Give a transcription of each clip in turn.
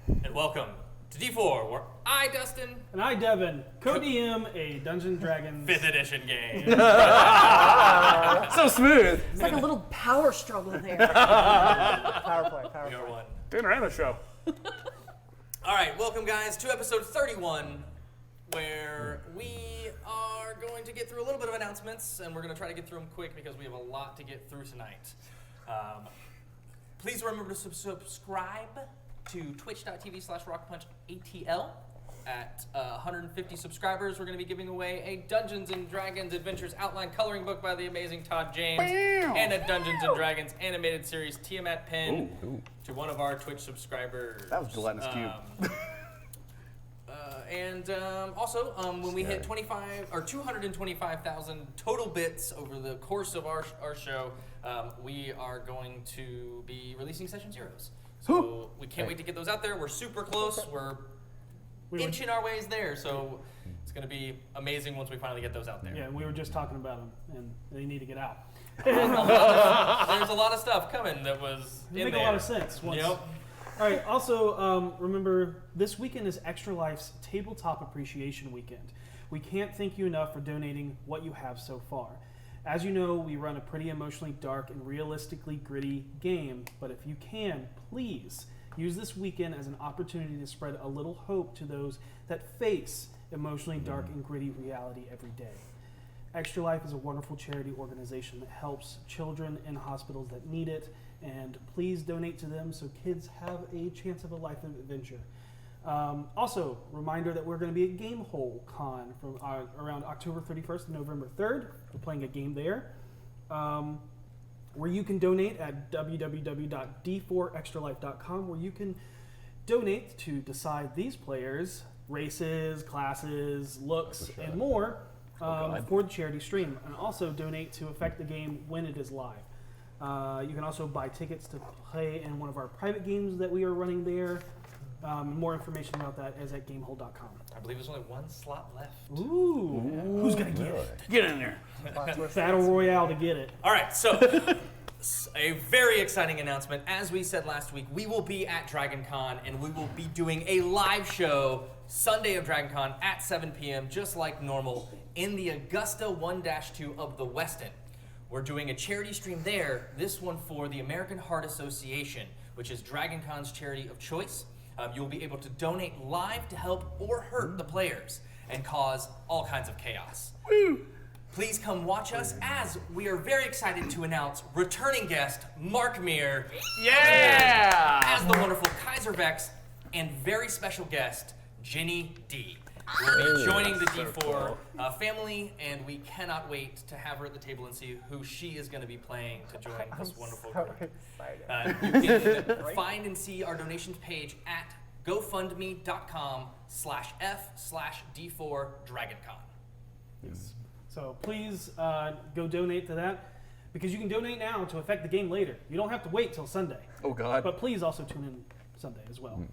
And welcome to D4, where I, Dustin, and I, Devan, co-DM a Dungeons & Dragons 5th edition game. So smooth. It's like a little power struggle there. Power play. We are one. Dinner and a show. All right, welcome guys to episode 31, where we are going to get through a little bit of announcements, and we're going to try to get through them quick because we have a lot to get through tonight. Please remember to subscribe to twitch.tv/RockPunchATL. At 150 subscribers, we're going to be giving away a Dungeons & Dragons Adventures outline coloring book by the amazing Todd James and a Dungeons & Dragons animated series Tiamat pen to one of our Twitch subscribers. That was gelatinous cube. Also, when we hit 225,000 total bits over the course of our show, we are going to be releasing Session Zeros. So we can't wait to get those out there. We're super close. We're inching our ways there. So it's going to be amazing once we finally get those out there. Yeah, we were just talking about them, and they need to get out. There's a lot of stuff coming that was It in make there. a lot of sense. Yep. All right. Also, remember this weekend is Extra Life's Tabletop Appreciation Weekend. We can't thank you enough for donating what you have so far. As you know, we run a pretty emotionally dark and realistically gritty game, but if you can, please use this weekend as an opportunity to spread a little hope to those that face emotionally dark and gritty reality every day. Extra Life is a wonderful charity organization that helps children in hospitals that need it, and please donate to them so kids have a chance of a life of adventure. Also, reminder that we're going to be at Gamehole Con from around October 31st to November 3rd. We're playing a game there. Where you can donate at www.d4extralife.com, where you can donate to decide these players' races, classes, looks, and more for the charity stream, and also donate to affect the game when it is live. You can also buy tickets to play in one of our private games that we are running there. More information about that is at gamehole.com. I believe there's only one slot left. Ooh. Who's going to get it? Get in there. Battle Royale to get it. All right, so a very exciting announcement. As we said last week, we will be at DragonCon, and we will be doing a live show Sunday of DragonCon at 7 p.m., just like normal, in the Augusta 1-2 of the Westin. We're doing a charity stream there, this one for the American Heart Association, which is DragonCon's charity of choice. You'll be able to donate live to help or hurt the players and cause all kinds of chaos. Woo! Please come watch us as we are very excited to announce returning guest Mark Meer as the wonderful Kaiser Vex and very special guest Jenny D. We'll be joining the D4 family, and we cannot wait to have her at the table and see who she is going to be playing to join this wonderful group. You can find and see our donations page at gofundme.com/f/D4DragonCon. So please go donate to that, because you can donate now to affect the game later. You don't have to wait till Sunday. Oh, God. But please also tune in Sunday as well.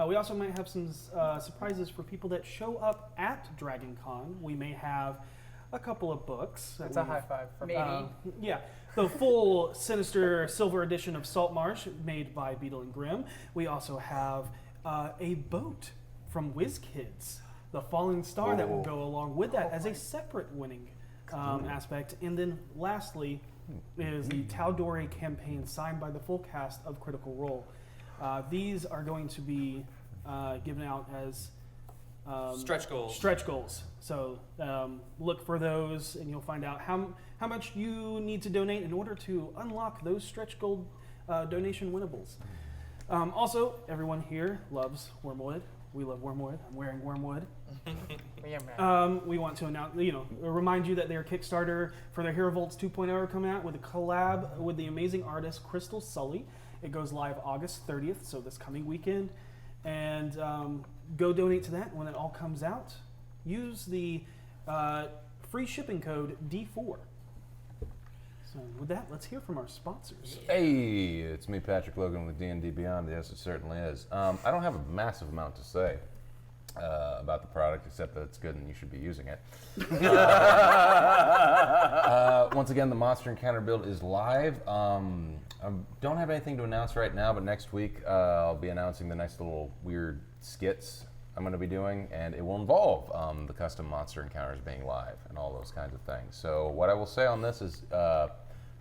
We also might have some surprises for people that show up at DragonCon. We may have a couple of books. It's a high five for me. Yeah, the full Sinister Silver edition of Saltmarsh, made by Beetle and Grimm. We also have a boat from WizKids, the Falling Star, that will go along with that as a separate winning aspect. And then lastly is the Tal'Dorei campaign signed by the full cast of Critical Role. These are going to be given out as Stretch goals. Stretch goals. So look for those, and you'll find out how much you need to donate in order to unlock those stretch goal donation winnables. Also, everyone here loves Wormwood. We love Wormwood. I'm wearing Wormwood. We want to remind you that their Kickstarter for their Hero Volts 2.0 are coming out with a collab with the amazing artist Crystal Sully. It goes live August 30th, so this coming weekend. And go donate to that when it all comes out. Use the free shipping code D4. So with that, let's hear from our sponsors. Hey, it's me, Patrick Logan with D&D Beyond. Yes, it certainly is. I don't have a massive amount to say. about the product, except that it's good and you should be using it. Once again, the Monster Encounter build is live. I don't have anything to announce right now, but next week I'll be announcing the next little weird skits I'm going to be doing, and it will involve the custom Monster Encounters being live and all those kinds of things. So what I will say on this is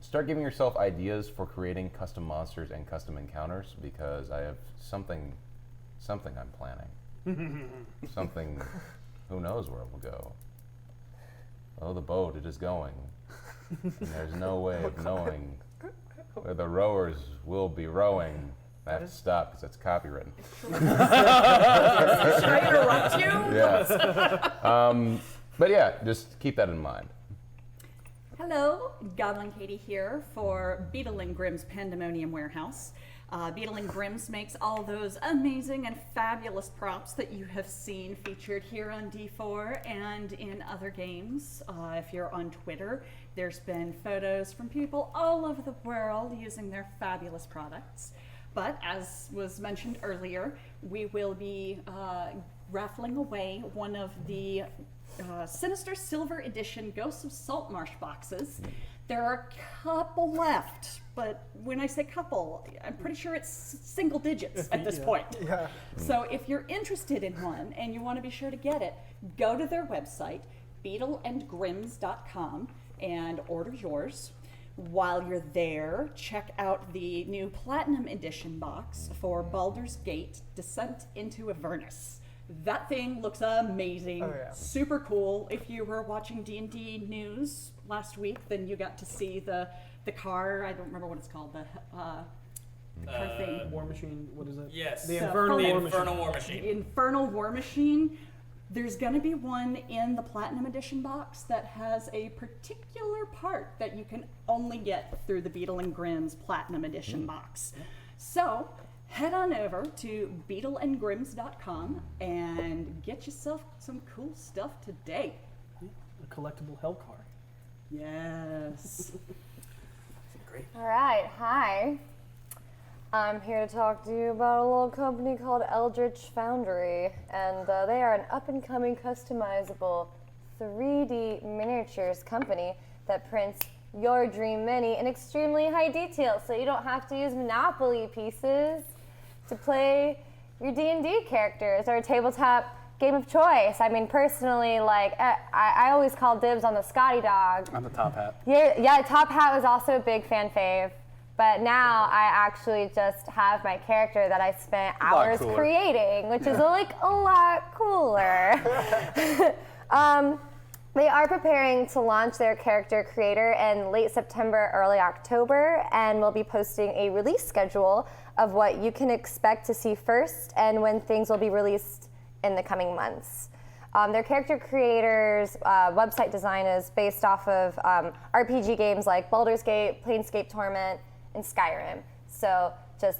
start giving yourself ideas for creating custom monsters and custom encounters, because I have something I'm planning. Something, who knows where it will go. Oh, the boat, it is going. And there's no way of knowing where the rowers will be rowing. I have to stop because that's copywritten. Should I interrupt you? Yes. But yeah, just keep that in mind. Hello, Goblin Katie here for Beetle and Grimm's Pandemonium Warehouse. Beetle and Grimm's makes all those amazing and fabulous props that you have seen featured here on D4 and in other games. If you're on Twitter, there's been photos from people all over the world using their fabulous products. But as was mentioned earlier, we will be raffling away one of the Sinister Silver Edition Ghosts of Saltmarsh boxes. There are a couple left, but when I say couple, I'm pretty sure it's single digits at this point. Yeah. So if you're interested in one and you want to be sure to get it, go to their website, beetleandgrims.com, and order yours. While you're there, check out the new Platinum Edition box for Baldur's Gate Descent into Avernus. That thing looks amazing, super cool. If you were watching D&D news last week, then you got to see the car. I don't remember what it's called. The car thing. War Machine, what is it? Yes. The So, Infernal War Machine. Infernal War Machine. The Infernal War Machine. There's going to be one in the Platinum Edition box that has a particular part that you can only get through the Beetle and Grimm's Platinum Edition box. So head on over to beetleandgrims.com and get yourself some cool stuff today. A collectible hell car. Yes. All right, hi. I'm here to talk to you about a little company called Eldritch Foundry, and they are an up-and-coming customizable 3D miniatures company that prints your dream mini in extremely high detail, so you don't have to use Monopoly pieces to play your D&D characters or a tabletop game of choice. I mean, personally, like, I always call dibs on the Scotty dog. On the top hat. Yeah, Top Hat was also a big fan fave. But now I actually just have my character that I spent hours creating, which is like a lot cooler. They are preparing to launch their character creator in late September, early October, and will be posting a release schedule of what you can expect to see first and when things will be released in the coming months. Their character creators' website design is based off of RPG games like Baldur's Gate, Planescape Torment, and Skyrim. So just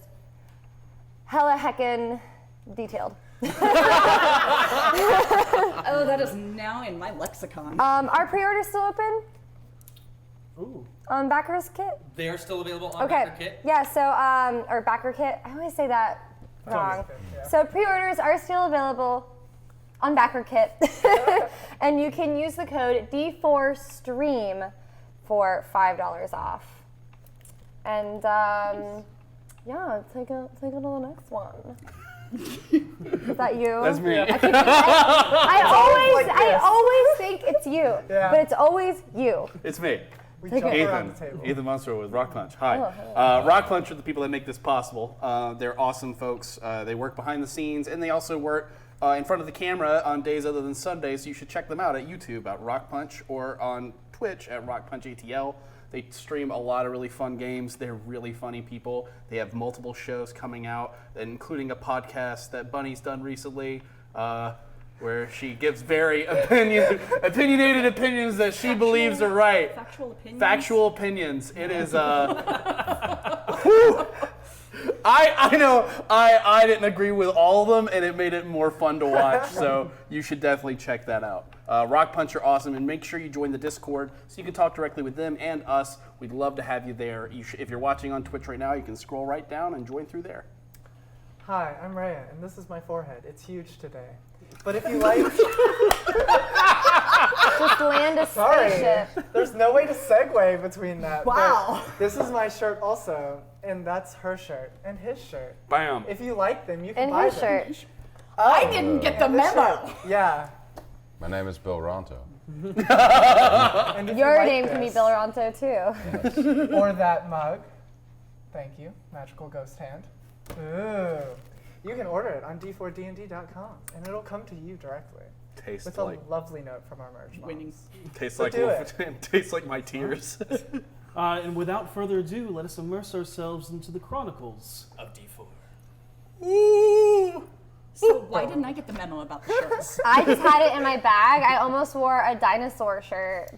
hella heckin' detailed. Oh, that is now in my lexicon. Are pre-orders still open? Ooh. On Backer's Kit? They are still available on Okay. Backer Kit. Yeah, so, or Backer Kit. I always say that wrong. So pre-orders are still available on Backer Kit. And you can use the code D4STREAM for $5 off. And yeah, take it to the next one. Is that you? That's me. I always think it's you, but it's always you. It's me. We Take jump it. around the table. Ethan Munster with RockPunch. Hi. Oh, hello. RockPunch are the people that make this possible. They're awesome folks. They work behind the scenes, and they also work in front of the camera on days other than Sundays. So you should check them out at YouTube at RockPunch or on Twitch at RockPunchATL. They stream a lot of really fun games. They're really funny people. They have multiple shows coming out, including a podcast that Bunny's done recently, where she gives very opinionated opinions that she believes are right. Factual opinions. Factual opinions. It is. Whew. I know I didn't agree with all of them, and it made it more fun to watch. So you should definitely check that out. RockPunch are awesome, and make sure you join the Discord so you can talk directly with them and us. We'd love to have you there. If you're watching on Twitch right now, you can scroll right down and join through there. Hi, I'm Raya, and this is my forehead. It's huge today. But if you like... Just land a Sorry, spaceship. there's no way to segue between that. Wow. But this is my shirt also, and that's her shirt, and his shirt. Bam. If you like them, you can And buy his them. shirt. Oh, I didn't get the and this memo. shirt. Yeah. My name is Bill Ronto. And if you Your like name can be this, Bill Ronto too. Or that mug. Thank you, Magical Ghost Hand. Ooh. You can order it on d4dnd.com, and it'll come to you directly. Tastes With like a lovely note from our merch Winning. moms. tastes So like do tastes like my tears. And without further ado, let us immerse ourselves into the chronicles. Of D4. Ooh. So why didn't I get the memo about the shirts? I just had it in my bag. I almost wore a dinosaur shirt.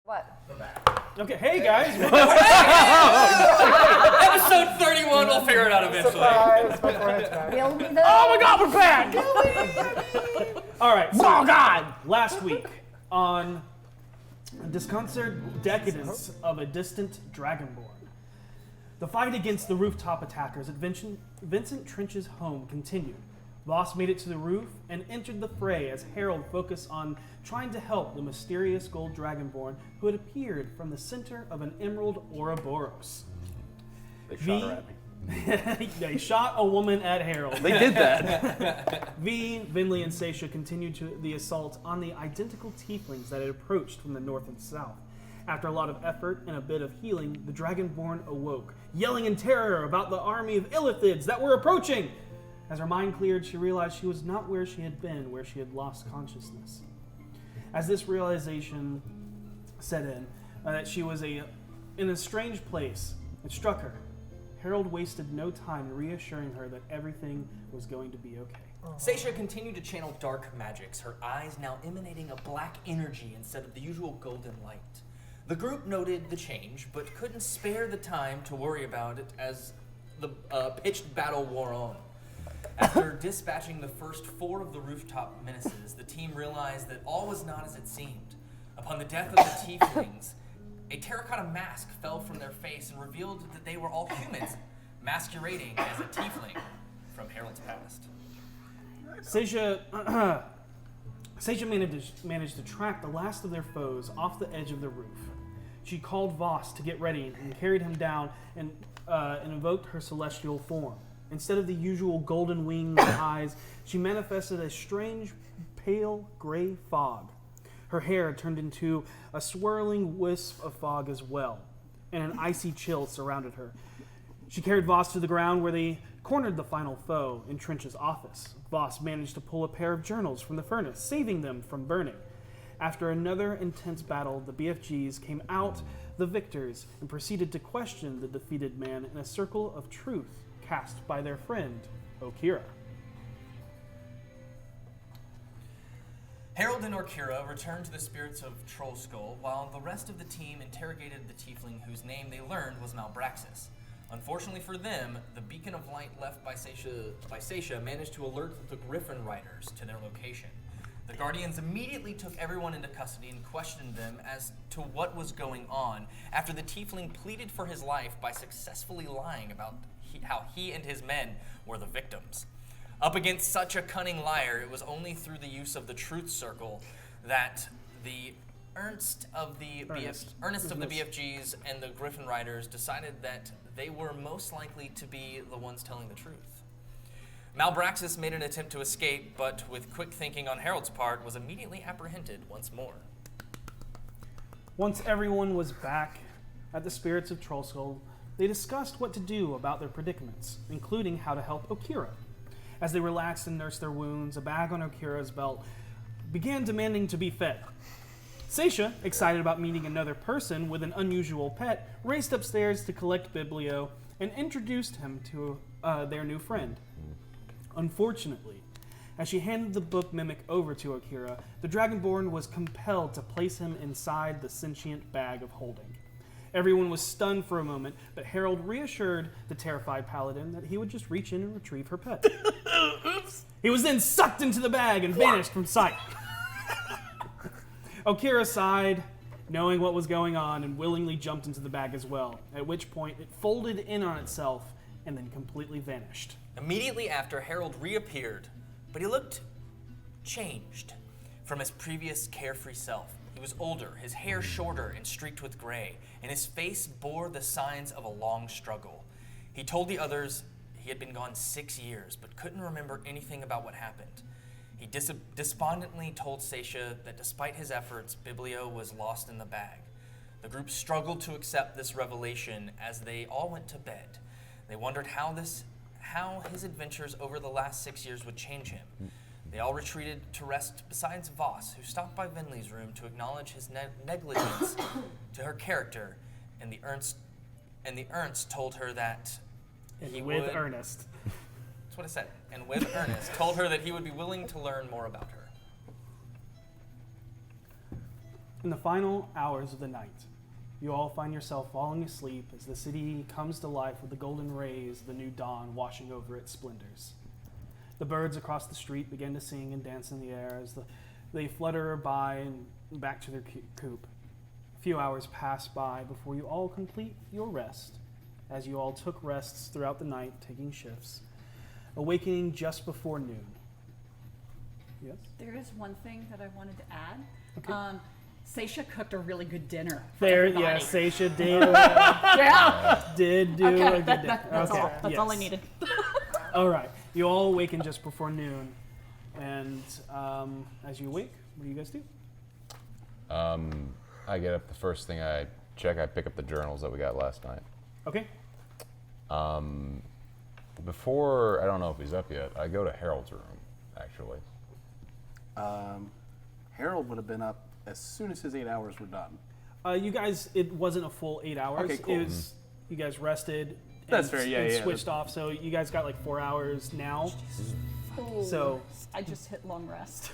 What? Okay, hey guys. Episode 31, we'll figure it out eventually. Surprise! My forehead's back. We'll be the Oh my God, we're back! All right. So, Oh, God! Last week on Disconcert Decadence of a Distant Dragonborn, the fight against the rooftop attackers at Vincent Trench's home continued. Voss made it to the roof and entered the fray as Harold focused on trying to help the mysterious gold dragonborn who had appeared from the center of an emerald Ouroboros. They shot her at me. They shot a woman at Harold. They did that. V, Vinley, and Seisha continued the assault on the identical tieflings that had approached from the north and south. After a lot of effort and a bit of healing, the Dragonborn awoke, yelling in terror about the army of Illithids that were approaching. As her mind cleared, she realized she was not where she had been, where she had lost consciousness. As this realization set in, that she was in a strange place, it struck her. Harold wasted no time reassuring her that everything was going to be okay. Seisha continued to channel dark magics, her eyes now emanating a black energy instead of the usual golden light. The group noted the change, but couldn't spare the time to worry about it as the pitched battle wore on. After dispatching the first 4 of the rooftop menaces, the team realized that all was not as it seemed. Upon the death of the tieflings, a terracotta mask fell from their face and revealed that they were all humans, masquerading as a tiefling from Harold's past. Seisha managed to track the last of their foes off the edge of the roof. She called Voss to get ready and carried him down and invoked her celestial form. Instead of the usual golden wings and eyes, she manifested a strange, pale gray fog. Her hair turned into a swirling wisp of fog as well, and an icy chill surrounded her. She carried Voss to the ground where they cornered the final foe in Trench's office. Voss managed to pull a pair of journals from the furnace, saving them from burning. After another intense battle, the BFGs came out the victors and proceeded to question the defeated man in a circle of truth cast by their friend, Okira. Harold and Okira returned to the spirits of Troll Skull, while the rest of the team interrogated the tiefling whose name they learned was Malbraxis. Unfortunately for them, the beacon of light left by Seisha managed to alert the Griffin Riders to their location. The Guardians immediately took everyone into custody and questioned them as to what was going on after the Tiefling pleaded for his life by successfully lying about how he and his men were the victims. Up against such a cunning liar, it was only through the use of the Truth Circle that the Ernest of the BFGs and the Griffin Riders decided that they were most likely to be the ones telling the truth. Malbraxus made an attempt to escape, but with quick thinking on Harold's part, was immediately apprehended once more. Once everyone was back at the Spirits of Trollskull, they discussed what to do about their predicaments, including how to help Okira. As they relaxed and nursed their wounds, a bag on Okira's belt began demanding to be fed. Seisha, excited about meeting another person with an unusual pet, raced upstairs to collect Biblio and introduced him to their new friend. Unfortunately, as she handed the book Mimic over to Okira, the Dragonborn was compelled to place him inside the sentient bag of holding. Everyone was stunned for a moment, but Harold reassured the terrified paladin that he would just reach in and retrieve her pet. He was then sucked into the bag and vanished from sight. Okira sighed, knowing what was going on, and willingly jumped into the bag as well, at which point it folded in on itself and then completely vanished. Immediately after, Harold reappeared, but he looked changed from his previous carefree self. He was older, his hair shorter and streaked with gray, and his face bore the signs of a long struggle. He told the others he had been gone 6 years, but couldn't remember anything about what happened. He despondently told Seisha that despite his efforts, Biblio was lost in the bag. The group struggled to accept this revelation as they all went to bed. They wondered how his adventures over the last 6 years would change him. They all retreated to rest besides Voss, who stopped by Vinley's room to acknowledge his negligence to her character, and the Ernst told her that he would... With Ernest. That's what it said. And with Ernest, told her that he would be willing to learn more about her. In the final hours of the night, you all find yourself falling asleep as the city comes to life with the golden rays of the new dawn washing over its splendors. The birds across the street begin to sing and dance in the air as they flutter by and back to their coop. A few hours pass by before you all complete your rest, as you all took rests throughout the night, taking shifts, awakening just before noon. Yes? There is one thing that I wanted to add. Okay. Seisha cooked a really good dinner for There, everybody. yeah, Seisha did. Did do Okay, a good that's okay. all. That's all I yes. needed. All right. You all awaken just before noon. And as you awake, what do you guys do? I get up, the first thing I check, I pick up the journals that we got last night. Okay. Before, I don't know if he's up yet, I go to Harold's room, actually. Harold would have been up as soon as his 8 hours were done. You guys, it wasn't a full 8 hours. Okay, cool. It was, you guys rested. That's fair, yeah, and yeah. switched off, so you guys got like 4 hours now. Oh, So, I just hit long rest.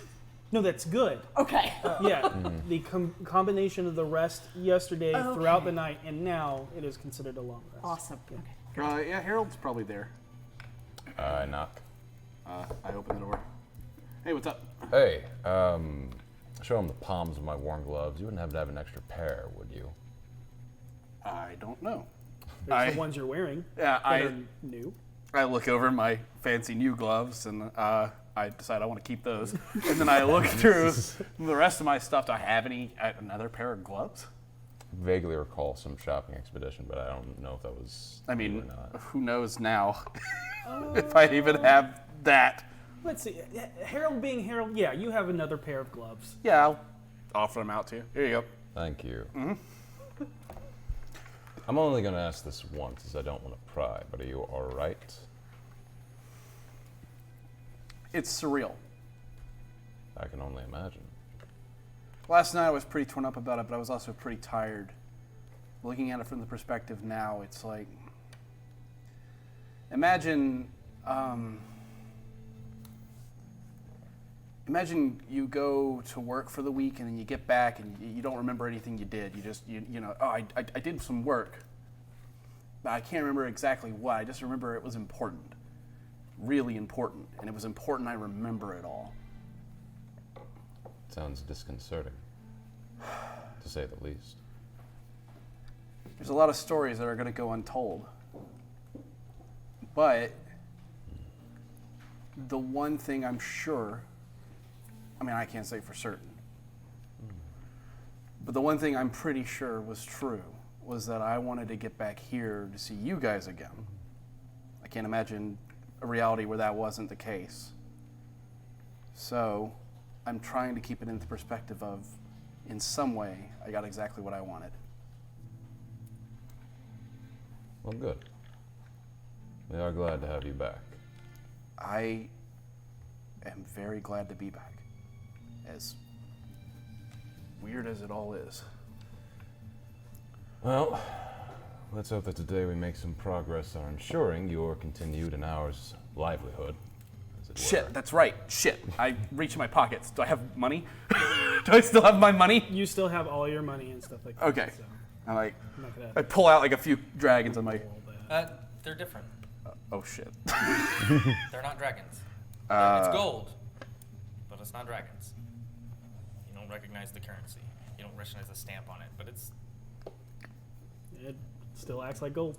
no, that's good. Okay. Yeah, the combination of the rest yesterday throughout the night and now, it is considered a long rest. Awesome. Yeah. Okay. Yeah, Harold's probably there. I knock. I open the door. Hey, what's up? Hey, show him the palms of my worn gloves. You wouldn't have to have an extra pair, would you? I don't know. There's the ones you're wearing Yeah, that are new. I look over my fancy new gloves and I decide I want to keep those. And then I look through the rest of my stuff. Do I have another pair of gloves? Vaguely recall some shopping expedition, but I don't know if that was. I new mean, or not. who knows now if I even have that. Let's see. Harold being Harold, yeah, you have another pair of gloves. Yeah, I'll offer them out to you. Here you go. Thank you. I'm only going to ask this once, as I don't want to pry, but are you all right? It's surreal. I can only imagine. Last night I was pretty torn up about it, but I was also pretty tired. Looking at it from the perspective now, it's like, imagine you go to work for the week and then you get back and you don't remember anything you did. You just, I did some work. I can't remember exactly what. I just remember it was important. Really important. And it was important I remember it all. Sounds disconcerting, to say the least. There's a lot of stories that are going to go untold. But the one thing I'm sure, I mean, I can't say for certain, but the one thing I'm pretty sure was true was that I wanted to get back here to see you guys again. I can't imagine a reality where that wasn't the case. So I'm trying to keep it in the perspective of, in some way, I got exactly what I wanted. Well, good. We are glad to have you back. I am very glad to be back. As weird as it all is. Well, let's hope that today we make some progress on ensuring your continued and ours livelihood. As it Shit, were. that's right. Shit. I reach in my pockets. Do I have money? Do I still have my money? You still have all your money and stuff like that. Okay. So I'm like, I'm not gonna I pull out like a few dragons. I'm like, roll that. They're different. oh shit. They're not dragons. It's gold, but it's not dragons. You don't recognize the currency. You don't recognize the stamp on it, but it's... It still acts like gold.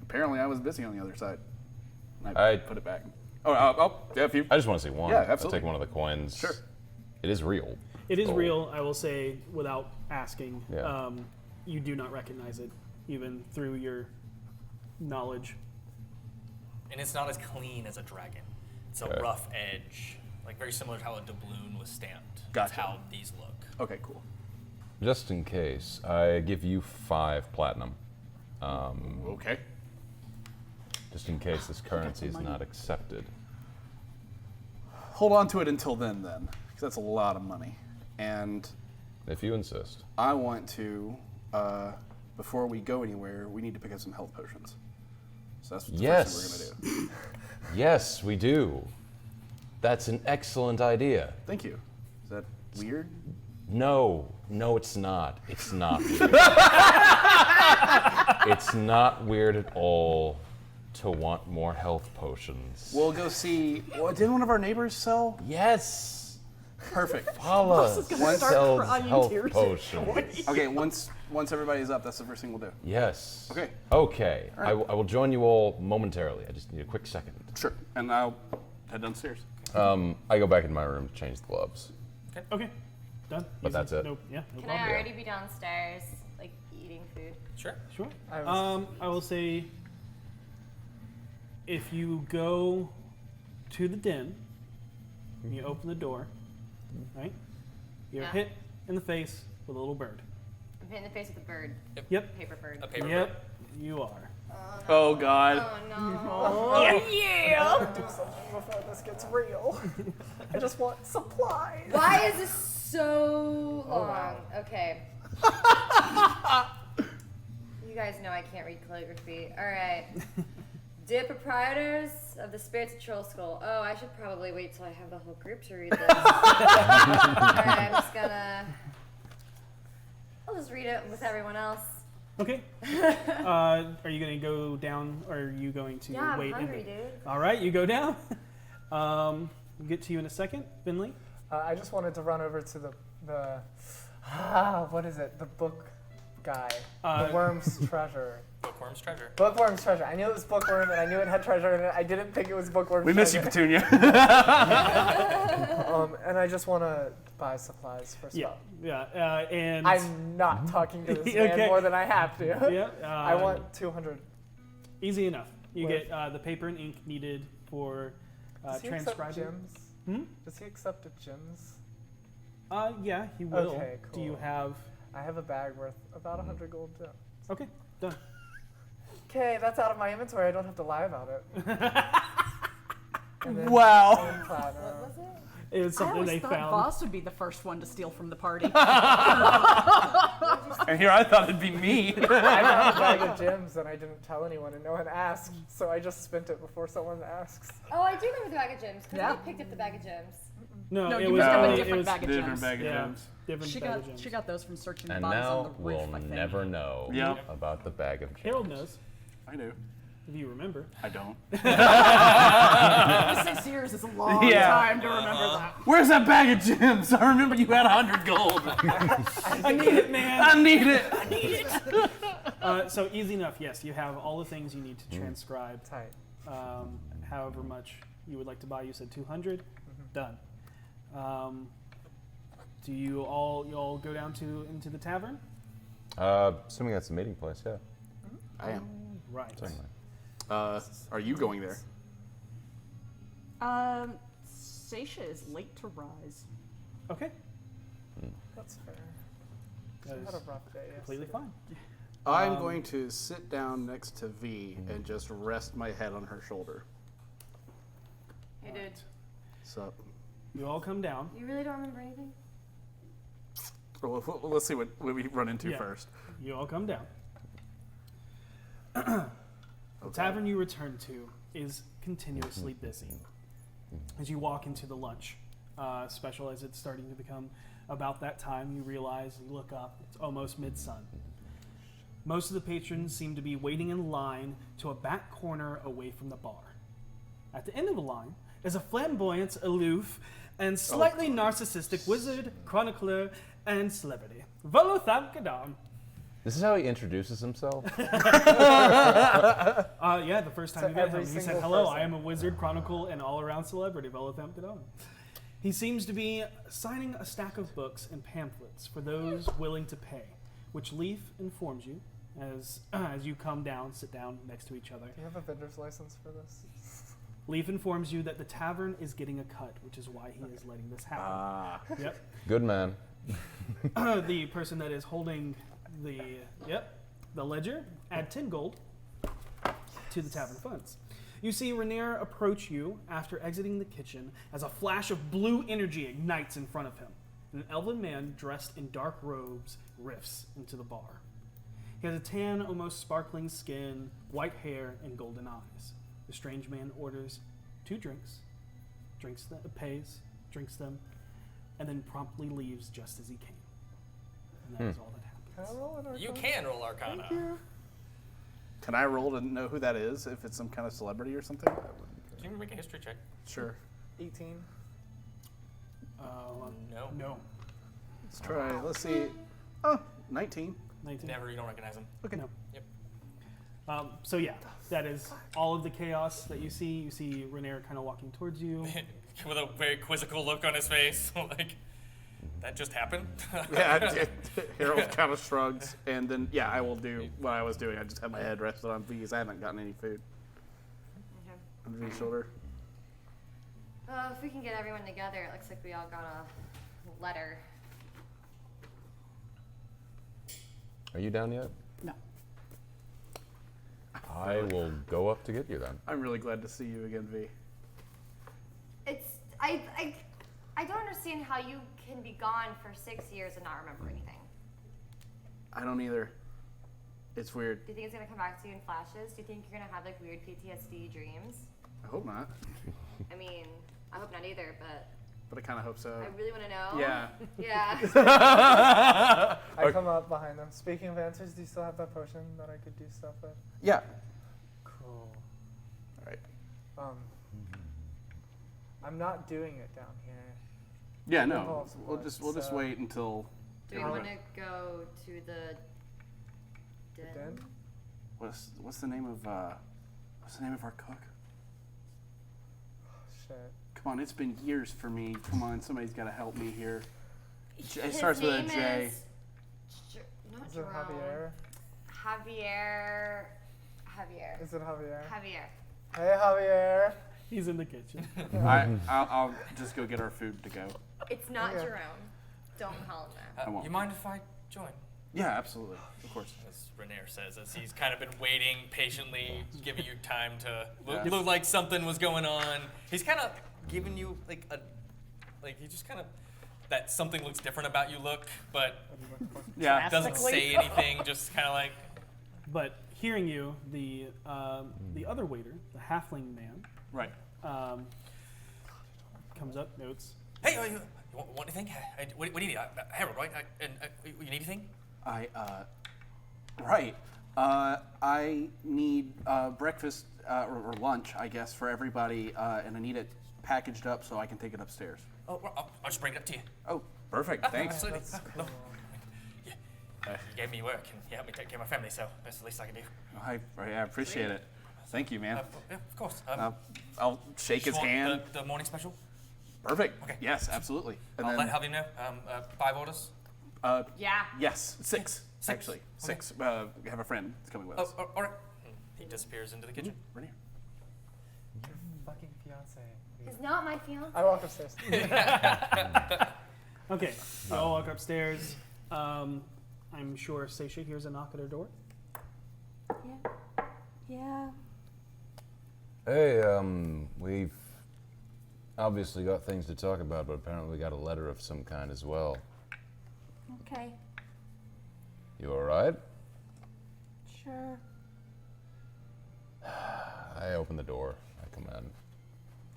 Apparently I was busy on the other side. And I- put it back. Oh, yeah, if you... I just want to see one. Yeah, I'll absolutely. take one of the coins. Sure. It is real. It is Gold. real, I will say, without asking. Yeah. You do not recognize it, even through your knowledge. And it's not as clean as a dragon. It's a Okay. rough edge. Like very similar to how a doubloon was stamped. Gotcha. That's how these look. Okay, cool. Just in case, I give you 5 platinum. Okay. Just in case this currency is not accepted. Hold on to it until then, because that's a lot of money. And If you insist. I want to, before we go anywhere, we need to pick up some health potions. So that's what the first thing we're going to do. Yes, we do. That's an excellent idea. Thank you. Is that weird? No, it's not. It's not weird. It's not weird at all to want more health potions. We'll go see. Well, didn't one of our neighbors sell? Yes. Perfect. Paula start sells crying health tears of potions. Okay, once everybody's up, that's the first thing we'll do. Yes. Okay. Okay. All right. I will join you all momentarily. I just need a quick second. Sure. And I'll head downstairs. I go back into my room to change the gloves. Okay, done. But that's it. Nope. Yeah, no Can problem. I already be downstairs, like eating food? Sure. Sure. I I will say, if you go to the den, and you open the door, right? You're Yeah. hit in the face with a little bird. I'm hit in the face with a bird. Yep. Paper bird. A paper bird. Yep. You are. Oh God. Oh no. I'll do something before this gets real. I just want supplies. Why is this so long? wow. Okay. You guys know I can't read calligraphy. All right. Dear proprietors of the Spirits of Troll Skull. Oh, I should probably wait till I have the whole group to read this. Alright, I'll just read it with everyone else. Okay. Are you going to go down, or are you going to Yeah, I'm wait? hungry, dude. All right, you go down. We'll get to you in a second, Finley. I just wanted to run over to the what is it? The book guy. The Worm's Treasure. Bookworm's treasure. Bookworm's Treasure. I knew it was Bookworm, and I knew it had treasure in it. I didn't think it was Bookworm's We miss you, Treasure. Petunia. And I just want to buy supplies for Yeah. stuff. Yeah. And I'm not talking to this man Okay. more than I have to. yeah. I want 200. Easy enough. You Wait. get the paper and ink needed for Does he accept transcribing. gems? Hmm? Does he accept gems? Yeah, he will. Okay, Do you cool. have? I have a bag worth about 100 gold gems. Okay, done. Okay, that's out of my inventory. I don't have to lie about it. And then Wow. platinum. What was it? It was I something always they thought found. Voss would be the first one to steal from the party. And here I thought it'd be me. I found a bag of gems and I didn't tell anyone and no one asked, so I just spent it before someone asks. Oh, I do remember the bag of gems, because Yeah. I picked up the bag of gems. No, you picked up a different was bag of different gems. bag of gems. different She bag got of gems. she got those from searching And bodies on now the roof. we'll I think. never know Yep. about the bag of gems. Harold knows, I do. if you remember. I don't. 6 years is a long Yeah. time to remember that. Where's that bag of gems? I remember you had 100 gold. I need it, man. I need it. So easy enough. Yes, you have all the things you need to transcribe. Tight. However much you would like to buy. You said 200. Done. Do you all go down into the tavern? Assuming that's the meeting place, yeah. I am. Right. Certainly. Are you going there? Stacia is late to rise. Okay. That's fair. She That had is a rough day. completely fine. I'm going to sit down next to V and just rest my head on her shoulder. Hey, dude. So, You all come down. You really don't remember anything? well, let's see what we run into Yeah. first. You all come down. The tavern you return to is continuously busy. As you walk into the lunch special, as it's starting to become about that time, you realize, you look up, it's almost mid-sun. Most of the patrons seem to be waiting in line to a back corner away from the bar. At the end of the line is a flamboyant, aloof, and slightly narcissistic wizard, chronicler, and celebrity. Volotham Kadam. This is how he introduces himself? Yeah, the first time To you met every him, he said, single hello, person. I am a wizard, chronicle, and all-around celebrity, Volotham Kadam. He seems to be signing a stack of books and pamphlets for those willing to pay, which Leaf informs you as you come down, sit down next to each other. Do you have a vendor's license for this? Leaf informs you that the tavern is getting a cut, which is why he is letting this happen. Yep. Good man. The person that is holding the ledger, add 10 gold to the tavern funds. You see Rainier approach you after exiting the kitchen as a flash of blue energy ignites in front of him. An elven man dressed in dark robes riffs into the bar. He has a tan, almost sparkling skin, white hair, and golden eyes. The strange man orders 2 drinks, pays, drinks them, and then promptly leaves just as he came. And that is all that happens. Can I roll an You Arcana? can roll Arcana. Can I roll to know who that is? If it's some kind of celebrity or something? Can you make a history check? Sure. 18. No. No. Let's try. Let's see. Oh, 19. 19. Never. You don't recognize him. Okay. No. Yep. So yeah, that is all of the chaos that you see. You see Rainier kind of walking towards you. With a very quizzical look on his face, like that just happened. Yeah, Harold kind of shrugs, and then I will do what I was doing. I just had my head rested on V's. I haven't gotten any food. On V's shoulder. If we can get everyone together, it looks like we all got a letter. Are you down yet? No. I will go up to get you then. I'm really glad to see you again, V. It's I don't understand how you can be gone for 6 years and not remember anything. I don't either. It's weird. Do you think it's gonna come back to you in flashes? Do you think you're gonna have like weird PTSD dreams? I hope not, I mean, I hope not either, but I kind of hope so. I really want to know. Yeah. Yeah. I come up behind them. Speaking of answers, do you still have that potion that I could do stuff with? Yeah. Cool. All right. I'm not doing it down here. Yeah. No. Involves We'll blood, just so- wait until. Do we want to go to the The den? den? What's the name of our cook? Shit. Come on, it's been years for me. Come on, somebody's got to help me here. It His starts with a name J. is not Is it Jerome. Javier? Javier. Is it Javier? Javier. Hey, Javier. He's in the kitchen. I'll just go get our food to go. It's not Okay. Jerome. Don't call him that. I won't. You mind if I join? Yeah, absolutely. Of course. As Rainier says, as he's kind of been waiting patiently, giving you time to Yeah. look like something was going on. He's kind of giving you he just kind of that something looks different about you look, but Yeah. doesn't say anything. Just kind of like But hearing you, the other waiter, the halfling man, Right. comes up, notes, Hey, you want anything? What do you need? Harold, right? You need anything? I need breakfast or lunch, I guess, for everybody, and I need it packaged up so I can take it upstairs. Oh, well, I'll just bring it up to you. Oh, perfect. Thanks. Absolutely. No. You gave me work and you helped me take care of my family, so that's the least I can do. I appreciate it. Thank you, man. Yeah, of course. I'll shake his hand. The morning special? Perfect. Okay. Yes, absolutely. And I'll let Helvey know. 5 orders? Yeah. Yes, six. Six. Actually, Okay. 6. We have a friend that's coming with us. Oh, all right. He disappears into the kitchen. Right here. Your fucking fiance. He's not my fiance. I walk upstairs. Okay, you all walk upstairs. I'm sure Stacia hears a knock at her door. Yeah. Hey, we've obviously got things to talk about, but apparently we got a letter of some kind as well. Okay. You alright? Sure. I open the door. I come in.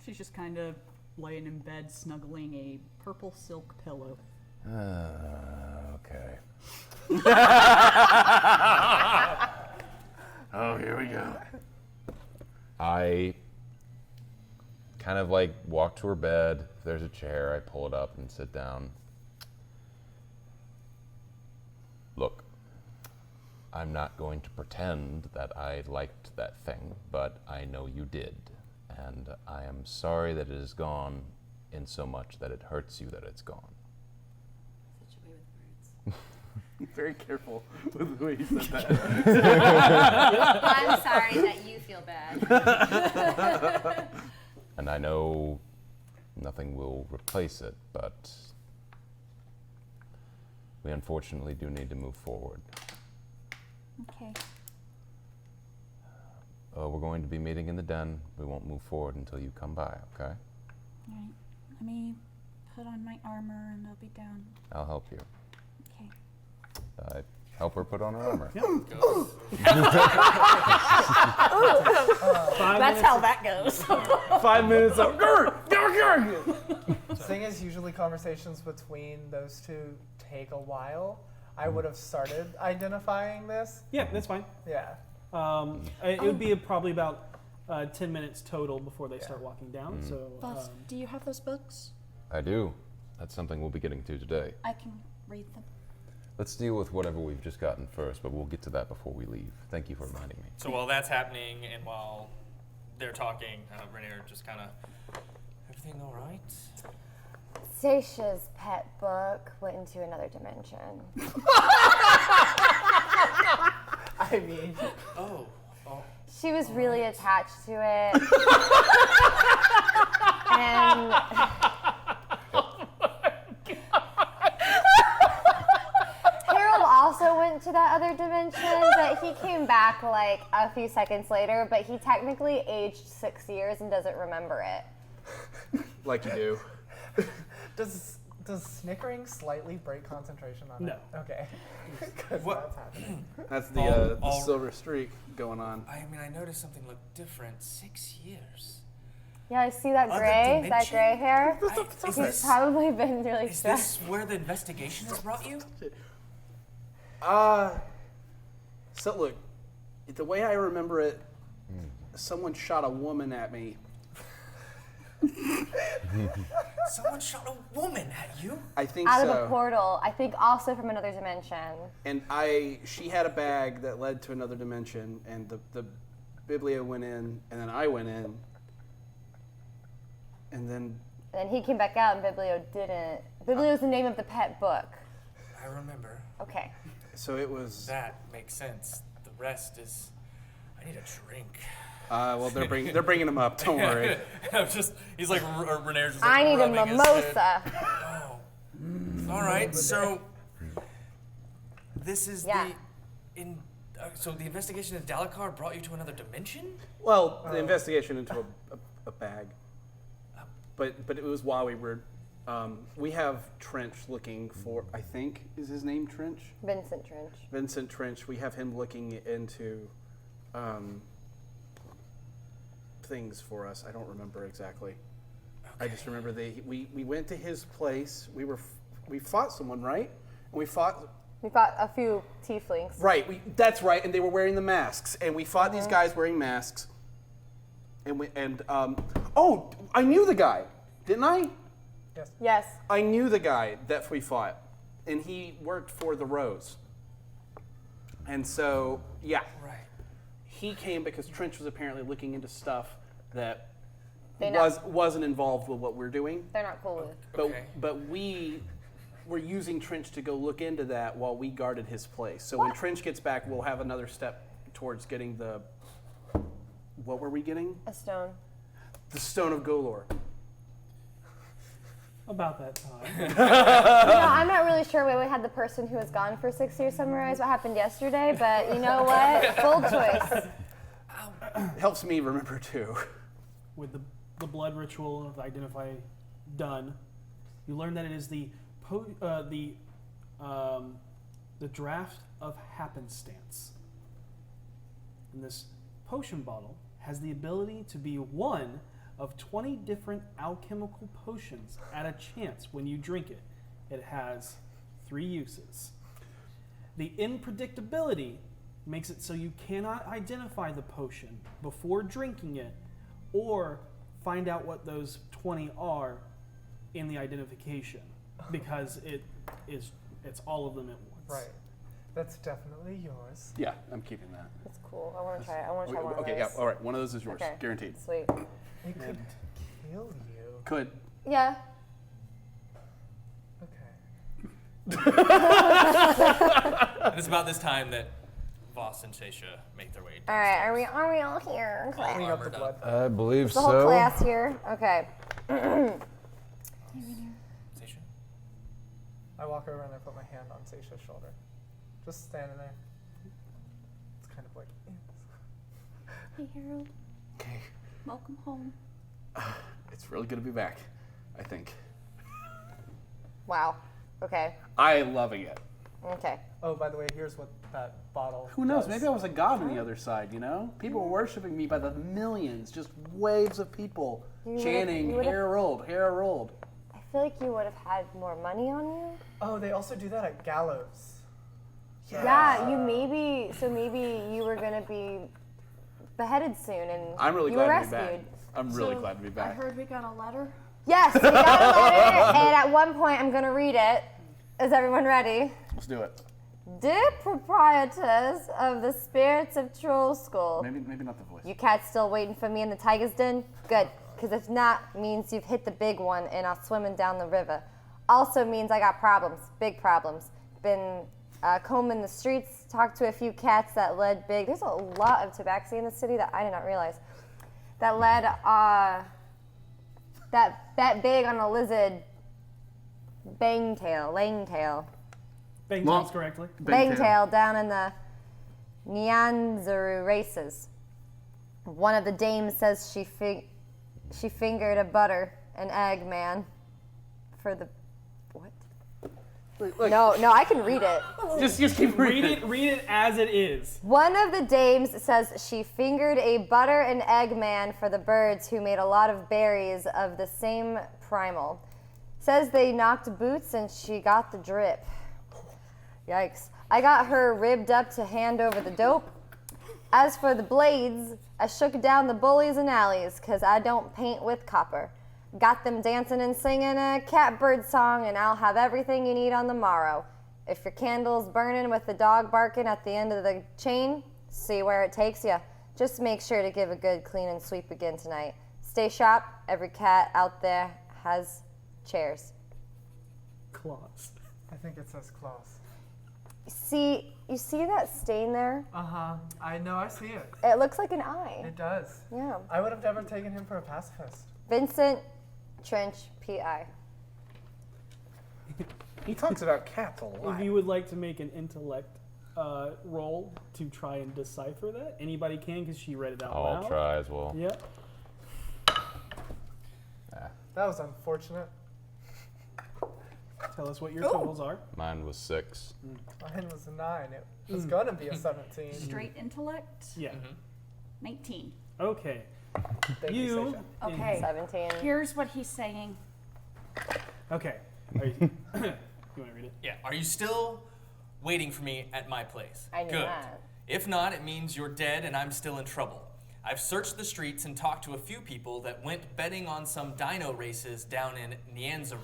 She's just kind of laying in bed, snuggling a purple silk pillow. Okay. Oh, here we go. I kind of like walk to her bed. If there's a chair, I pull it up and sit down. Look, I'm not going to pretend that I liked that thing, but I know you did. And I am sorry that it is gone in so much that it hurts you that it's gone. Such a way with words. Very careful with the way you said that. I'm sorry that you feel bad. And I know nothing will replace it, but we unfortunately do need to move forward. Okay. We're going to be meeting in the den. We won't move forward until you come by, okay? Alright. Let me put on my armor and I'll be down. I'll help you. Okay. Help her put on her armor. That's how that goes. 5 minutes of Seeing as usually conversations between those two take a while, I would have started identifying this. Yeah, that's fine. Yeah. It would be probably about 10 minutes total before they start walking down. So, Buff, do you have those books? I do. That's something we'll be getting to today. I can read them. Let's deal with whatever we've just gotten first, but we'll get to that before we leave. Thank you for reminding me. So while that's happening and while they're talking, Rainier just kind of, everything all right? Statia's pet book went into another dimension. I mean, Oh. She was really attached to it. And Harold also went to that other dimension, but he came back like a few seconds later, but he technically aged 6 years and doesn't remember it. like you do. does snickering slightly break concentration on No. it? Okay. Because What- that's happening. That's the All- silver streak going on. I mean, I noticed something looked different. 6 years. Yeah, I see that Other gray, that dimension? gray hair. Is He's this, probably been really is stressed. this where the investigation has brought you? So look, the way I remember it, someone shot a woman at me. Someone shot a woman at you? I think Out so. of a portal, I think also from another dimension. And she had a bag that led to another dimension, and the Biblia went in, and then I went in, and then And then he came back out and Biblio didn't. Biblio is the name of the pet book. I remember. Okay. so it was. That makes sense. The rest is, I need a drink. Well, they're bringing him up. Don't worry. He's like, Rainier's just like I need a rubbing his head. mimosa. Oh. All right, so this is Yeah. so the investigation in Dalakar brought you to another dimension? Well, the investigation into a bag, but it was while we were. We have Trench looking for. I think is his name Trench. Vincent Trench. Vincent Trench. We have him looking into things for us. I don't remember exactly. I just remember we went to his place. We fought someone, right? And we fought a few tieflings. Right, that's right, and they were wearing the masks, and we fought these guys wearing masks. Oh, I knew the guy, didn't I? Yes. Yes. I knew the guy that we fought, and he worked for the Rose. And so, yeah. Right. He came because Trench was apparently looking into stuff that They wasn't involved with what we're doing. They're not cool with it. Okay. But we were using Trench to go look into that while we guarded his place. So when Trench gets back, we'll have another step towards getting the... What were we getting? A stone. The Stone of Golorr. About that time. I'm not really sure why we had the person who was gone for 6 years summarize what happened yesterday, but you know what? Bold choice. Helps me remember too. With the blood ritual of identify done, you learn that it is the draft of happenstance. And this potion bottle has the ability to be one of 20 different alchemical potions at a chance when you drink it. It has 3 uses. The unpredictability makes it so you cannot identify the potion before drinking it or find out what those 20 are in the identification because it's all of them at once. Right. That's definitely yours. Yeah, I'm keeping that. That's cool. I want to try it. I want to try one of Okay, those. yeah, all right. One of those is yours, Okay. guaranteed. Sweet. It could kill you. Could. Yeah. Okay. And it's about this time that Voss and Seisha make their way. All right. Are we all here? All Clean up the armored blood. up. I believe The whole so. class here. Okay. Seisha. I walk over and I put my hand on Seisha's shoulder. Just standing there. It's kind of like, Hey, Harold. Okay. Welcome home. It's really good to be back, I think. Wow. Okay. I'm loving it. Okay. oh, by the way, here's what that bottle Who knows? does. Maybe I was a god on the other side, you know? People were worshiping me by the millions, just waves of people chanting, Harold, Harold. I feel like you would have had more money on you. Oh, they also do that at gallows. Yeah, maybe you were gonna be beheaded soon, and I'm really you were glad to be rescued. back. I'm really So, glad to be I back. heard we got a letter. Yes, we got a letter, and at one point I'm gonna read it. Is everyone ready? Let's do it. Dear proprietors of the Spirits of Troll School, Maybe not the voice. you cats still waiting for me in the tiger's den? Good, because if not, means you've hit the big one and are swimming down the river. Also means I got problems, big problems. Been combing the streets, talked to a few cats that led big. There's a lot of tabaxi in the city that I did not realize. That led that big on a lizard, Langtail. Bang Well- sounds correctly. Bangtail down in the Nyanzaru races. One of the dames says she fingered a butter and egg man for the what? No, I can read it. Just keep reading. Read it as it is. One of the dames says she fingered a butter and egg man for the birds who made a lot of berries of the same primal. Says they knocked boots and she got the drip. Yikes. I got her ribbed up to hand over the dope. As for the blades, I shook down the bullies and alleys, 'cause I don't paint with copper. Got them dancing and singing a catbird song, and I'll have everything you need on the morrow. If your candle's burning with the dog barking at the end of the chain, see where it takes you. Just make sure to give a good clean and sweep again tonight. Stay sharp. Every cat out there has chairs. Claws. I think it says claws. You see that stain there? Uh-huh. I know, I see it. It looks like an eye. It does. Yeah. I would have never taken him for a pacifist. Vincent Trench, P.I. He talks about cats a lot. If you would like to make an intellect roll to try and decipher that, anybody can because she read it out loud. I'll try as well. Yep. That was unfortunate. Tell us what your totals are. Mine was 6. Mine was a 9. It was gonna be a 17. Straight intellect. Yeah. 19. Okay. Thank You. Seisha. Okay. 17. Here's what he's saying. Okay. Are you, you want to read it? Yeah. Are you still waiting for me at my place? I knew Good. that. If not, it means you're dead and I'm still in trouble. I've searched the streets and talked to a few people that went betting on some dino races down in Nyanzaru.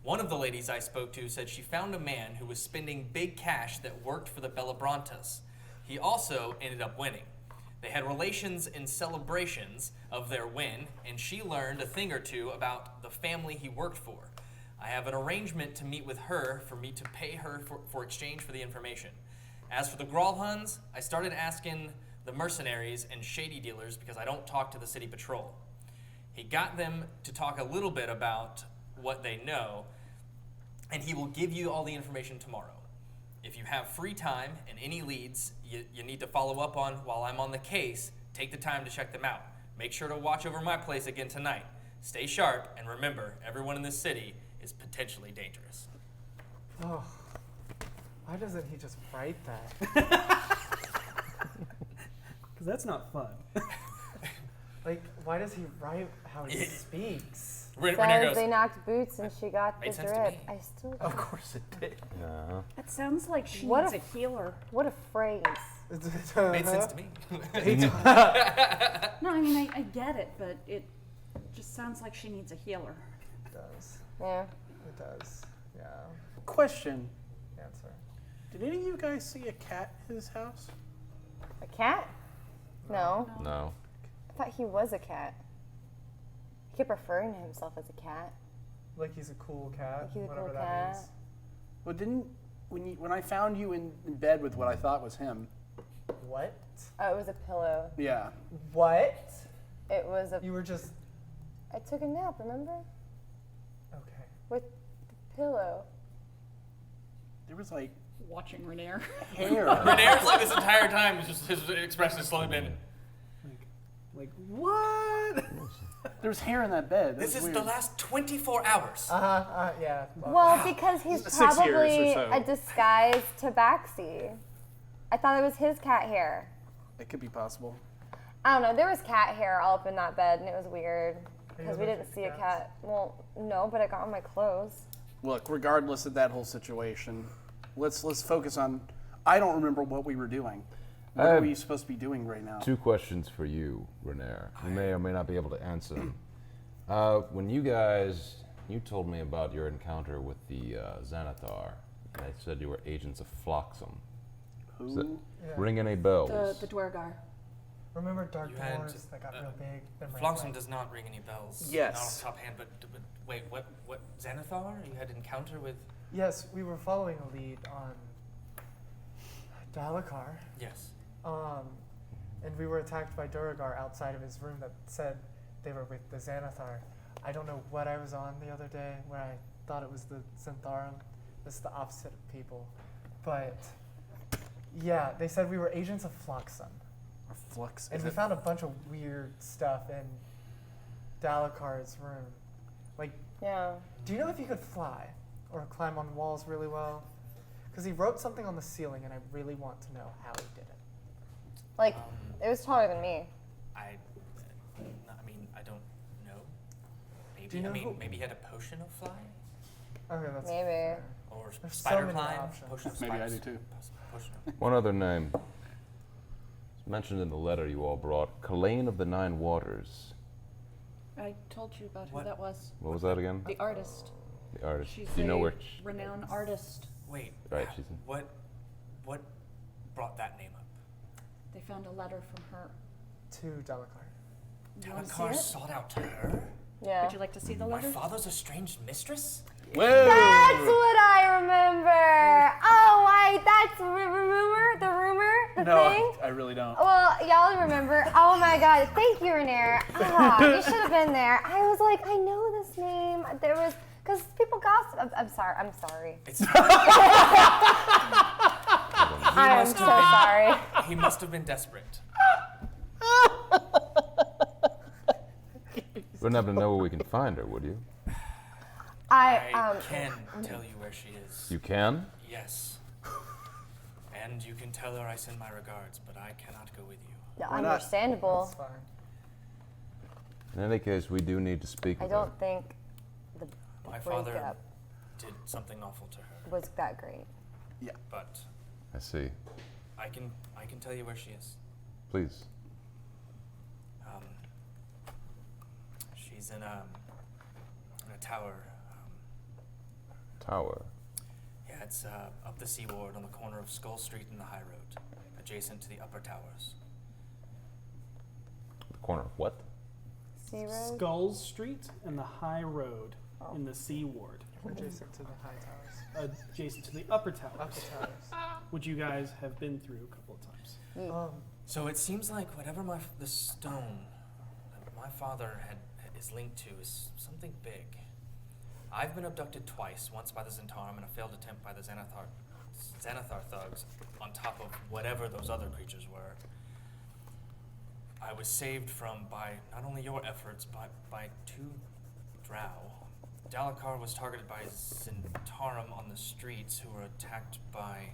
One of the ladies I spoke to said she found a man who was spending big cash that worked for the Bellabrantas. He also ended up winning. They had relations and celebrations of their win, and she learned a thing or two about the family he worked for. I have an arrangement to meet with her for me to pay her for exchange for the information. As for the Graalhuns, I started asking the mercenaries and shady dealers because I don't talk to the city patrol. He got them to talk a little bit about what they know, and he will give you all the information tomorrow. If you have free time and any leads you need to follow up on while I'm on the case, take the time to check them out. Make sure to watch over my place again tonight. Stay sharp, and remember, everyone in this city is potentially dangerous. Oh, why doesn't he just write that? Because that's not fun. Like, why does he write how he speaks? Renee Says goes, they knocked boots and she got the Made sense to drip. me. I still Of don't. course it did. No. That sounds like she What needs a- a healer. What a phrase. made sense to me. No, I mean, I get it, but it just sounds like she needs a healer. It does. Yeah. It does. Yeah. Question: Answer. did any of you guys see a cat in his house? A cat? No. No. I thought he was a cat. He kept referring to himself as a cat. Like he's a cool cat. Like he's a whatever cool that cat. means. Well, when I found you in bed with what I thought was him? What? Oh, it was a pillow. Yeah. What? It was a. You were just I took a nap, remember? okay. With the pillow. There was like Watching Renee. hair. Renee's like this entire time, just his expression has slowly been, Like, what? There was hair in that bed. That this was is weird. the last 24 hours. Yeah. Well, because he's 6 years or probably so. a disguised tabaxi. I thought it was his cat hair. It could be possible. I don't know. There was cat hair all up in that bed, and it was weird because we allergic didn't to see a cats? cat. Well, no, but I got on my clothes. Look, regardless of that whole situation, let's focus on. I don't remember what we were doing. What are we supposed to be doing right now? 2 questions for you, Renee. You may or may not be able to answer them. When you told me about your encounter with the Xanathar, and I said you were agents of Floxum. Does that Who? Yeah. ring any bells? The Dwergar. Remember Dark You had, Dwarves that got real big? then ran Floxum away? does not ring any bells. Yes. Not off the top hand, but wait, what Xanathar? You had an encounter with? Yes, we were following a lead on Dalakar. Yes. And we were attacked by Duragar outside of his room that said they were with the Xanathar. I don't know what I was on the other day where I thought it was the Xantharum. This is the opposite of people. But yeah, they said we were agents of Floxum. Or Flux? And Is we it- found a bunch of weird stuff in Dalakar's room. Like, Yeah. do you know if you could fly or climb on walls really well? Because he wrote something on the ceiling, and I really want to know how he did it. Like, it was taller than me. I mean, I don't know. Maybe Do you know who- maybe he had a potion of flying Okay, that's Maybe. fair. or There's so spider many climb. options. Potion of Maybe I spiders. do too. Potion One other name. It's mentioned in the letter you all brought. Kalain of the Nine Waters. I told you about who What? that was. What was that again? The artist. The artist. She's Do you know a which? renowned artist. Wait. Right, she's in. What brought that name up? They found a letter from her. To Dalakar. Do you want to see Dalakar it? sought out to her? Yeah. Would you like to see the My letter? father's estranged mistress? Whoa! That's what I remember. Oh, that's the rumor, the No, thing. I really don't. Well, y'all remember. Oh my God! Thank you, Renee. You should have been there. I was like, I know this name. There was because people gossip. I'm sorry. I'm sorry. It's I am so sorry. He must have been desperate. Wouldn't happen to know where we can find her, would you? I can tell you where she is. You can? Yes. And you can tell her I send my regards, but I cannot go with you. Yeah, Why not? understandable. That's fine. In any case, we do need to speak I with don't her. think the My father breakup did something awful to her, was that great. but I see. I can tell you where she is. Please. She's in a tower. Tower. Yeah, it's up the seaward on the corner of Skull Street and the High Road, adjacent to the upper towers. The corner of what? Sea Road? Skulls Street and the High Road in the Sea Ward, Adjacent to the high towers. adjacent to the upper towers, Upper towers. which you guys have been through a couple of times. So it seems like whatever the stone that my father is linked to is something big. I've been abducted twice, once by the Zentarum and a failed attempt by the Xanathar thugs, on top of whatever those other creatures were. I was saved by not only your efforts, but by 2 drow. Dalakar was targeted by Zentarum on the streets, who were attacked by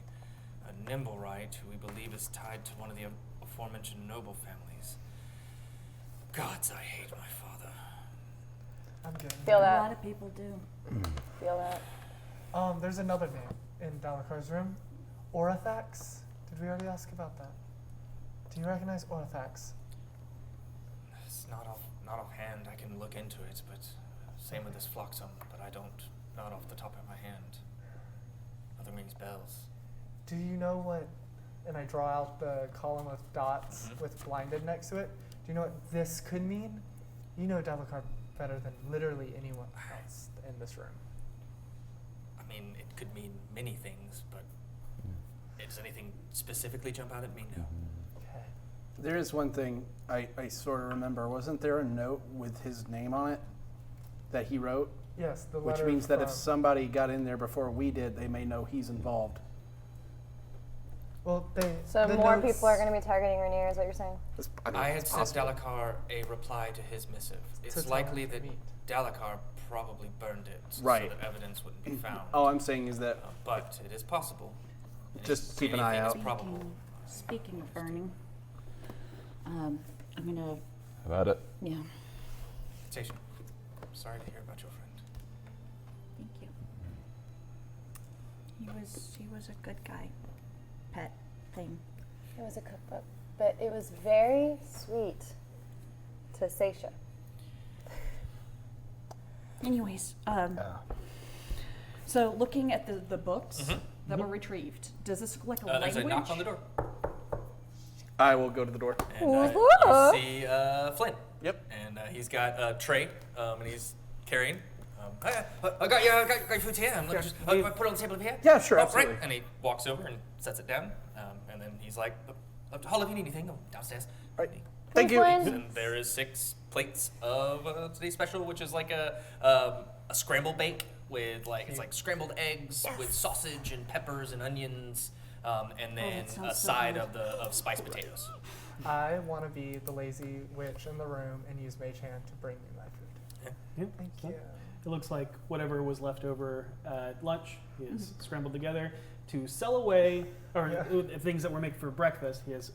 a Nimblewright, who we believe is tied to one of the aforementioned noble families. Gods, I hate my father. I'm getting Feel there. A that. lot of people do. Feel that. There's another name in Dalakar's room. Orathax. Did we already ask about that? Do you recognize Orathax? It's not offhand. I can look into it, but same with this Floxum, but I don't, not off the top of my hand. Nothing rings bells. Do you know what, and I draw out the column of dots with blinded next to it. Do you know what this could mean? You know Dalakar better than literally anyone else in this room. I mean, it could mean many things, but does anything specifically jump out at me? No. Okay. There is one thing I sort of remember. Wasn't there a note with his name on it that he wrote? Yes, the Which letter means that if from- somebody got in there before we did, they may know he's involved. Well, So the more notes- people are going to be targeting Rainier, is what you're saying? I had sent Dalakar a reply to his missive. It's tell likely him to that meet. Dalakar probably burned it Right. so that evidence wouldn't be found. All I'm saying is that But it is possible. And Just if keep an eye anything is out. probable. Speaking of burning, I'm gonna, About it. yeah, Station, sorry to hear about your friend. thank you. He was a good guy. Pet thing. It was a cookbook, but it was very sweet to Seisha. Anyways, so looking at the books that were retrieved, does this look like a There's language? a knock on the door. I will go to the door. And Woohoo! you see Flynn. Yep. And he's got a tray, and he's carrying. I got your food here. I'm just put it on the table over here. Yeah, sure, Right. absolutely. And he walks over and sets it down. And then he's like, "Hall, if you need anything, go downstairs." All right. Thank you. Flynn. And there is 6 plates of today's special, which is like a scrambled bake with it's like scrambled eggs with sausage and peppers and onions, and then that a sounds so side good. of spiced potatoes. I want to be the lazy witch in the room and use Mage Hand to bring me my food. Yeah. Thank Yeah. you. It looks like whatever was left over at lunch he has scrambled together to sell away, or things that were made for breakfast. He has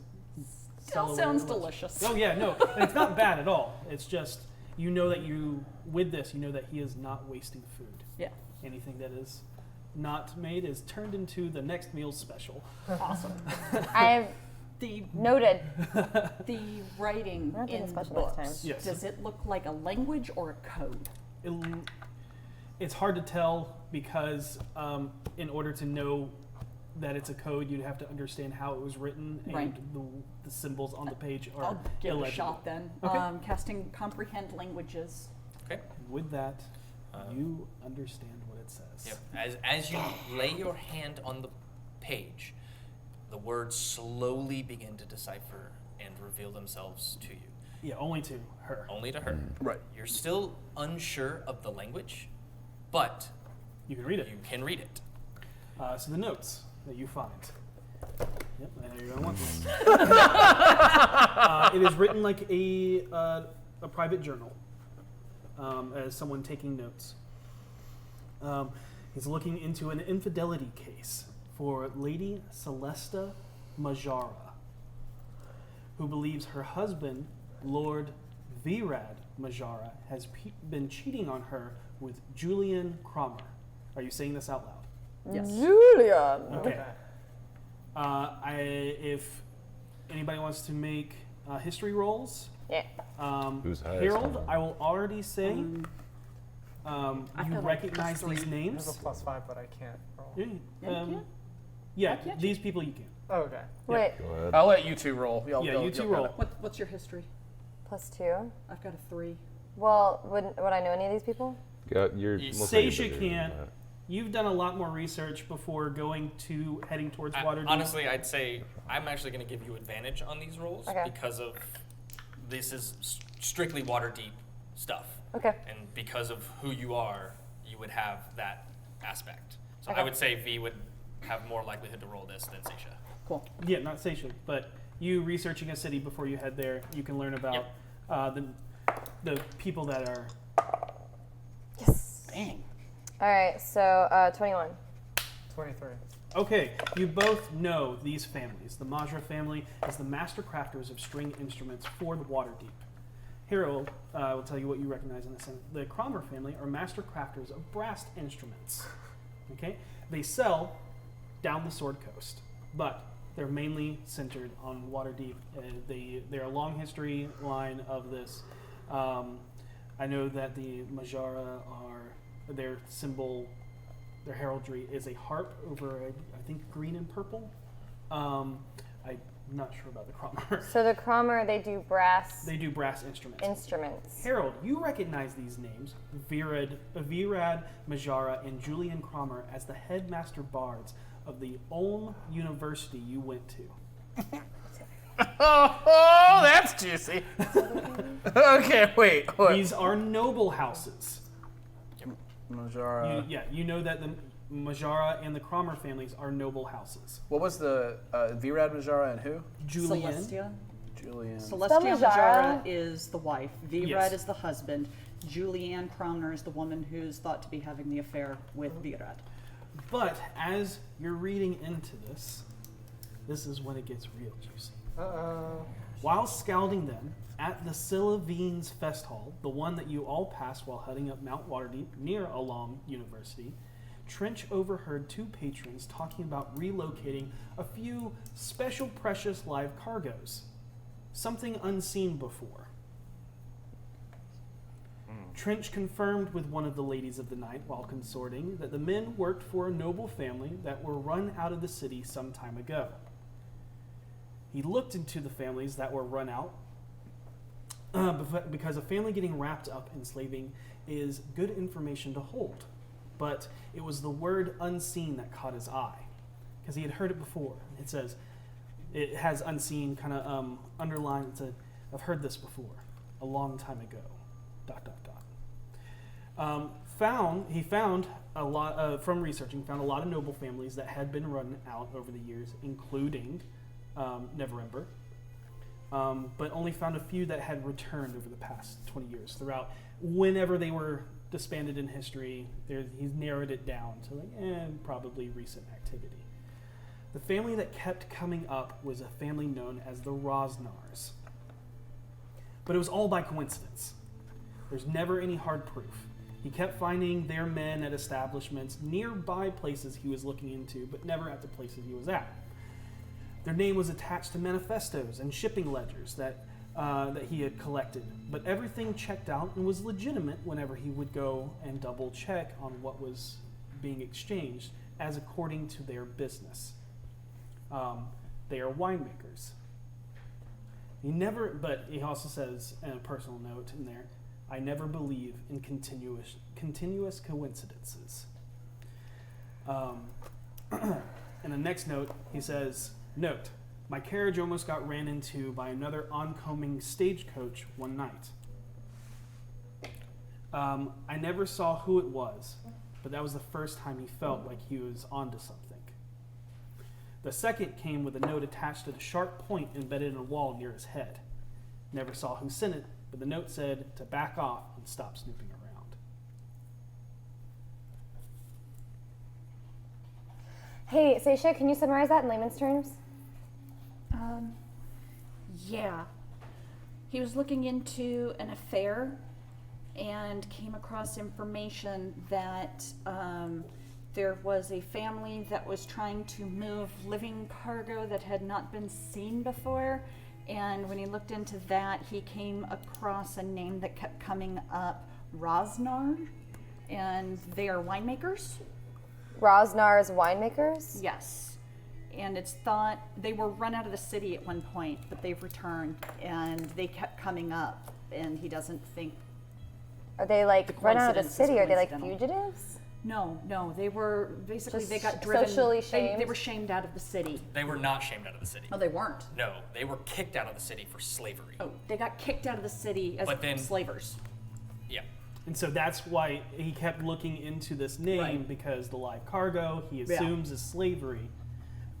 Still away sounds at lunch. delicious. Oh yeah, no, it's not bad at all. It's just you know that with this, you know that he is not wasting food. Yeah. Anything that is not made is turned into the next meal's special. Awesome. I've The noted. the writing We're not doing in a the special next books, time. Yes. does it look like a language or a code? It's hard to tell because in order to know that it's a code, you'd have to understand how it was written, and Right. the symbols on the page are I'll give it a illegible. shot then. Okay. Casting comprehend languages. Okay. With that, you understand what it says. Yep. As you lay your hand on the page, the words slowly begin to decipher and reveal themselves to you. Yeah, only to her. Only to her. Right. You're still unsure of the language, but You can read it. you can read it. So the notes that you find. Yep, I know you're gonna want this. It is written like a private journal, as someone taking notes. He's looking into an infidelity case for Lady Celesta Majara, who believes her husband, Lord Virad Majara has been cheating on her with Julian Cromer. Are you saying this out loud? Yes. Julian. Okay. If anybody wants to make history rolls, Yeah. Who's highest? Harold, I will already say I you feel like recognize these I have names. a +5, but I can't roll. Yeah, Yeah, you can. yeah, I can't. these people you can. Oh, okay. Wait, Go ahead. I'll let you two roll. Yeah, you two y'all got roll. it. What's your history? +2. I've got a 3. Well, would I know any of these people? You're You- most likely Seisha bigger can't. than that. You've done a lot more research before heading towards Waterdeep. Honestly, I'd say I'm actually going to give you advantage on these rolls Okay. because of this is strictly Waterdeep stuff. Okay. And because of who you are, you would have that aspect. So Okay. I would say V would have more likelihood to roll this than Seisha. Cool. Yeah, not Seisha, but you researching a city before you head there, you can learn about the people that are. Yes. Dang. All right, so 21. 23. Okay, you both know these families. The Majra family is the master crafters of string instruments for the Waterdeep. Harold will tell you what you recognize in a second. The Cromer family are master crafters of brass instruments. Okay, they sell down the Sword Coast, but they're mainly centered on Waterdeep. They're a long history line of this. I know that the Majara their symbol, their heraldry is a harp over, I think, green and purple. I'm not sure about the Cromer. So the Cromer, they do brass They do brass instruments. instruments. Harold, you recognize these names, Virad Majara and Julian Cromer, as the headmaster bards of the Ulm University you went to. Oh, that's juicy. Okay, wait. What? These are noble houses. Majara. You know that the Majara and the Cromer families are noble houses. What was the Virad Majara and who? Julian. Celestia. Julian. Celestia Majara. Majara is the wife. Virad Yes. is the husband. Julianne Cromner is the woman who's thought to be having the affair with Virad. But as you're reading into this is when it gets real juicy. Uh-oh. While scouting them at the Silavine's Fest Hall, the one that you all passed while heading up Mount Waterdeep near Ulm University, Trench overheard two patrons talking about relocating a few special precious live cargoes. Something unseen before. Trench confirmed with one of the ladies of the night while consorting that the men worked for a noble family that were run out of the city some time ago. He looked into the families that were run out because a family getting wrapped up in slaving is good information to hold. But it was the word unseen that caught his eye because he had heard it before. It says, it has unseen kind of underlined. It said, I've heard this before a long time ago. ... He found a lot from researching. Found a lot of noble families that had been run out over the years, including Neverember, but only found a few that had returned over the past 20 years. Throughout, whenever they were disbanded in history, he's narrowed it down to probably recent activity. The family that kept coming up was a family known as the Rosnars, but it was all by coincidence. There's never any hard proof. He kept finding their men at establishments nearby places he was looking into, but never at the places he was at. Their name was attached to manifestos and shipping ledgers that he had collected, but everything checked out and was legitimate whenever he would go and double check on what was being exchanged, as according to their business. They are winemakers. But he also says, in a personal note in there, I never believe in continuous coincidences. In the next note, he says, note, my carriage almost got ran into by another oncoming stagecoach one night. I never saw who it was, but that was the first time he felt like he was onto something. The second came with a note attached to the sharp point embedded in a wall near his head. Never saw who sent it, but the note said to back off and stop snooping around. Hey, Seisha, can you summarize that in layman's terms? Yeah. He was looking into an affair and came across information that there was a family that was trying to move living cargo that had not been seen before. And when he looked into that, he came across a name that kept coming up, Rosnar, and they are winemakers. Rosnar's winemakers? Yes. And it's thought they were run out of the city at one point, but they've returned, and they kept coming up, and he doesn't think. Are they like run out of the coincidence is city? Are they like coincidental. fugitives? No, they were basically Just they got driven. socially They shamed? were shamed out of the city. They were not shamed out of the city. Oh, they weren't. No, they were kicked out of the city for slavery. Oh, they got kicked out of the city as But then- slavers. Yeah. And so that's why he kept looking into this name, Right. because the live cargo he Yeah. assumes is slavery.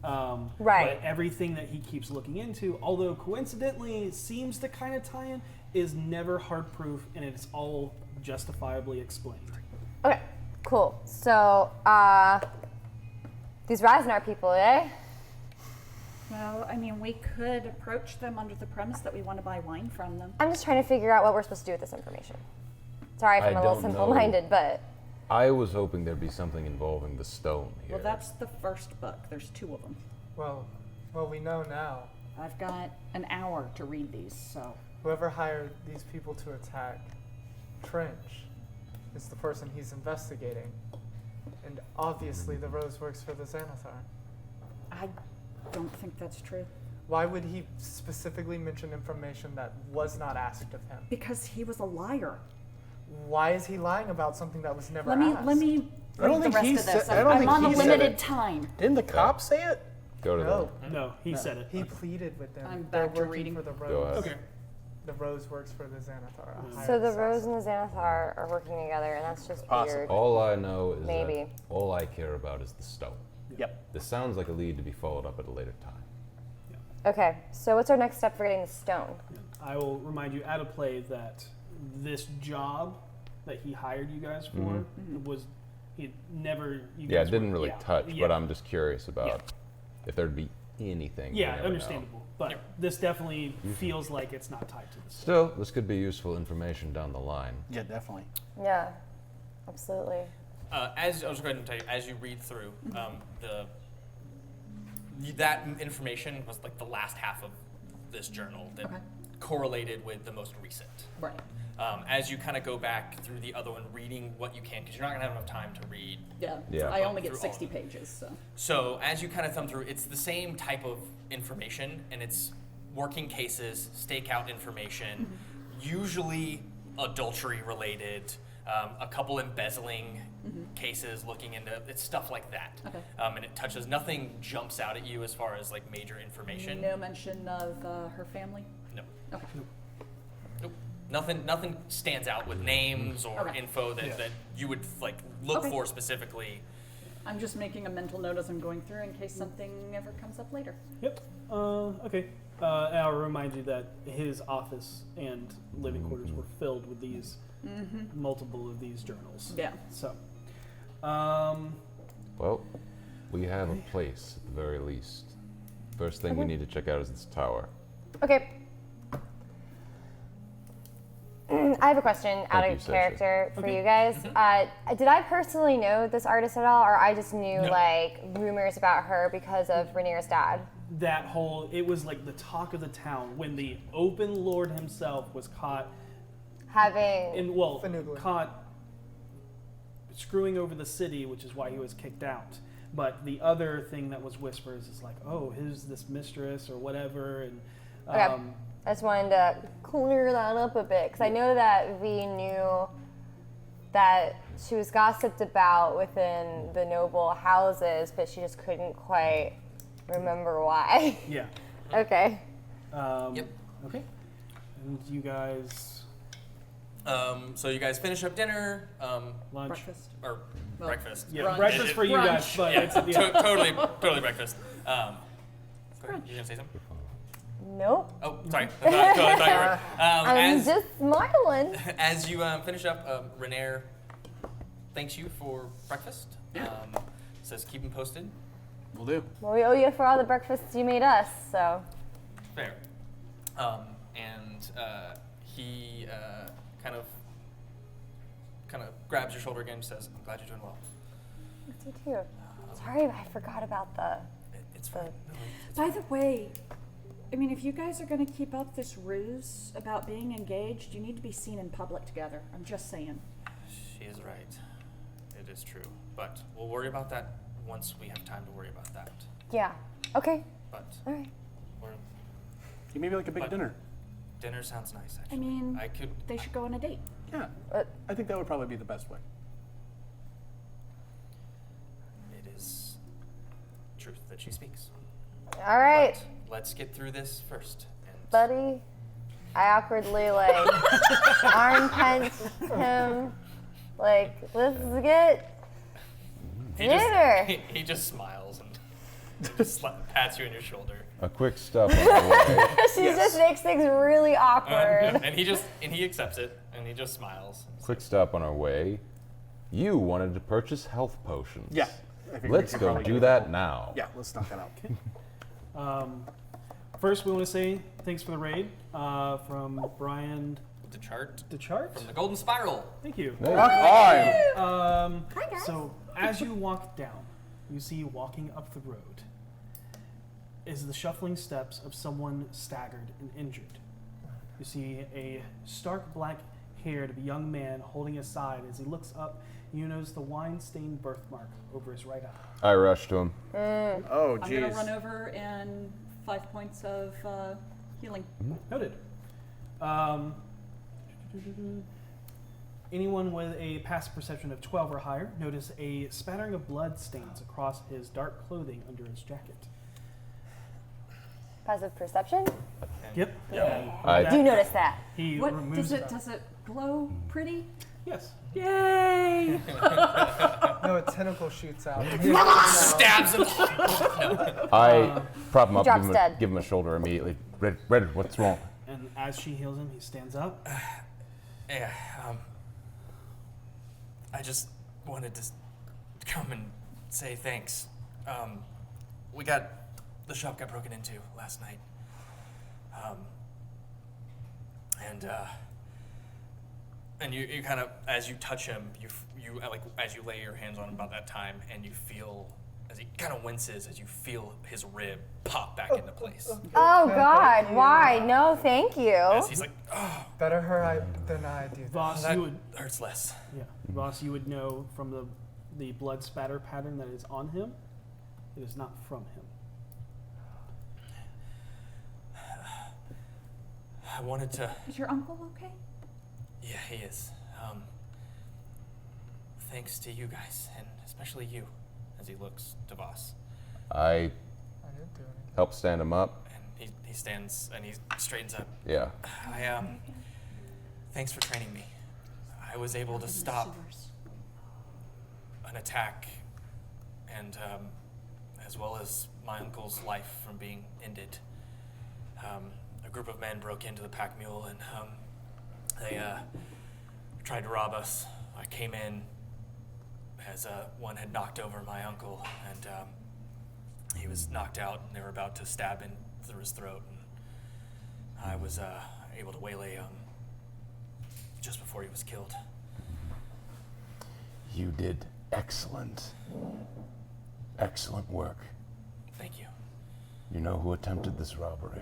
Right. But everything that he keeps looking into, although coincidentally seems to kind of tie in, is never hard proof, and it's all justifiably explained. Okay, cool. So, these Rosnar people, eh? Well, I mean, we could approach them under the premise that we want to buy wine from them. I'm just trying to figure out what we're supposed to do with this information. Sorry if I I'm a little don't know. simple-minded, but I was hoping there'd be something involving the stone here. Well, that's the first book. There's 2 of them. Well, we know now. I've got an hour to read these, so. Whoever hired these people to attack Trench is the person he's investigating. And obviously the rose works for the Xanathar. I don't think that's true. Why would he specifically mention information that was not asked of him? Because he was a liar. Why is he lying about something that was never Let me asked? I don't read the think rest he of this. said- I don't I'm think on a he said limited it. time. Didn't the cop say it? Go to No, No, he said it. he pleaded with them. I'm They're back to working reading. for the Go rose. ahead. The rose works for the Xanathar. a hired so the assassin. Rose and the Xanathar are working together, and that's just Awesome. weird. All I know is Maybe. that all I care about is the stone. Yep. This sounds like a lead to be followed up at a later time. Okay, so what's our next step for getting the stone? I will remind you out of play that this job that he hired you guys for Mm-hmm. was he never. You Yeah, guys it didn't were- really yeah, touch, yeah. but I'm just curious about if there'd be anything. you Yeah, never know. understandable. But this definitely feels like it's not tied to this. Still, this could be useful information down the line. Yeah, definitely. Yeah, absolutely. As I was going to tell you, as you read through, that information was like the last half of this journal that correlated with the most recent. Right. As you kind of go back through the other one, reading what you can, because you're not going to have enough time to read. Yeah. Yeah. I only Through get all 60 of them. pages, so. So as you kind of thumb through, it's the same type of information, and it's working cases, stakeout information, usually adultery related, a couple embezzling cases looking into it's stuff like that. Okay. And it touches nothing jumps out at you as far as like major information. No mention of her family? No. Okay. Nope. Nothing stands out with names or Okay. info that you would like look Okay. for specifically. I'm just making a mental note as I'm going through in case something ever comes up later. Yep. Okay. And I'll remind you that his office and living quarters were filled with these multiple of these journals. Yeah. So, Well, we have a place at the very least. First thing we need to check out is this tower. Okay. I have a question out Thank of you, Sashi. character for you guys. Did I personally know this artist at all, or I just knew No. like rumors about her because of Rainier's dad? that whole, it was like the talk of the town when the open lord himself was caught Having Finugly. caught screwing over the city, which is why he was kicked out. But the other thing that was whispers is like, oh, who's this mistress or whatever, and Okay. I just wanted to clear that up a bit because I know that we knew that she was gossiped about within the noble houses, but she just couldn't quite remember why. yeah. Okay. Yep. Okay. And you guys So you guys finish up dinner, lunch. Breakfast. or Well, breakfast. Yeah, Brunch. breakfast for you Brunch. guys, but Yeah, it's yeah. totally breakfast. Go ahead. You gonna say something? Nope. Oh, sorry. I totally thought you were. I'm just smiling. As you finish up, Renair thanks you for breakfast. Says keep him posted. Will do. Well, we owe you for all the breakfasts you made us, so. Fair. and he kind of grabs your shoulder again and says, "I'm glad you're doing well." You too. Sorry, I forgot about the. It's fine. No, it's By the way, I mean, if you guys are going to keep up this ruse about being engaged, you need to be seen in public together. I'm just saying. She is right. It is true. But we'll worry about that once we have time to worry about that. Yeah. Okay. But All right. we're, Maybe like a big dinner. dinner sounds nice, I actually. mean, I could. they should go on a date. Yeah. I think that would probably be the best way. It is truth that she speaks. All right, But let's get through this first. And buddy. I awkwardly arm pinch him. Let's get dinner. He just smiles and just pats you on your shoulder. A quick stop on the way. She just makes things really awkward. And he accepts it and he just smiles. Quick stop on our way. You wanted to purchase health potions. Yeah. I figured Let's we could go probably do get that it. now. Yeah, let's knock that out. First, we want to say thanks for the raid from Brian The chart DeChart. from the Golden Spiral. Thank you. Hey. Rock on! Hi, guys. So, as you walk down, you see walking up the road is the shuffling steps of someone staggered and injured. You see a stark black-haired young man holding his side. As he looks up, you notice the wine-stained birthmark over his right eye. I rushed to him. Oh, I'm jeez. going to run over and 5 points of healing. Noted. Anyone with a passive perception of 12 or higher notice a spattering of blood stains across his dark clothing under his jacket. Passive perception? Yep. I- Do you notice that? He What removes does it glow pretty? Yes. Yay! No, a tentacle shoots out. Stabs him. I prop him up, drops dead. give him a shoulder immediately. Red, what's wrong? And as she heals him, he stands up. Yeah, I just wanted to come and say thanks. The shop got broken into last night. And you kind of, as you touch him, you like, as you lay your hands on him about that time, and you feel, as he kind of winces, as you feel his rib pop back into place. Oh, Thank God. you. Why? No, thank you. As he's like, oh, Better her than I do. Voss, that you would hurts less. Voss, you would know from the blood spatter pattern that is on him, it is not from him. I wanted to. Is your uncle okay? Yeah, he is. Thanks to you guys, and especially you, as he looks to Voss. I I didn't do anything. help stand him up. And he stands and he straightens up. Yeah. Thanks for training me. I was able to stop an attack, and as well as my uncle's life from being ended. A group of men broke into the pack mule and they tried to rob us. I came in as one had knocked over my uncle, and he was knocked out, and they were about to stab him through his throat. And I was able to waylay just before he was killed. You did excellent. Excellent work. Thank you. You know who attempted this robbery?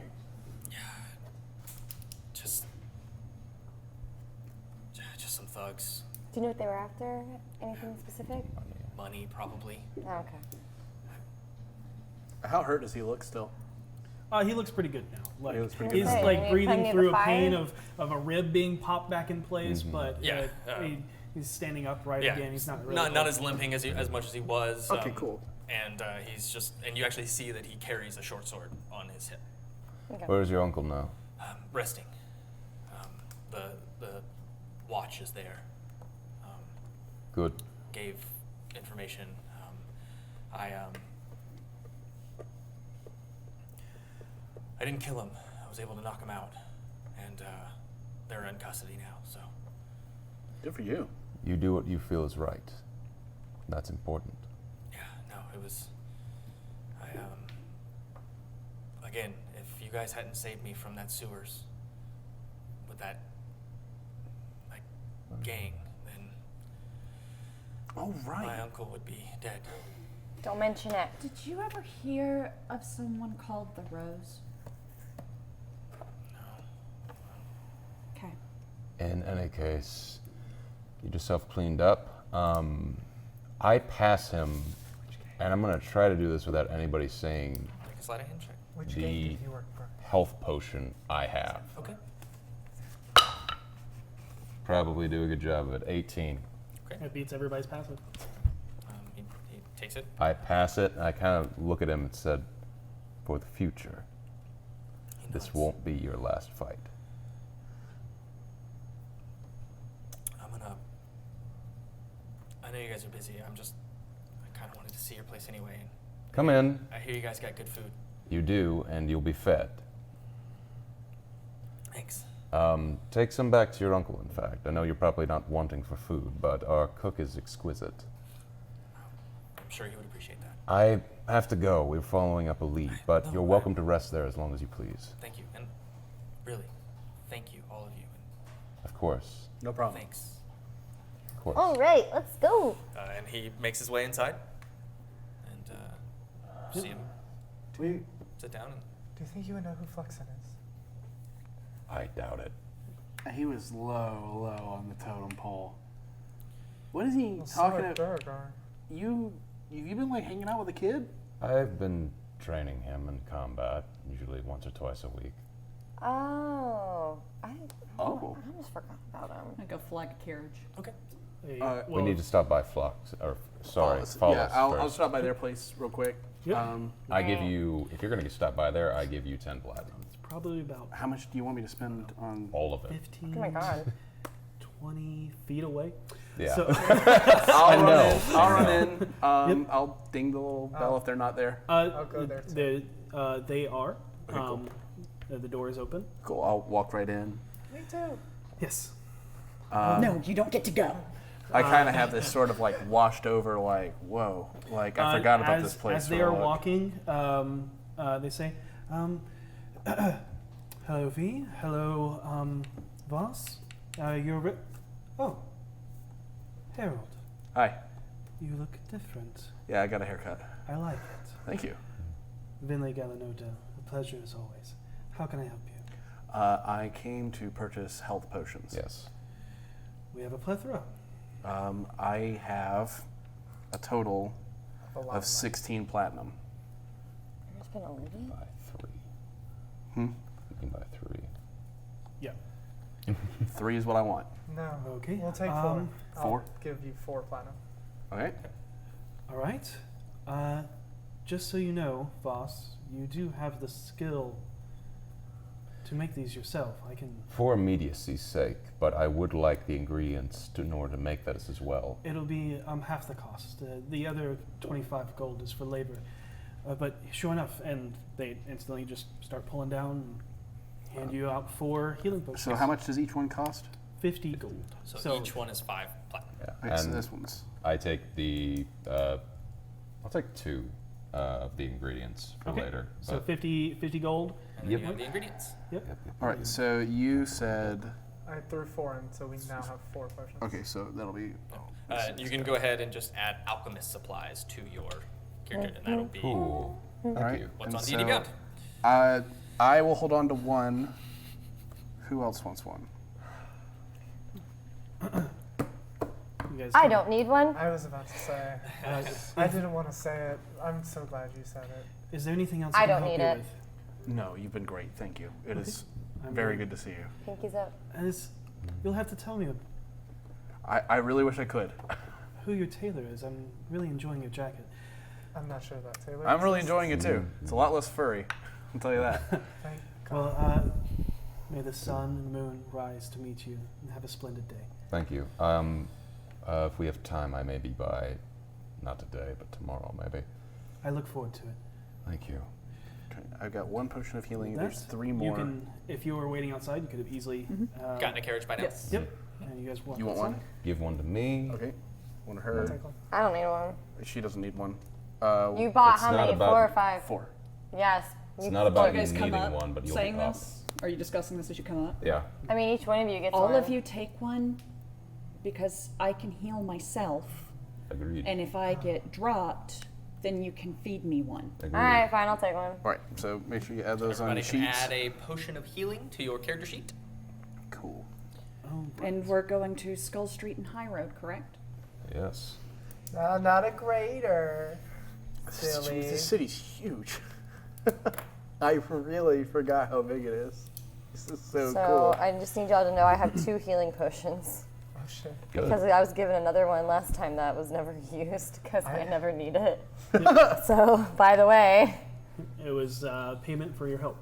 Just some thugs. Do you know what they were after? Anything specific? Money, probably. Oh, okay. How hurt does he look still? He looks pretty good now. Like, He looks pretty he's good now. like Any breathing of through the a pain fire? of a rib being popped back in place, but Yeah, he's standing upright Yeah, again. He's not really not as limping as much as he was. Okay, cool. And and you actually see that he carries a short sword on his hip, Where's your uncle now? resting. The watch is there. Good. Gave information. I didn't kill him. I was able to knock him out, and they're in custody now. So Good for you. You do what you feel is right. That's important. yeah, no, it was. Again, if you guys hadn't saved me from that sewers, with that like gang, then Oh, right. my uncle would be dead. Don't mention it. Did you ever hear of someone called the Rose? Okay. In any case, get yourself cleaned up. I pass him, and I'm going to try to do this without anybody saying Take a sleight of hand check. Which the game did you work for? health potion I have. Okay. Probably do a good job of it. 18. It beats everybody's passive. He takes it. I pass it, and I kind of look at him and said, for the future, He this nods. won't be your last fight. I know you guys are busy. I kind of wanted to see your place anyway. And Come in. I hear you guys got good food. You do, and you'll be fed. Thanks. Take some back to your uncle, in fact. I know you're probably not wanting for food, but our cook is exquisite. I'm sure he would appreciate that. I have to go. We're following up a lead, but No, you're welcome to rest there as long as you please. Thank you. And really, thank you, all of you. Of course. No problem. Thanks. Of course. All right, let's go. And he makes his way inside. And see him Do you sit down. And think you would know who Fluxen is? I doubt it. He was low on the totem pole. What is he Well, talking so about? Duragar. You been like hanging out with a kid? I've been training him in combat, usually once or twice a week. Oh, I Oh. almost forgot about him. I go flag a carriage. okay. Hey, We need to stop by Flux, or sorry, Follows. Follows Yeah, I'll first. stop by their place real quick. Yep. I give you, if you're going to stop by there, I give you 10 platinum. It's probably about How much do you want me to spend on? All of it. 15, Oh my god. 20 feet away. Yeah. So, I'll run know, in. I I'll run know. in. I'll ding the little bell if they're not there. I'll go there too. they are. Okay, cool. The door is open. Cool. I'll walk right in. Me too. Yes. No, you don't get to go. I kind of have this sort of like washed over, like whoa, like I forgot about this place. As they for a are look. walking, they say, "Hello, V. Hello, Voss. You're oh, Harold. Hi. You look different. Yeah, I got a haircut. I like it. Thank you. Vinley Galanoda. A pleasure as always. How can I help you? I came to purchase health potions. Yes. We have a plethora. I have a total A lot of money. 16 platinum. You're just gonna leave it? Buy 3. Hmm? You can buy 3. Yeah. 3 is what I want. No. Okay, We'll take 4. um, I'll 4? give you 4 platinum. Okay. All right. Just so you know, Voss, you do have the skill to make these yourself. I can. For immediacy's sake, but I would like the ingredients in order to make that as well. It'll be half the cost. The other 25 gold is for labor. But sure enough, and they instantly just start pulling down and hand you out 4 healing potions. So how much does each one cost? 50 gold. So each one is 5 platinum. Yeah. Okay, so And this one's I take the, I'll take 2 of the ingredients for Okay. later. So but 50 gold. And then Yep. you have the ingredients. Yep. all right. So you said I threw 4 in, so we now have 4 potions. okay. So that'll be. You can go ahead and just add alchemist supplies to your character, and that'll be Cool. Thank All right. you. what's And on D&D Beyond. I will hold on to 1. Who else wants one? You guys I can- don't need one. I was about to say. I didn't want to say it. I'm so glad you said it. Is there anything else I I can don't help need you it. with? No, you've been great. Thank you. It is I'm very glad. good to see you. Pinkies up. And you'll have to tell me I really wish I could. who your tailor is. I'm really enjoying your jacket. I'm not sure that Taylor. I'm really exists. enjoying it too. It's a lot less furry. I'll tell you that. Thank Well, God. may the sun and moon rise to meet you and have a splendid day. Thank you. If we have time, I may be by, not today, but tomorrow maybe. I look forward to it. Thank you. Okay, I've got 1 potion of healing. With There's that, 3 You more. can, if you were waiting outside, you could have easily Gotten a carriage by now? Yes. Yep. And you guys walk You want outside. one? Give one to me. Okay. One of I'll her. take one. I don't need one. She doesn't need one. You bought It's how not many? about 4 or 5? 4. Yes. It's not about you guys you come needing up one, but you'll saying be up. this? Are you discussing this as you come up? Yeah. I mean, each one of you gets All one. of you take one because I can heal myself, Agreed. and if I get dropped, then you can feed me one. Agreed. All right, fine, I'll take one. All right, so make sure you add those on Everybody your can sheets. add a potion of healing to your character sheet. Cool. And we're going to Skull Street and High Road, correct? Yes. No, not a grader. This Silly. city's huge. I really forgot how big it is. This is so So cool. I just need y'all to know I have 2 healing potions. Oh shit. Good. Because I was given another one last time that was never used because I never need it. So, by the way, It was payment for your help.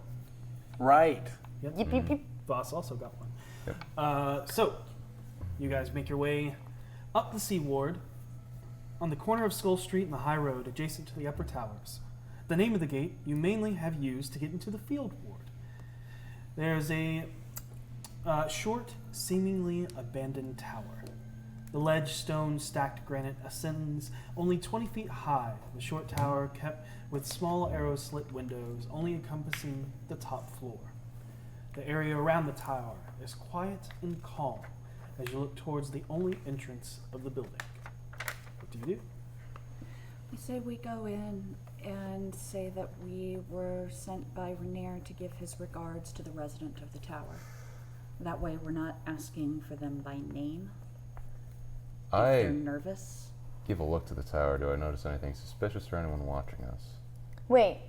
Right. Yep. yip, yip, yip. Voss also got one. Yep. So, you guys make your way up the Sea Ward on the corner of Skull Street and the High Road adjacent to the Upper Towers. The name of the gate you mainly have used to get into the Field Ward. There's a short, seemingly abandoned tower. The ledge stone stacked granite ascends only 20 feet high. The short tower kept with small arrow slit windows only encompassing the top floor. The area around the tower is quiet and calm as you look towards the only entrance of the building. What do you do? We say we go in and say that we were sent by Rainier to give his regards to the resident of the tower. That way we're not asking for them by name. If they're I nervous. give a look to the tower. Do I notice anything suspicious or anyone watching us? Wait,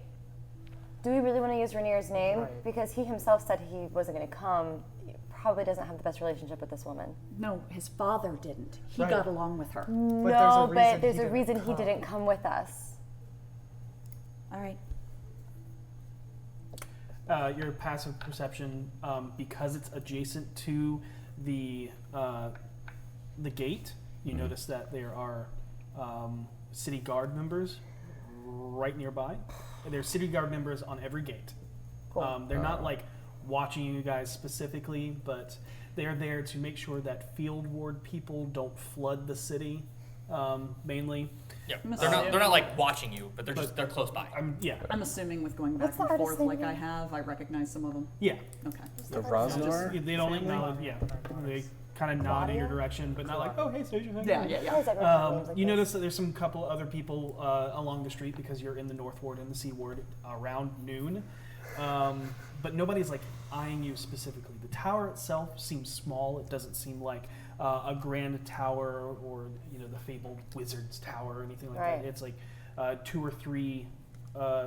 do we really want to use Rainier's name? Right. Because he himself said he wasn't going to come. He probably doesn't have the best relationship with this woman. No, his father didn't. He Right. got along with her. No, but there's a didn't reason he come. didn't come with us. All right. Your passive perception, because it's adjacent to the gate, you notice that there are city guard members right nearby. There's city guard members on every gate. Cool. They're not like watching you guys specifically, but they're there to make sure that field ward people don't flood the city, mainly. Yeah, I'm they're not assuming- like watching you, but they're close by. Yeah, I'm assuming with going back What's the and artist's forth name like I again? have, I recognize some of them. yeah. Okay. The Rosnar? They don't family? acknowledge. Yeah, they kind of nod in your direction, but not like, oh, hey, station. Yeah, yeah, Why yeah. does everyone have names like You this? notice that there's some couple other people along the street because you're in the North Ward and the Sea Ward around noon, but nobody's like eyeing you specifically. The tower itself seems small. It doesn't seem like a grand tower or the fabled wizard's tower or anything like Right. that. It's like 2 or 3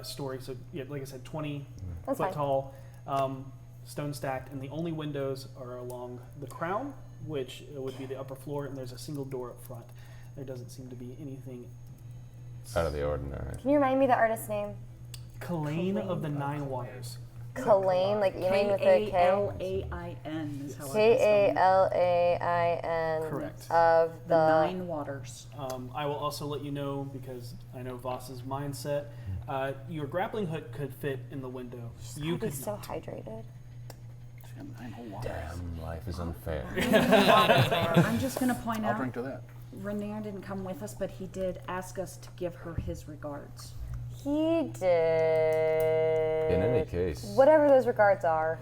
stories. So yeah, like I said, 20 That's foot fine. tall, stone stacked, and the only windows are along the crown, which would be the upper floor, and there's a single door up front. There doesn't seem to be anything. Out of the ordinary. Can you remind me the artist's name? Kalain of the Nine Waters. Kalain, like Elaine with a K. K-A-L-A-I-N is how I K-A-L-A-I-N. Correct. Of The the. Nine Waters. I will also let you know, because I know Voss's mindset, your grappling hook could fit in the window. You I'd be could so not. hydrated. Damn, life is unfair. I'm just going to point I'll out, drink to that. Rainier didn't come with us, but he did ask us to give her his regards. He did. In any case, Whatever those regards are.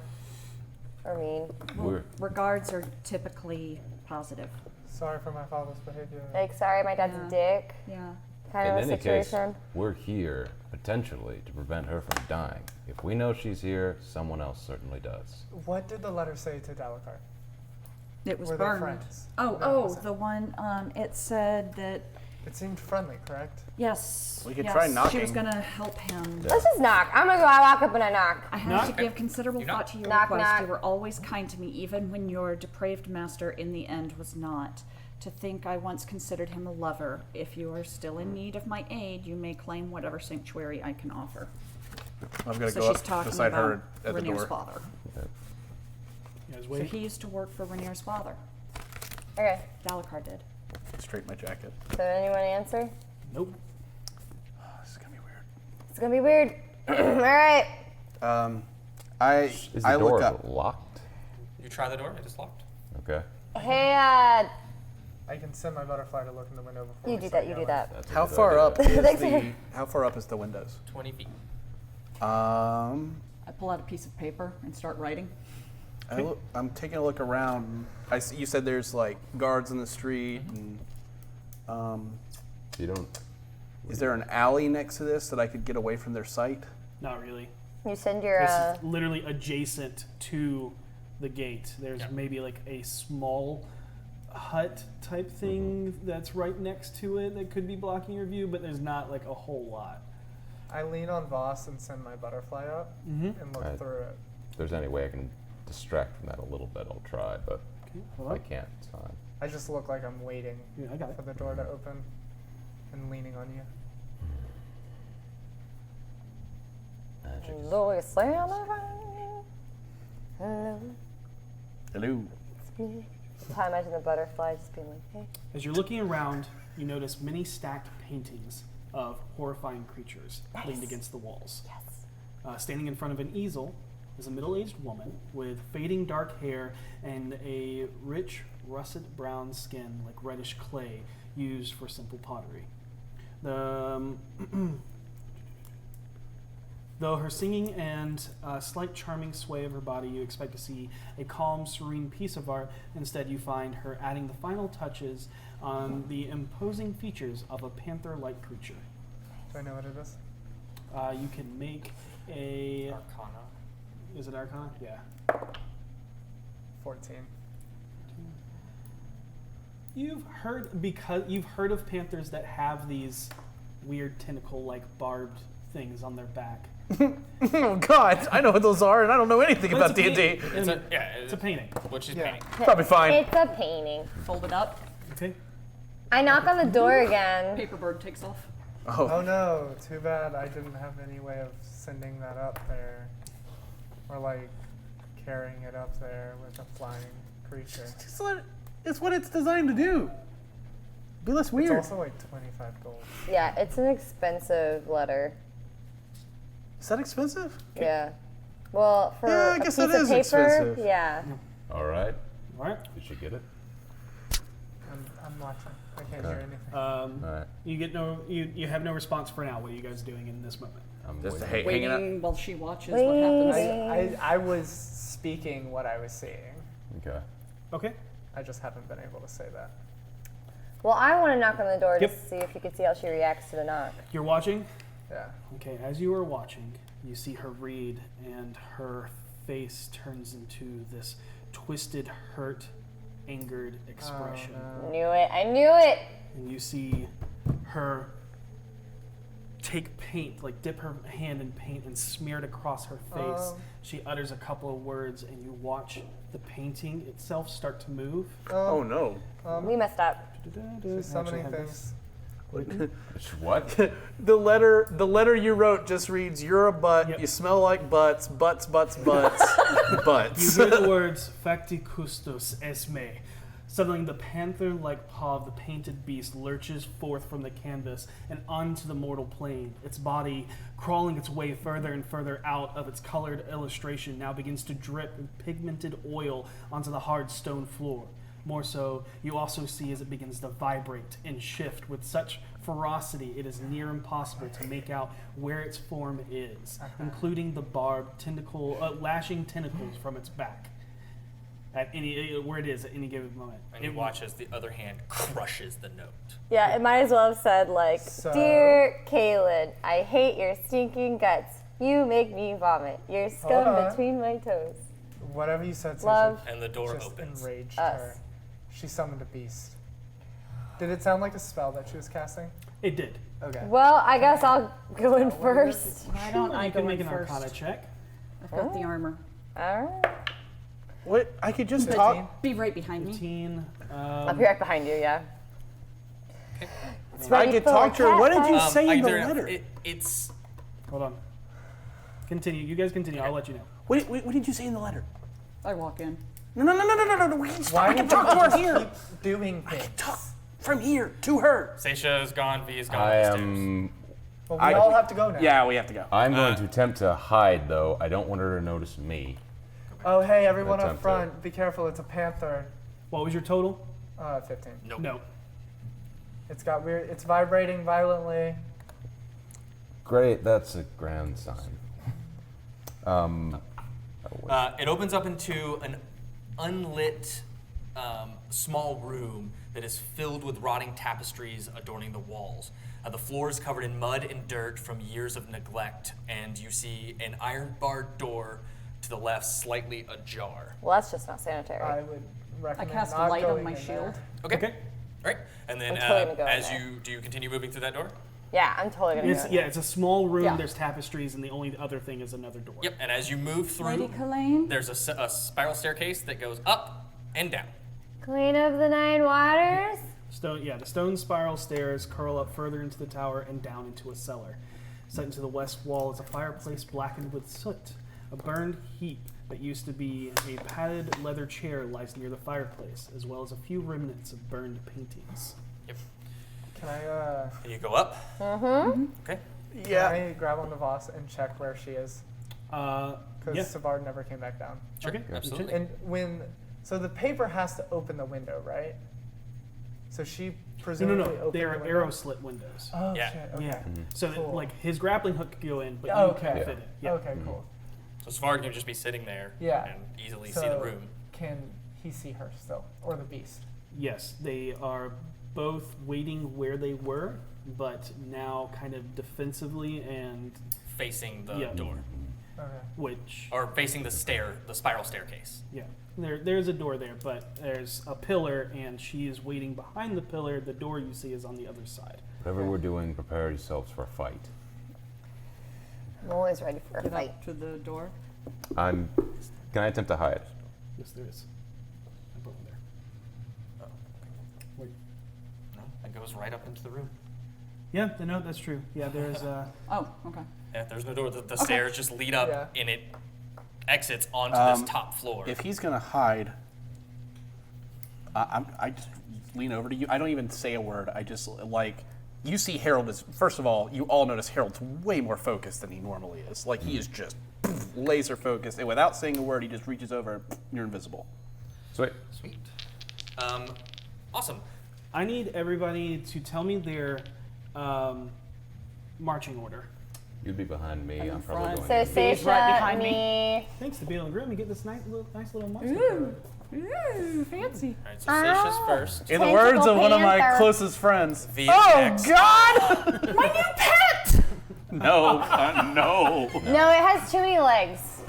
Or mean. we're Regards are typically positive. Sorry for my father's behavior. Like, sorry, my dad's Yeah. a dick. Yeah. Kind in of a any case, situation. we're here potentially to prevent her from dying. If we know she's here, someone else certainly does. What did the letter say to Dalakar? It was Were they burned. friends? Oh, No, oh, was it- the one, it said that, It seemed friendly, correct? yes. We could yes, try She knocking. was going to help him. Yeah. Let's just knock. I'm gonna go. I walk up and I knock. I have Knock. to give considerable You thought knock. to your Knock, request. knock. You were always kind to me, even when your depraved master in the end was not. To think I once considered him a lover. If you are still in need of my aid, you may claim whatever sanctuary I can offer. I'm gonna So go she's up talking beside about her at the Rainier's door. father. You guys So wait. he used to work for Rainier's father. Okay. Dalakar did. Straighten my jacket. So anyone answer? Nope. This is gonna be weird. It's gonna be weird. All right. Is the I door look up. locked? You try the door, it is locked. Okay. Hey, I can send my butterfly to look in the window before you we do start that. You do yelling. that. That's a How good far idea. up is Thanks, the Harry. How far up is the windows? 20 feet. Um, I pull out a piece of paper and start writing. I'm taking a look around. I see, you said there's like guards in the street, and You don't. is there an alley next to this that I could get away from their sight? Not really. You send your. This is literally adjacent to the gate. There's maybe like a small hut type thing that's right next to it that could be blocking your view, but there's not like a whole lot. I lean on Voss and send my butterfly up and look through it. If there's any way I can distract from that a little bit, I'll try. But Okay, if hold I on. can't, it's fine. I just look like I'm waiting Yeah, I got it. for the door to open and leaning on you. Magic. Louis Hello. Hello. I imagine the butterfly just being like, hey. As you're looking around, you notice many stacked paintings of horrifying creatures leaned against the walls. Yes. Standing in front of an easel is a middle-aged woman with fading dark hair and a rich, russet brown skin like reddish clay used for simple pottery. Though her singing and slight charming sway of her body you expect to see a calm, serene piece of art, instead you find her adding the final touches on the imposing features of a panther-like creature. Do I know what it is? You can make a... Arcana. Is it Arcana? Yeah. 14. You've heard of panthers that have these weird tentacle-like barbed things on their back. Oh God, I know what those are, and I don't know anything But about it's a D&D. painting. It's It's a painting. What she's Yeah. painting. Probably fine. It's a painting. Fold it up. Okay. I knock on the door again. Paper bird takes off. Oh no, too bad I didn't have any way of sending that up there. Or like carrying it up there with a flying creature. It's what it's designed to do. Be less It's weird. also like 25 gold. Yeah, it's an expensive letter. Is that expensive? Yeah. Well, for Yeah, I a guess piece that of is paper, expensive. yeah. All right. All right. Did you get it? I'm watching. I can't Okay. hear anything. All right. You have no response for now. What are you guys doing in this moment? I'm Just waiting. hanging out. Waiting while she watches what happens. Waiting. I was speaking what I was seeing. Okay. Okay. I just haven't been able to say that. Well, I want to knock on the door Yep. to see if you can see how she reacts to the knock. You're watching. Yeah. Okay. As you are watching, you see her read, and her face turns into this twisted, hurt, angered expression. Oh, Knew it. I knew it. And you see her take paint, like dip her hand in paint and smear it across her face. She utters a couple of words, and you watch the painting itself start to move. Oh no. We messed up. She's summoning things. What? The letter you wrote just reads, "You're a butt. Yep. You smell like butts. Butts. Butts. Butts. You butts." hear the words "Facti custos esme." Suddenly, the panther-like paw of the painted beast lurches forth from the canvas and onto the mortal plane. Its body, crawling its way further and further out of its colored illustration, now begins to drip in pigmented oil onto the hard stone floor. More so, you also see as it begins to vibrate and shift with such ferocity it is near impossible to make out where its form is, including the barbed lashing tentacles from its back. At where it is at any given moment. And you watch as the other hand crushes the note. Yeah, it might as well have said, like, So- Dear Kaylin, I hate your stinking guts. You make me vomit. Your Hold scum on. between my toes. Whatever you said, Love. And the door just opens. enraged Us. her. She summoned a beast. Did it sound like a spell that she was casting? It did. Okay. Well, I guess I'll go in first. Why don't I You go can make in an first? Arcana check. I've got the armor. Alright. What? I could just 15. talk. Be right behind me. 15. I'll be right behind you, yeah. It's I ready could for talk to her. cat What did you fight. say in the Either- letter? It's Hold on. Continue. You guys continue. I'll let you know. What did you say in the letter? I walk in. No. Why I did can you talk to her just here. keep doing things? Talk from here to her. Seisha's gone, V is gone I upstairs. am. Well, we all have to go now. Yeah, we have to go. I'm going to attempt to hide, though. I don't want her to notice me. Oh, hey, everyone up Attempt front, be careful, it's a panther. What was your total? 15. Nope. No. It's got weird, it's vibrating violently. Great, that's a grand sign. It opens up into an unlit small room that is filled with rotting tapestries adorning the walls. The floor is covered in mud and dirt from years of neglect, and you see an iron-barred door to the left, slightly ajar. Well, that's just not sanitary. I would recommend cast not light on going my in shield. there. Okay. All right. And then I'm totally gonna go in as there. do you continue moving through that door? Yeah, I'm totally gonna go. It's a small room. Yeah. There's tapestries, and the only other thing is another door. Yep. And as you move Lady through, Kalain? there's a spiral staircase that goes up and down. Queen of the Nine Waters. The stone spiral stairs curl up further into the tower and down into a cellar. Set into the west wall is a fireplace blackened with soot. A burned heap that used to be a padded leather chair lies near the fireplace, as well as a few remnants of burned paintings. Yep. Can I, And you go up. Mm-hmm. Okay. can I grab onto Voss and check where she is? Yeah. Because Savard never came back down. Sure. Okay. Absolutely. And so the paper has to open the window, right? So she presumably opened They the are window? arrow slit windows. Oh, Yeah. shit. Okay. Yeah. So Cool. like his grappling hook could go in, but you Okay. can't fit it. Yeah. Okay, cool. So Svard can just be sitting there Yeah. and easily So see the room. can he see her still? Or the beast? Yes, they are both waiting where they were, but now kind of defensively and Facing the Yeah. door. Okay. which Or facing the spiral staircase. yeah. There's a door there, but there's a pillar and she is waiting behind the pillar. The door you see is on the other side. Whatever we're doing, prepare yourselves for a fight. I'm always ready for a Get fight. up to the door. Can I attempt to hide? Yes, there is. I put one there. Oh, Wait. no, it goes right up into the room. Yeah, no, that's true. Yeah, there's Oh, okay. Yeah, there's no door. The stairs just lead up, Yeah. and it exits onto this top floor. If he's gonna hide, I just lean over to you. I don't even say a word. I just you see Harold is, first of all, you all notice Harold's way more focused than he normally is. Like he is just laser focused, and without saying a word, he just reaches over. You're invisible. Sweet. Sweet. Awesome. I need everybody to tell me their marching order. You'd be behind me. I'm I'm in probably front. going. So in. Seisha, right behind me. Thanks to Beetle and Grim, you get this nice little monster. Ooh, fancy. All right, so Seisha's first. In the words of one of my Panther. closest friends. VX. God! My new pet! No, no. No, it has too many legs.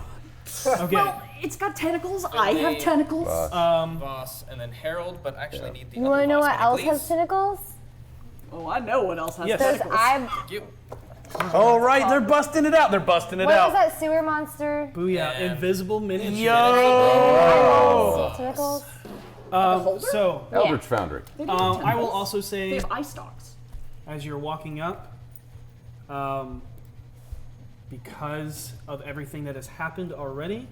Okay. Well, it's got tentacles. I have tentacles. Voss, and then Harold, but actually need the You other want to know Voss what mini, else please. has tentacles? Oh, I know what else has Yes. Those tentacles. Thank you. Oh, right, they're busting it out. They're busting it What out. was that sewer monster? Booyah! Yeah. Invisible miniature. Yo! Tentacles? So Eldritch Foundry. They do have I will tentacles. also They say, have eye stalks. as you're walking up, because of everything that has happened already,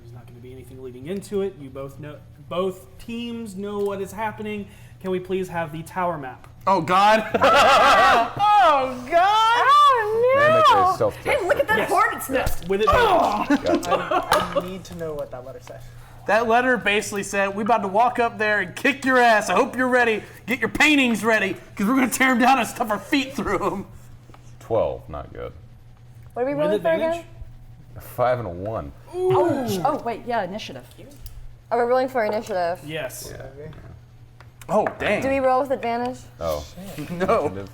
there's not going to be anything leading into it. You both know, both teams know what is happening. Can we please have the tower map? Oh, God. Oh, God. Oh, May I make no! a self test? Hey, look at that Yes. hornet's nest. With advantage. I need to know what that letter said. That letter basically said, we about to walk up there and kick your ass. I hope you're ready. Get your paintings ready, because we're going to tear them down and stuff our feet through them. 12, not good. What are we With rolling for advantage? again? A 5 and a 1. Oh, wait, yeah, initiative. Are we rolling for initiative? Yes. Oh, dang. Do we roll with advantage? Oh. No.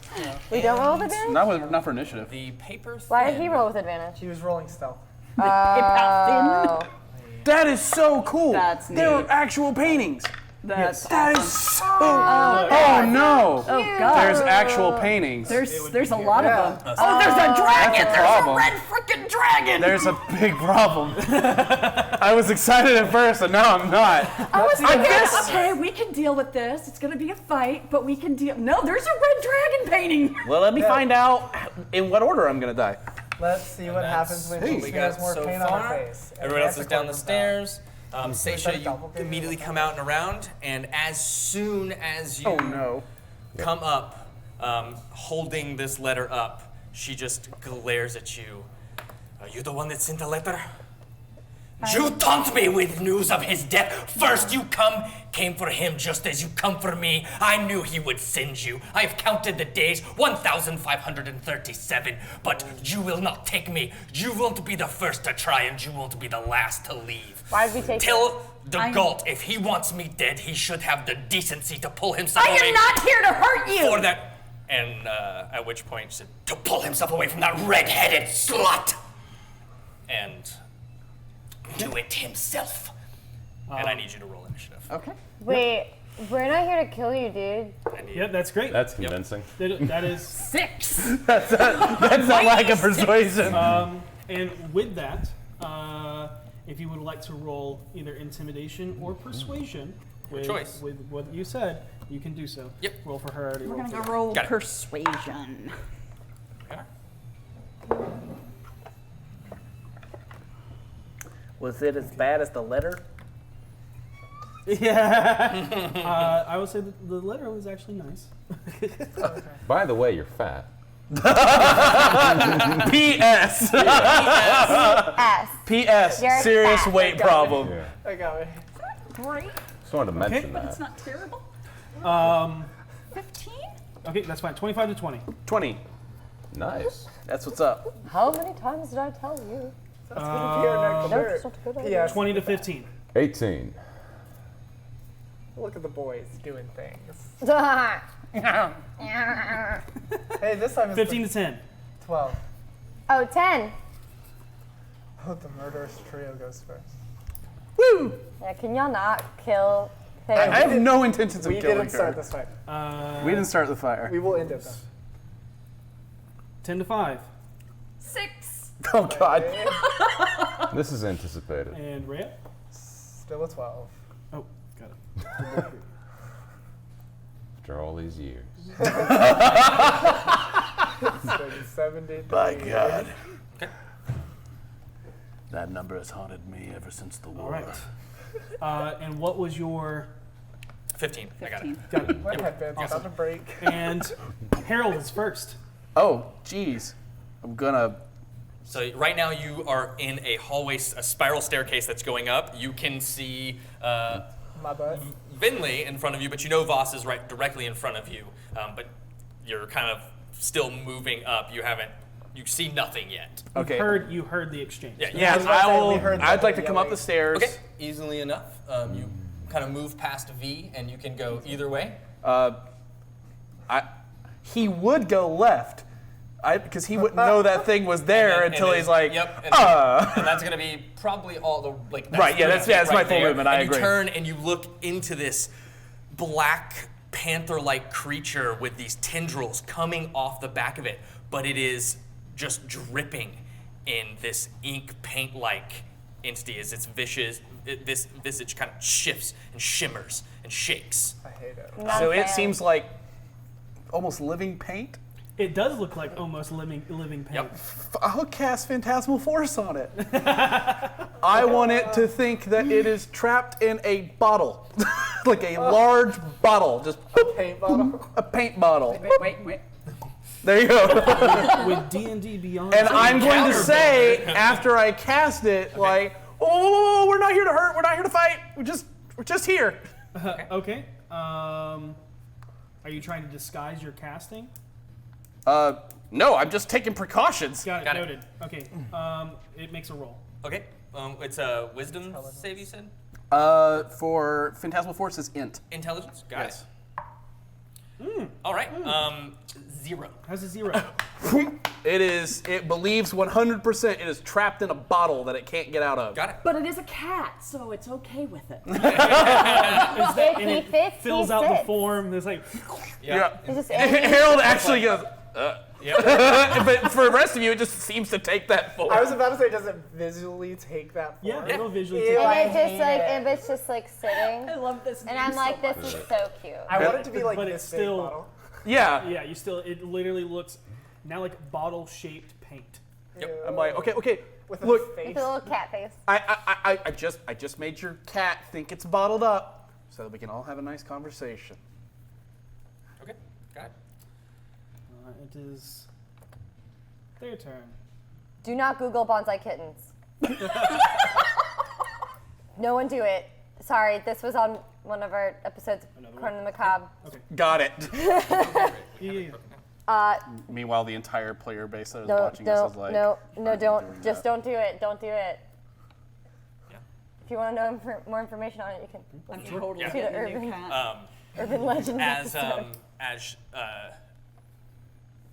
We don't roll with advantage? Not for initiative. The paper Why did thin. he roll with advantage? He was rolling stealth. Oh. That is so cool. That's There neat. are actual paintings. That's That awesome. is so. Oh, no. Oh, God. There's actual paintings. There's a lot of them. Yeah. Oh, there's a dragon! That's a There's problem. a red freaking dragon! There's a big problem. I was excited at first, and now I'm not. I was I thinking, guess- okay, we can deal with this. It's gonna be a fight, but we can deal. No, there's a red dragon painting. Well, let me find out in what order I'm going to die. Let's see what that's happens when what she we has got more so paint on far. her face. And Everyone else the is down the comes out. stairs. Is Seisha, that a you doppelganger? immediately come out and around, and as soon as you Oh, no. come up, holding this letter up, she just glares at you. Are you the one that sent the letter? You taunt me with news of his death. First you came for him just as you come for me. I knew he would send you. I have counted the days, 1,537. But you will not take me. You won't be the first to try, and you won't be the last to leave. Why did we take Tell the Galt, if he wants me dead, he should have the decency to pull himself away. I am not here to hurt you! For that. And at which point she said, to pull himself away from that red-headed slut! And do it himself. And I need you to roll initiative. Okay. Wait, we're not here to kill you, dude. Yep, that's great. That's convincing. That is 6. That's a lack of persuasion. And with that, if you would like to roll either intimidation or persuasion, choice. With what you said, you can do so. Yep. Roll for her. We're gonna for go roll Got it. persuasion. Okay. Was it as bad as the letter? Yeah. I would say the letter was actually nice. By the way, you're fat. P.S. S. P.S. You're Serious fat. weight problem. Yeah. I got it. Great. Just wanted to mention But it's that. not terrible. 15? Okay, that's fine. 25 to 20. 20. Nice. That's what's up. How many times did I tell you? That's gonna be our next No, shirt. it's not a good idea. Yes. 20 to 15. 18. Look at the boys doing things. Yeah. Hey, this time it's 15 to 10. 12. Oh, 10. Oh, the murderous trio goes first. Woo! Yeah, can y'all not kill I things? have no intentions of We killing didn't start her. this fight. We didn't start the fire. We will end it though. 10 to 5. 6. Oh God. This is anticipated. And Rhea? Still a 12. Oh, got it. After all these years. 73. My God. That number has haunted me ever since the war. All right. And what was your... 15. I got it. 15. Got it. My headband's about to break. And Harold is first. Oh, jeez. I'm gonna. So right now you are in a hallway, a spiral staircase that's going up. You can see My butt. Vinley in front of you, but you know Voss is right directly in front of you. But you're kind of still moving up. You see nothing yet. Okay. You heard the exchange. Yeah. Yeah, was about to say, we heard I'd that like to come up the stairs. Okay. Easily enough. You kind of move past V, and you can go either way. He would go left, because he wouldn't know that thing was there And until then- he's like, yep. And, and that's gonna be probably all the like. Right, yeah, that's my full there. movement, I and agree. You turn and you look into this black panther-like creature with these tendrils coming off the back of it, but it is just dripping in this ink paint-like entity as its this visage kind of shifts and shimmers and shakes. I hate it. Not So a it fan. seems like almost living paint. It does look like almost living paint. Yep. I'll cast Phantasmal Force on it. I want it to think that it is trapped in a bottle, like a large bottle, just Paint bottle. a paint bottle. Wait. There you go. With D&D Beyond. And I'm going to counter say after I cast it, like, oh, we're not here to hurt. We're not here to fight. We're just here. Okay. Are you trying to disguise your casting? No, I'm just taking precautions. Got it. Got it. Noted. Okay. It makes a roll. Okay. It's a wisdom save, you said? For Phantasmal Force is int. Intelligence? Got Yes. it. All right. 0. How's a 0? It believes 100% it is trapped in a bottle that it can't get out of. Got it. But it is a cat, so it's okay with it. If and he it fits, fills he out sits. the form. There's like, Yeah. It's just Harold actually goes, Yep. but for the rest of you, it just seems to take that form. I was about to say, does it visually take that form? yeah, it'll visually Ew, take I and it just hate like it. if it's just like sitting, I love this. and I'm like, this is so cute. I want it to be like But this it's big still- bottle. Yeah. Yeah, it literally looks now like bottle-shaped paint. Yep. I'm like, okay. With a Look, face. With a little cat face. I just made your cat think it's bottled up so that we can all have a nice conversation. Okay. Got it. It is their turn. Do not Google bonsai kittens. No one do it. Sorry, this was on one of our episodes, Corner of the Macabre. Okay. Got it. Yeah. Meanwhile, the entire player base that is No, watching us is like, don't. Just don't do it. Don't do it. Yeah. If you want to know more information on it, you can I'm totally Yeah. see the getting a new urban, cat. urban legend As episode.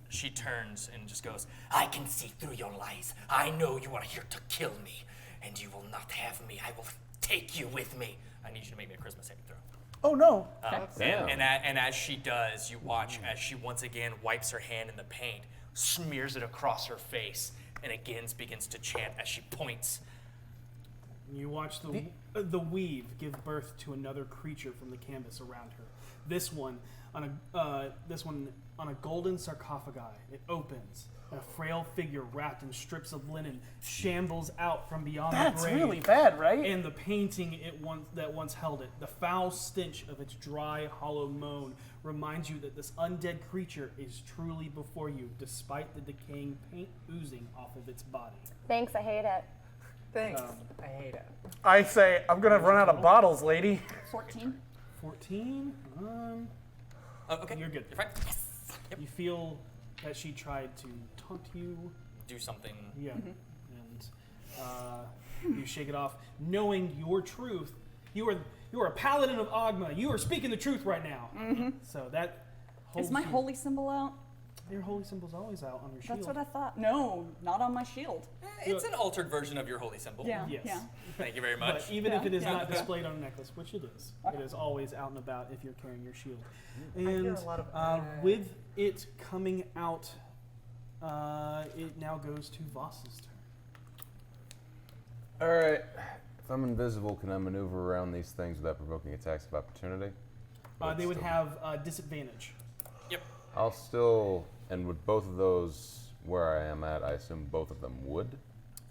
she turns and just goes, I can see through your lies. I know you are here to kill me, and you will not have me. I will take you with me. I need you to make me a charisma saving throw. oh no. And as she does, you watch as she once again wipes her hand in the paint, smears it across her face, and again begins to chant as she points. You watch the weave give birth to another creature from the canvas around her. This one on a golden sarcophagi. It opens. A frail figure wrapped in strips of linen shambles out from beyond the That's grave. really bad, right? And the painting that once held it, the foul stench of its dry, hollow moan reminds you that this undead creature is truly before you, despite the decaying paint oozing off of its body. Thanks, I hate it. Thanks. I hate it. I say, I'm gonna run out of bottles, lady. 14. 14? Okay, You're good. You're fine. Yes. Yep. You feel that she tried to taunt you. Do something. Yeah. And you shake it off, knowing your truth. You are a paladin of Ogma. You are speaking the truth right now. So that holds Is my you. holy symbol out? Your holy symbol's always out on your shield. That's what I thought. No, not on my shield. It's an altered version of your holy symbol. Yeah. Yes. Yeah. Thank you very much. But even if it is Yeah. not displayed on a necklace, which it is always out and about if you're carrying your shield. hear And a lot of with it coming out, it now goes to Voss's turn. All right. If I'm invisible, can I maneuver around these things without provoking attacks of opportunity? They would have disadvantage. Yep. I'll still, and with both of those where I am at, I assume both of them would.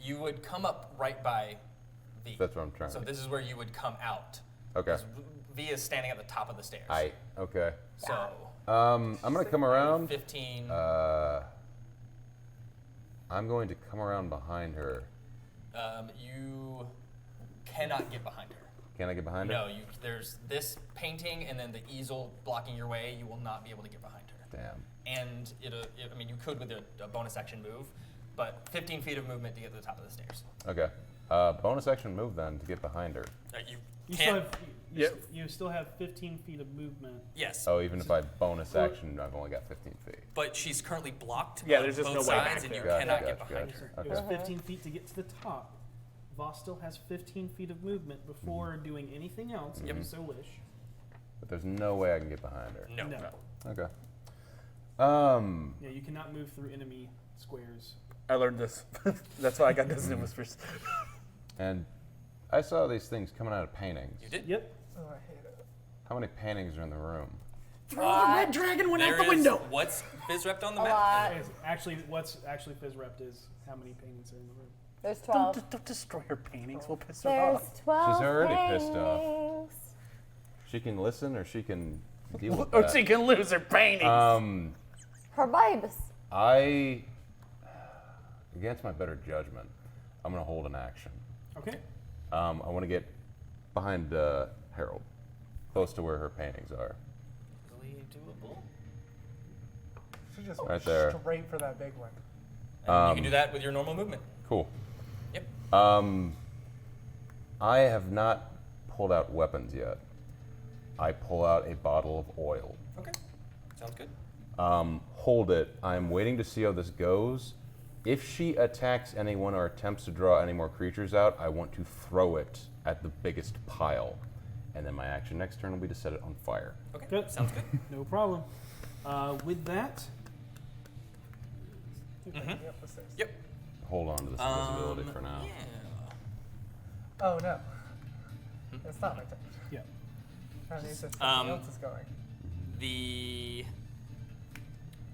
You would come up right by V. That's what I'm trying So to. this is where you would come out. Okay. V is standing at the top of the stairs. Okay. So I'm gonna come around. 15. I'm going to come around behind her. You cannot get behind her. Can I get behind her? No, there's this painting and then the easel blocking your way. You will not be able to get behind her. Damn. And I mean, you could with a bonus action move, but 15 feet of movement to get to the top of the stairs. Okay. Bonus action move then to get behind her. You can't. you still have 15 feet of movement. Yes. Oh, even if I bonus action, I've only got 15 feet. But she's currently blocked. Yeah, on there's just both no way sides, back and there. you cannot get behind her. It was 15 feet to get to the top. Voss still has 15 feet of movement before doing anything else, if you so wish. But there's no way I can get behind her. No. Okay. Yeah, you cannot move through enemy squares. I learned this. That's why I got Disney Whispers. And I saw these things coming out of paintings. You did? Yep. Oh, I hate it. How many paintings are in the room? Throw the red dragon one out the window. What's Fizrept on the A map? lot. Actually, what's actually Fizrept is how many paintings are in the room. There's 12. Don't destroy her paintings. We'll piss her There's off. 12 She's already pissed off. paintings. She can listen or she can deal with Or that. she can lose her paintings. Her vibes. Against my better judgment, I'm gonna hold an action. Okay. I want to get behind Harold, close to where her paintings are. Easily doable. Should just Right there. straight for that big one. And you can do that with your normal movement. Cool. Yep. I have not pulled out weapons yet. I pull out a bottle of oil. Okay. Sounds good. Hold it. I'm waiting to see how this goes. If she attacks anyone or attempts to draw any more creatures out, I want to throw it at the biggest pile. And then my action next turn will be to set it on fire. Okay. Good. Sounds good. No problem. With that, Up the stairs. Yep. Hold on to this invisibility for now. Yeah. Oh no. It's not my turn. yeah. I mean, since something else is going. The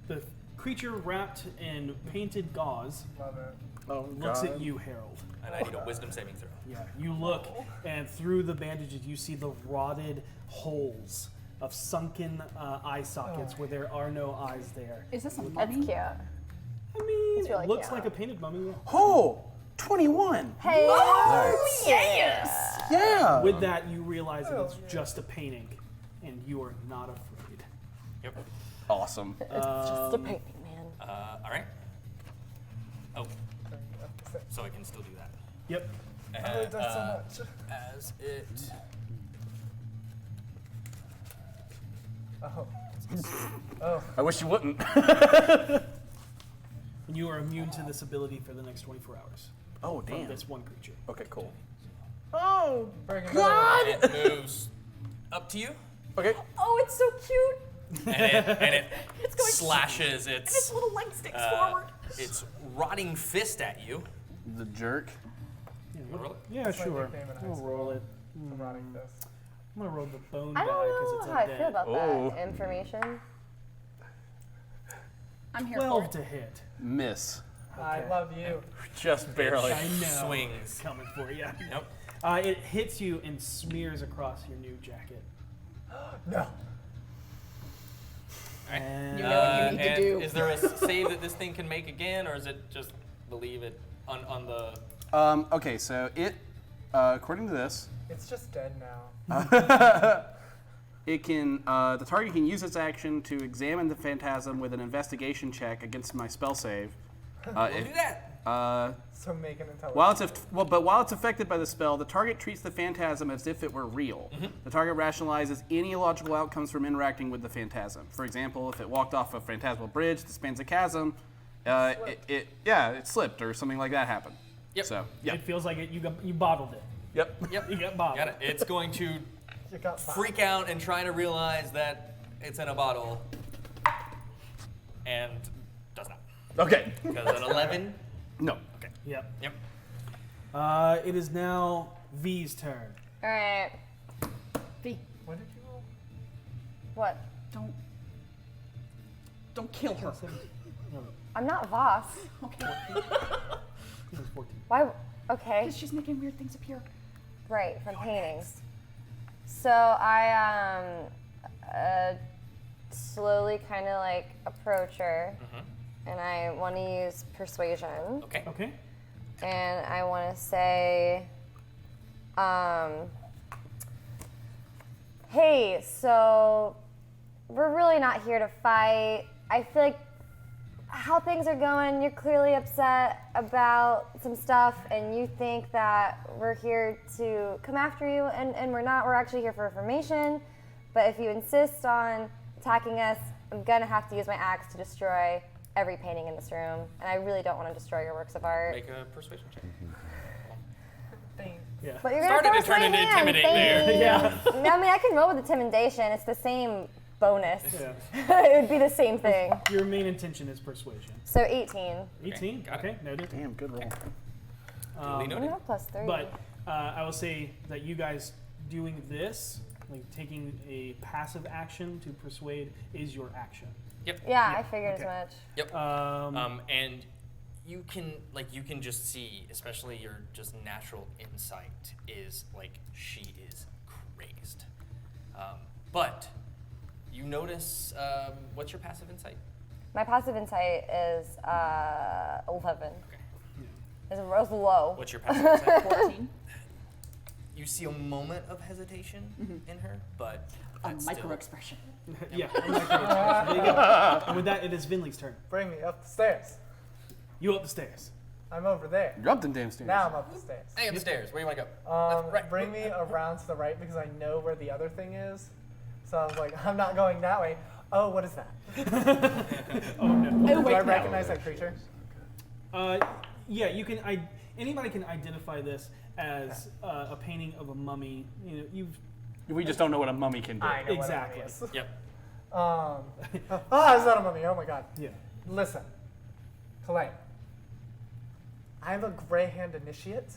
The creature wrapped in painted gauze Love it. Oh, looks God. at you, Harold. and I need a wisdom saving throw. Yeah, you look, and through the bandages, you see the rotted holes of sunken eye sockets where there are no eyes there. Is this a That's mummy? cute. I mean, It's really it looks cute. like a painted mummy. Oh, 21. Hey. Nice. Yes! Yeah. With that, you realize that it's just a painting, and you are not afraid. Yep. Awesome. It's just a painting, man. All right. Oh, so I can still do that. Yep. I've already done so much. As it. Oh. I wish you wouldn't. And you are immune to this ability for the next 24 hours. Oh, From damn. this one creature. Okay, cool. Oh, bring it It moves up to you, Okay. Oh, it's so cute. and it It's going slashes And its its little leg sticks forward. its rotting fist at you. The jerk. Roll it. Yeah, That's my sure. nickname in high We'll school. roll it. The rotting fist. I'm gonna roll the bone I die don't because know it's how I feel undead. about Oh. that information. I'm here 12 for it. to hit. Miss. I love you. Just barely. I know. Swings. Coming for you. Yep. It hits you and smears across your new jacket. No. And You know what you need to and do. Is there a save that this thing can make again, or is it just leave it on the? Okay, so it, according to this, It's just dead now. it can, the target can use its action to examine the phantasm with an investigation check against my spell save. We'll do that. So make an intelligence. While it's affected by the spell, the target treats the phantasm as if it were real. The target rationalizes any illogical outcomes from interacting with the phantasm. For example, if it walked off a phantasmal bridge that spans a chasm, it slipped or something like that happened. Yep. So, yeah. it feels like you bottled it. Yep. Yep. You got bottled. Got it. It's going to You got freak out and try to realize that it's in a bottle, and does not. Okay. Because an 11. No. Okay. Yep. Yep. It is now V's turn. All right. V, What did you roll? What? don't kill her. No, I'm not Voss. Okay. it was 14. Why? Okay. Because she's making weird things appear. Right, from paintings. So I slowly kind of like approach her, and I want to use persuasion, Okay. Okay. and I want to say, hey, so we're really not here to fight. I feel like how things are going, you're clearly upset about some stuff, and you think that we're here to come after you, and we're not. We're actually here for information. But if you insist on attacking us, I'm gonna have to use my axe to destroy every painting in this room, and I really don't want to destroy your works of art. Make a persuasion check. Thanks. Yeah. But you're Started gonna to force turn my into hand. intimidate Thank there. you. Yeah. No, I mean, I can roll with intimidation. It's the same bonus. Yeah. It would be the same thing. Your main intention is persuasion. So 18. 18. got it. Okay. Noted. Damn, good roll. Duly I'm noted. not plus 3. But I will say that you guys doing this, like taking a passive action to persuade, is your action. Yep. yeah, I figured okay. as much. Yep. Um, And you can just see, especially your just natural insight is like she is crazed. But you notice, what's your passive insight? My passive insight is 11. Okay. It's low. What's your passive insight? 14. You see a moment of hesitation in her, but A that's micro still- expression. yeah. There you go. And with that, it is Vinley's turn. Bring me up the stairs. You up the stairs. I'm over there. You're up them damn stairs. Now I'm up the stairs. Hey, up the stairs. Where do you want to go? Left, right. Bring me around to the right because I know where the other thing is. So I was like, I'm not going that way. Oh, what is that? Oh no. Oh, Do I wait, no. recognize that creature? Yeah, you can. Anybody can identify this as a painting of a mummy. You know, you've We just don't know what a mummy can do. I know Exactly. what a mummy is. Yep. Is that a mummy? Oh my god. yeah. Listen, Kalei. I'm a Grey Hand initiate.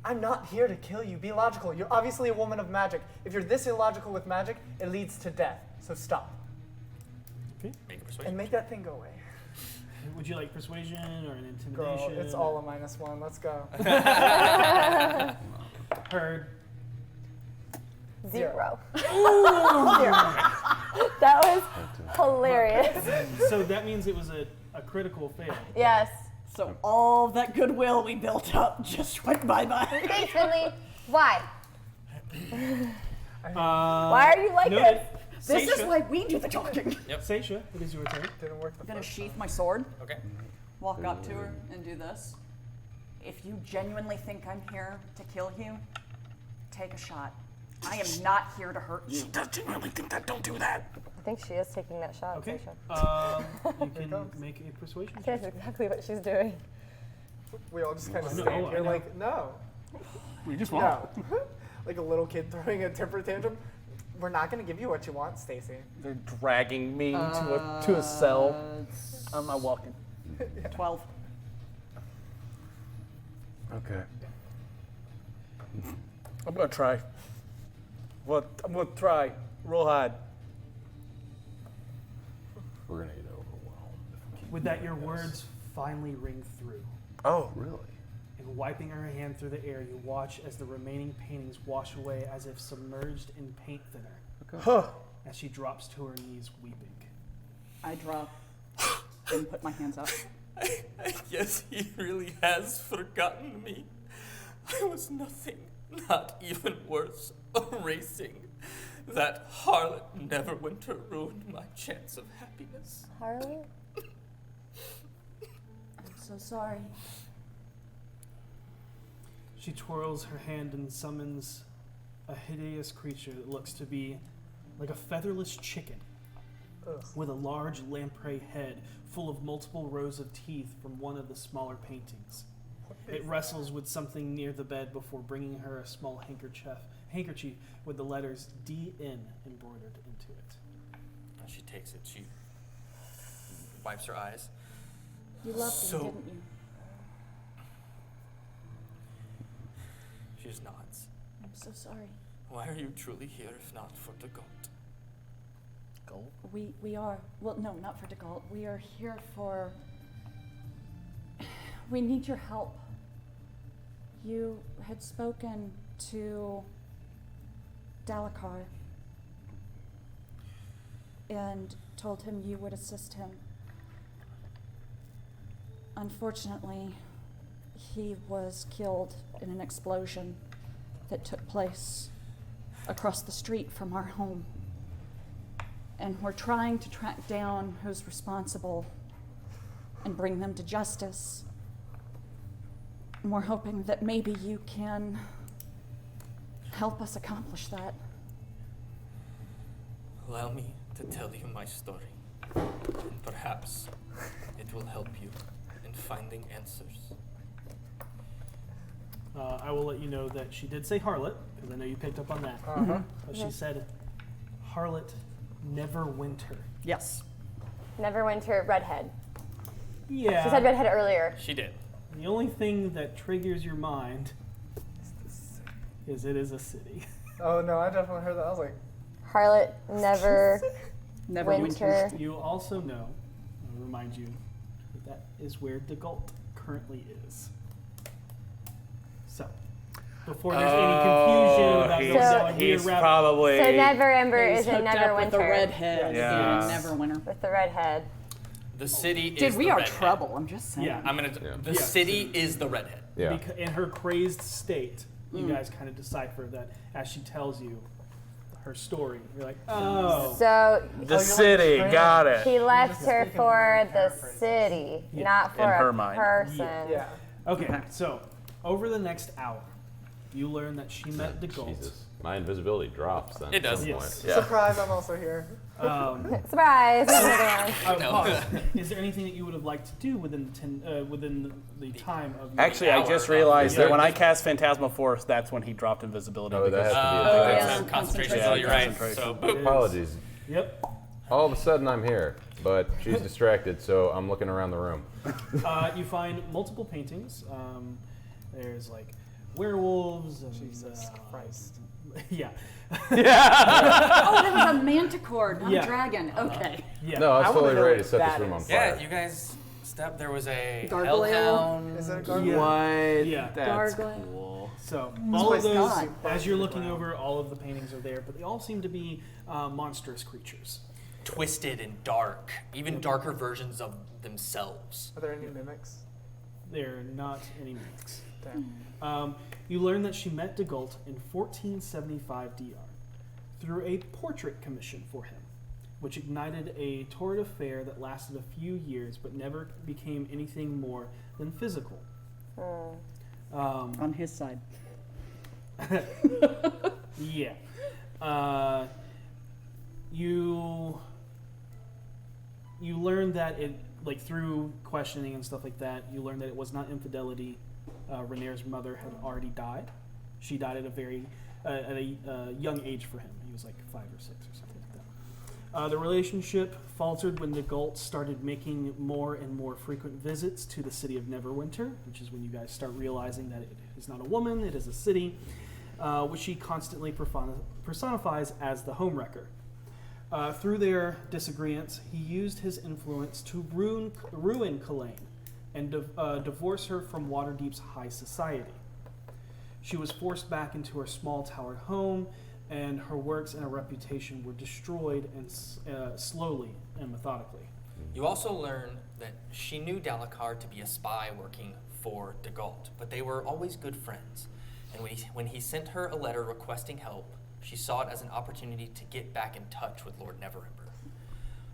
I'm not here to kill you. Be logical. You're obviously a woman of magic. If you're this illogical with magic, it leads to death. So stop. Okay. Make a persuasion. And make that thing go away. Would you like persuasion or an Girl, intimidation? it's all a -1. Let's go. Heard. 0. 0. That was hilarious. So that means it was a critical fail. Yes. So all that goodwill we built up just went bye-bye. Thanks, Finley. Why? Why are you like noted. this? This is Seisha. why we do the talking. Yep. Seisha, it is your turn. Didn't work the I'm gonna first sheath time. my sword, Okay. walk up to her, and do this. If you genuinely think I'm here to kill you, take a shot. I am not here to hurt you. Does genuinely think that? Don't do that. I think she is taking that shot, Okay. Seisha. You can make a persuasion check. That's exactly what she's doing. We all just kind of I know, stand I here know. like, no. We just won't. No. Like a little kid throwing a temper tantrum. We're not going to give you what you want, Stacy. They're dragging me to a cell. I'm not walking. 12. Okay. I'm gonna try. I'm gonna try. Roll hard. We're gonna get overwhelmed. With that, your words finally ring through. Oh. Really? And wiping her hand through the air, you watch as the remaining paintings wash away as if submerged in paint thinner. Huh. As she drops to her knees, weeping. I drop and put my hands up. I guess he really has forgotten me. I was nothing, not even worse, erasing. That harlot Neverwinter ruined my chance of happiness. Harley? I'm so sorry. She twirls her hand and summons a hideous creature that looks to be like a featherless chicken Ugh. with a large lamprey head full of multiple rows of teeth from one of the smaller paintings. It wrestles with something near the bed before bringing her a small handkerchief with the letters DN embroidered into it. She takes it. She wipes her eyes. You loved So- him, didn't you? She just nods. I'm so sorry. Why are you truly here if not for the goat? Gold? We are. Well, no, not for DeGault. We are here for. We need your help. You had spoken to Dalakar and told him you would assist him. Unfortunately, he was killed in an explosion that took place across the street from our home. And we're trying to track down who's responsible and bring them to justice. And we're hoping that maybe you can help us accomplish that. Allow me to tell you my story. And perhaps it will help you in finding answers. I will let you know that she did say harlot, because I know you picked up on that. But she said harlot Neverwinter. Yes. Neverwinter redhead. Yeah. She said redhead earlier. She did. The only thing that triggers your mind is it is a city. Oh no, I definitely heard that. I was like, Harlot never Never winter. You also know, I'll remind you, that is where DeGault currently is. So, before there's any confusion about he's, going down he's weird rabbit- probably. So Never Ember He's isn't hooked up with the Neverwinter. redhead Yes. and Neverwinter. With the redhead. The city is Dude, we the are redhead. trouble. I'm just saying. Yeah. I'm gonna. Yeah. The Yeah. city is the redhead. Yeah. In her crazed state, you guys kind of decipher that as she tells you her story. You're like, oh. So The city, got it. he left just her speaking for the paraphrase. city, Yeah. not for In her a mind. person. yeah. Okay, so over the next hour, you learn that she met DeGault. Jesus. My invisibility drops then. It at does. some Yes. point. Yeah. Surprise! I'm also here. Surprise! Another one. No. Pause. Is there anything that you would have liked to do within the time of your Actually, I hour just of- realized Yeah. that when I cast Phantasmal Force, that's when he dropped invisibility. Oh, that because- has to be Oh, a that's yeah. a concentration. Yeah, So you're right. concentration. So boop. Apologies. Yep. All of a sudden I'm here, but she's distracted, so I'm looking around the room. You find multiple paintings. There's like werewolves and Jesus Christ. yeah. Oh, there was a manticore, not Yeah. a dragon. Okay. Yeah. No, I was I wanna totally know ready what to set that this room on is. fire. Yeah, you guys stepped. There was a Gargoyle? hellhound. Is it a gargoyle? Yeah. What? Yeah. That's Gargoyle. cool. So This all of place those, is super as you're looking underground. over, all of the paintings are there, but they all seem to be monstrous creatures. Twisted and dark, even darker versions of themselves. Are there any mimics? They're not any mimics. Damn. You learn that she met Degault in 1475 DR through a portrait commission for him, which ignited a torrid affair that lasted a few years but never became anything more than physical. On his side. Yeah. You learn that it, like through questioning and stuff like that, you learn that it was not infidelity. Renair's mother had already died. She died at a young age for him. He was like 5 or 6 or something like that. The relationship faltered when the Degault started making more and more frequent visits to the city of Neverwinter, which is when you guys start realizing that it is not a woman, it is a city, which she constantly personifies as the homewrecker. Through their disagreements, he used his influence to ruin Colaine and divorce her from Waterdeep's high society. She was forced back into her small towered home, and her works and her reputation were destroyed and slowly and methodically. You also learn that she knew Dalakar to be a spy working for Degault, but they were always good friends. And when he sent her a letter requesting help, she saw it as an opportunity to get back in touch with Lord Neverember,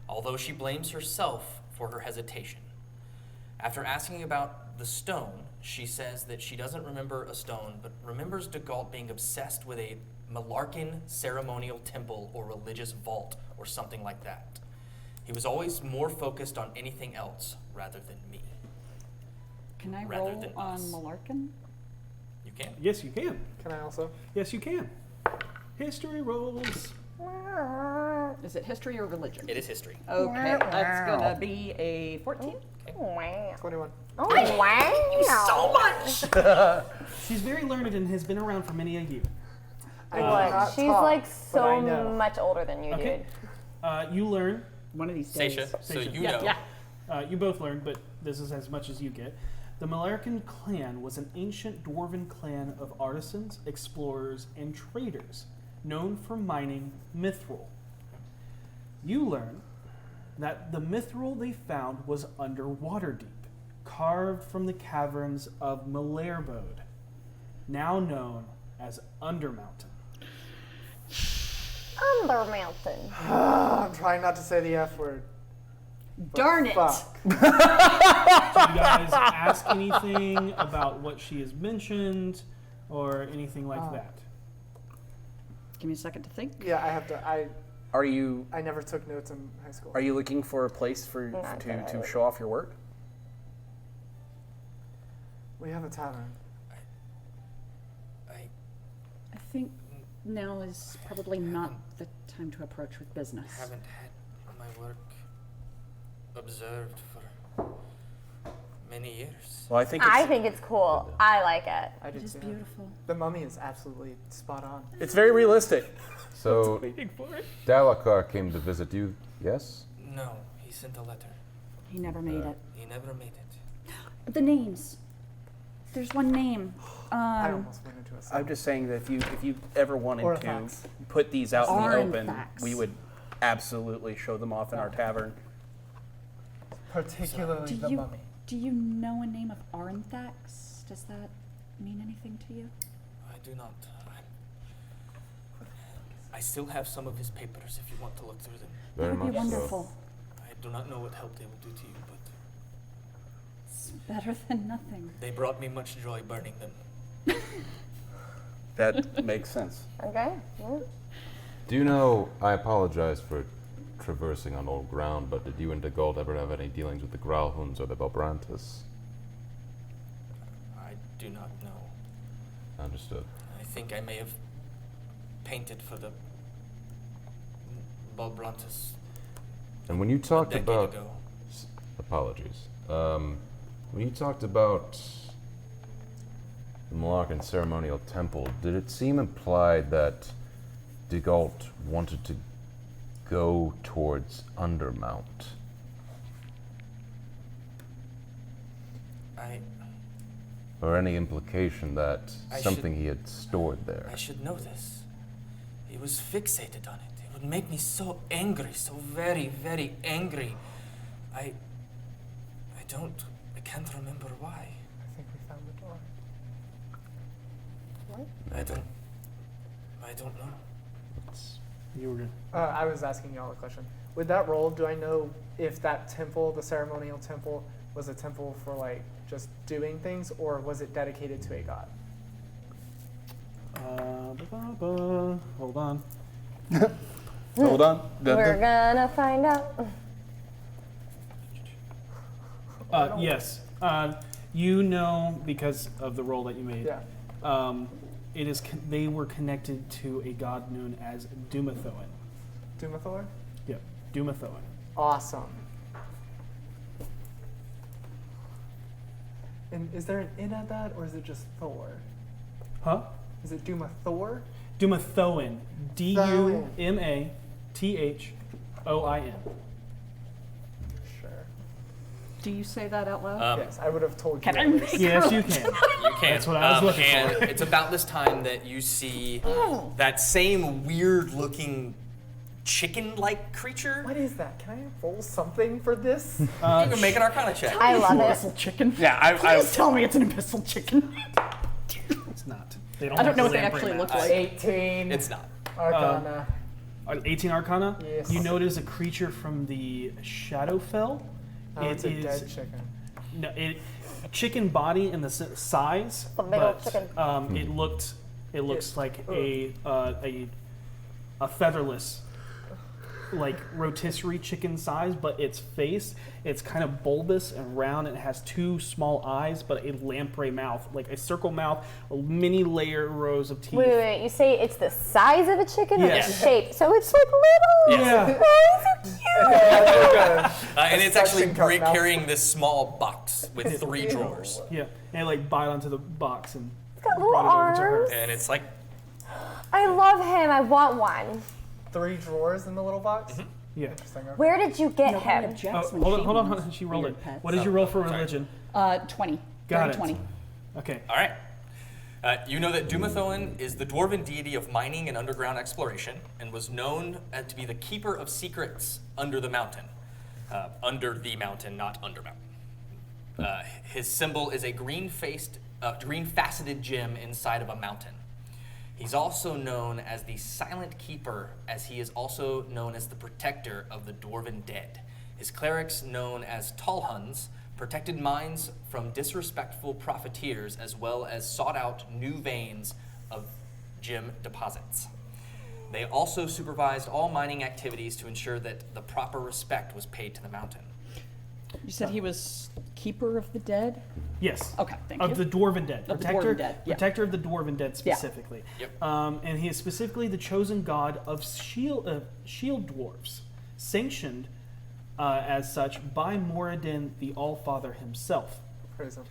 although she blames herself for her hesitation. After asking about the stone, she says that she doesn't remember a stone, but remembers Degault being obsessed with a Malarkin ceremonial temple or religious vault or something like that. He was always more focused on anything else rather than me. Can I Rather roll than on us. Malarkin? You can? Yes, you can. Can I also? Yes, you can. History rolls. Is it history or religion? It is history. Okay, that's gonna be a 14. 21. Oh, wow. So much! She's very learned and has been around for many a year. I What? cannot She's talk, like but I so know. much older than you, Okay. You learn. One of these days. Seisha, so Seisha. you Yeah, know. yeah. You both learn, but this is as much as you get. The Malarkin clan was an ancient dwarven clan of artisans, explorers, and traders, known for mining mithril. You learn that the mithril they found was under Waterdeep, carved from the caverns of Malairbode, now known as Undermountain. Undermountain. I'm trying not to say the F word. Darn it! Fuck. Do you guys ask anything about what she has mentioned or anything like that? Give me a second to think. Yeah, I have to. Are you I never took notes in high school. are you looking for a place for Not to good. show off your work? We have a tavern. I think now is probably not the time to approach with business. Haven't had my work observed for many years. Well, I think I think it's cool. I like it. I It did is too. beautiful. The mummy is absolutely spot on. it's very realistic. So, Dalakar came to visit you, yes? No, he sent a letter. He never made it. He never made it. The names. There's one name. I almost went into a song. I'm just saying that if you ever wanted Or a to fax. put these out in the open, Arnfax. we would absolutely show them off in our tavern. Particularly the mummy. Do you know a name of Arnthax? Does that mean anything to you? I do not. I still have some of his papers if you want to look through them. Very That would be much so. wonderful. I do not know what help they will do to you, but It's better than nothing. they brought me much joy burning them. That makes sense. Okay. Yeah. Do you know, I apologize for traversing on old ground, but did you and Degault ever have any dealings with the Growlhounds or the Belbrantis? I do not know. Understood. I think I may have painted for the Balbrantis And when you a talked decade about... ago. Apologies. When you talked about the Malarkin ceremonial temple, did it seem implied that Degault wanted to go towards Undermount? Or any implication that I something he had stored there? I should know this. He was fixated on it. It would make me so angry, so very, very angry. I can't remember why. I think we found the door. I don't know. You were good. I was asking y'all a question. With that roll, do I know if that temple, the ceremonial temple, was a temple for like just doing things, or was it dedicated to a god? Hold on. Hold on. We're gonna find out. Yes. You know, because of the roll that you made. Yeah. It is. They were connected to a god known as Dumathoin. Dumathor? Yep, Dumathoin. Awesome. And is there an in at that, or is it just Thor? Huh? Is it Dumathor? Dumathoin. Dumathoin. Sure. Do you say that out loud? Yes, I would have told you. Can I at least. make Yes, you can. You can. That's what I was looking and for. it's about this time that you see that same weird-looking chicken-like creature. What is that? Can I roll something for this? You can make an Arcana check. I love it. Abyssal chicken. Yeah, I Please tell me it's an abyssal chicken. It's not. They I don't know what they lamprey actually maps. look like. 18. It's not. Arcana. 18 Arcana? Yes. You notice a creature from the Shadowfell. Oh, it's a dead chicken. No, chicken body in the size, A big old chicken. it looks like a featherless, like rotisserie chicken size, but its face, it's kind of bulbous and round, and it has two small eyes, but a lamprey mouth, like a circle mouth, many layer rows of teeth. Wait. You say it's the size of a chicken or Yes. the shape? So it's like little. Yeah. Oh, so cute. And it's actually suction cup mouth. carrying this small box with 3 drawers. Yeah, and it like bite onto the box and It's got little brought it over to her. arms. And it's like, I love him. I want one. 3 drawers in the little box? Yeah. Interesting. Okay. Where did you get Nobody him? objects when Hold she on. wants She rolled weird it. pets. What did you roll for religion? 20. Got Dirty it. 20. Okay. all right. You know that Dumathoin is the dwarven deity of mining and underground exploration, and was known to be the keeper of secrets under the mountain. Under the mountain, not under mountain. His symbol is a green faceted gem inside of a mountain. He's also known as the Silent Keeper, as he is also known as the protector of the dwarven dead. His clerics, known as Tallhuns, protected mines from disrespectful profiteers, as well as sought out new veins of gem deposits. They also supervised all mining activities to ensure that the proper respect was paid to the mountain. You said he was keeper of the dead? Yes. Okay, thank Of you. the Dwarven Dead. Of the Protector, Dwarven Dead, yeah. Protector of the Dwarven Dead specifically. Yep. And he is specifically the chosen god of shield dwarves, sanctioned as such by Moradin, the Allfather himself. Praise him.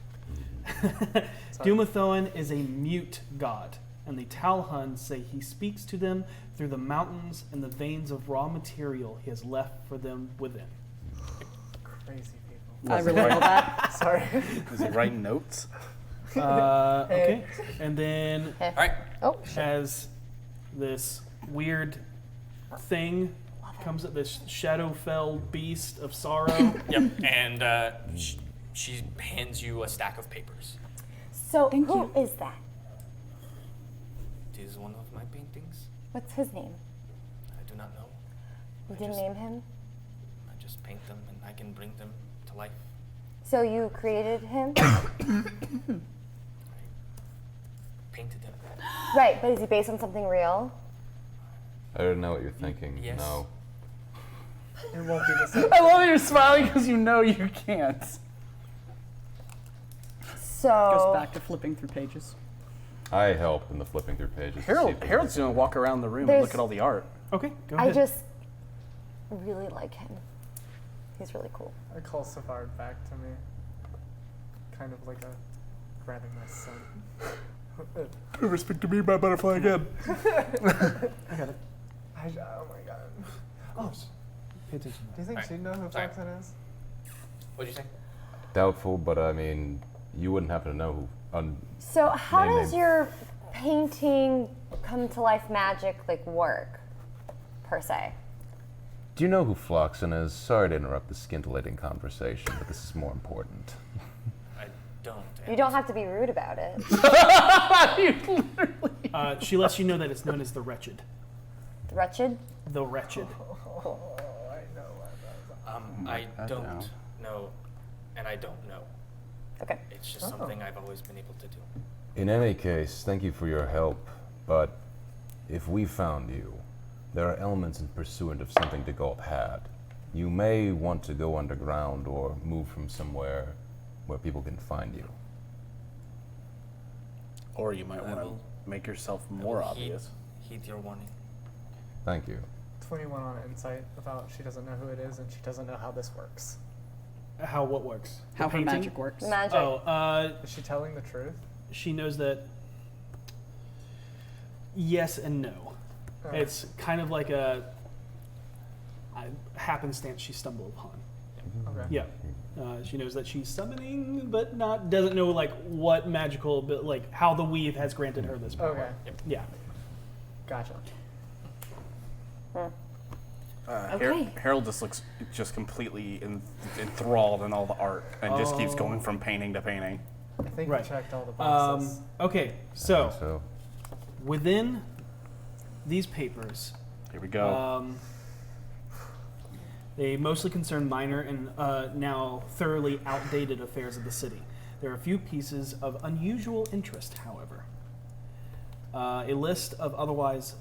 Dumathoin is a mute god, and the Talhuns say he speaks to them through the mountains and the veins of raw material he has left for them within. Crazy people. I really know that. Sorry. Is he writing notes? Okay. And then All right. Oh, as this weird thing comes up, this Shadowfell beast of sorrow. Yep. And she hands you a stack of papers. so Thank who you. is that? It is one of my paintings. What's his name? I do not know. You I didn't just- name him? I just paint them and I can bring them to life. So you created him? Painted them. Right, but is he based on something real? I don't know what you're thinking. Yes. No. It won't be the same. I love that you're smiling because you know you can't. So Goes back to flipping through pages. I help in the flipping through pages. to see Harold, if there's Harold's gonna walk around the room and There's- look at all the art. Okay, go I ahead. just really like him. He's really cool. I call Savard back to me. Kind of like a grabbing my son. Never speak to me about butterfly again. I got it. Oh my god. Oh, pay attention. Do you think Alright. she'd know who Sorry. Jackson is? What'd you say? Doubtful, but I mean, you wouldn't happen to know who. So how Name does him. your painting come to life magic like work, per se? Do you know who Floxen is? Sorry to interrupt the scintillating conversation, but this is more important. don't. You don't have to be rude about it. She lets you know that it's known as the Wretched. The Wretched? The Wretched. Oh, I know. I don't know, and I don't know. Okay. It's just something I've always been able to do. In any case, thank you for your help, but if we found you, there are elements in pursuit of something Dagult had. You may want to go underground or move from somewhere where people can find you. Or you might want to make yourself more obvious. Heed your warning. Thank you. 21 on insight about she doesn't know who it is and she doesn't know how this works. How what works? How her Painting? magic works. Magic. Is she telling the truth? She knows that. Yes and no. It's kind of like a happenstance she stumbled upon. Okay. Yeah. She knows that she's summoning, but doesn't know like what magical, but like how the weave has granted her this power. Okay. Yeah. Gotcha. Okay. Harold just looks completely enthralled in all the art and just keeps going from painting to painting. I think Right. we checked all the boxes. Okay, so So, within these papers, Here we go. they mostly concern minor and now thoroughly outdated affairs of the city. There are a few pieces of unusual interest, however. A list of otherwise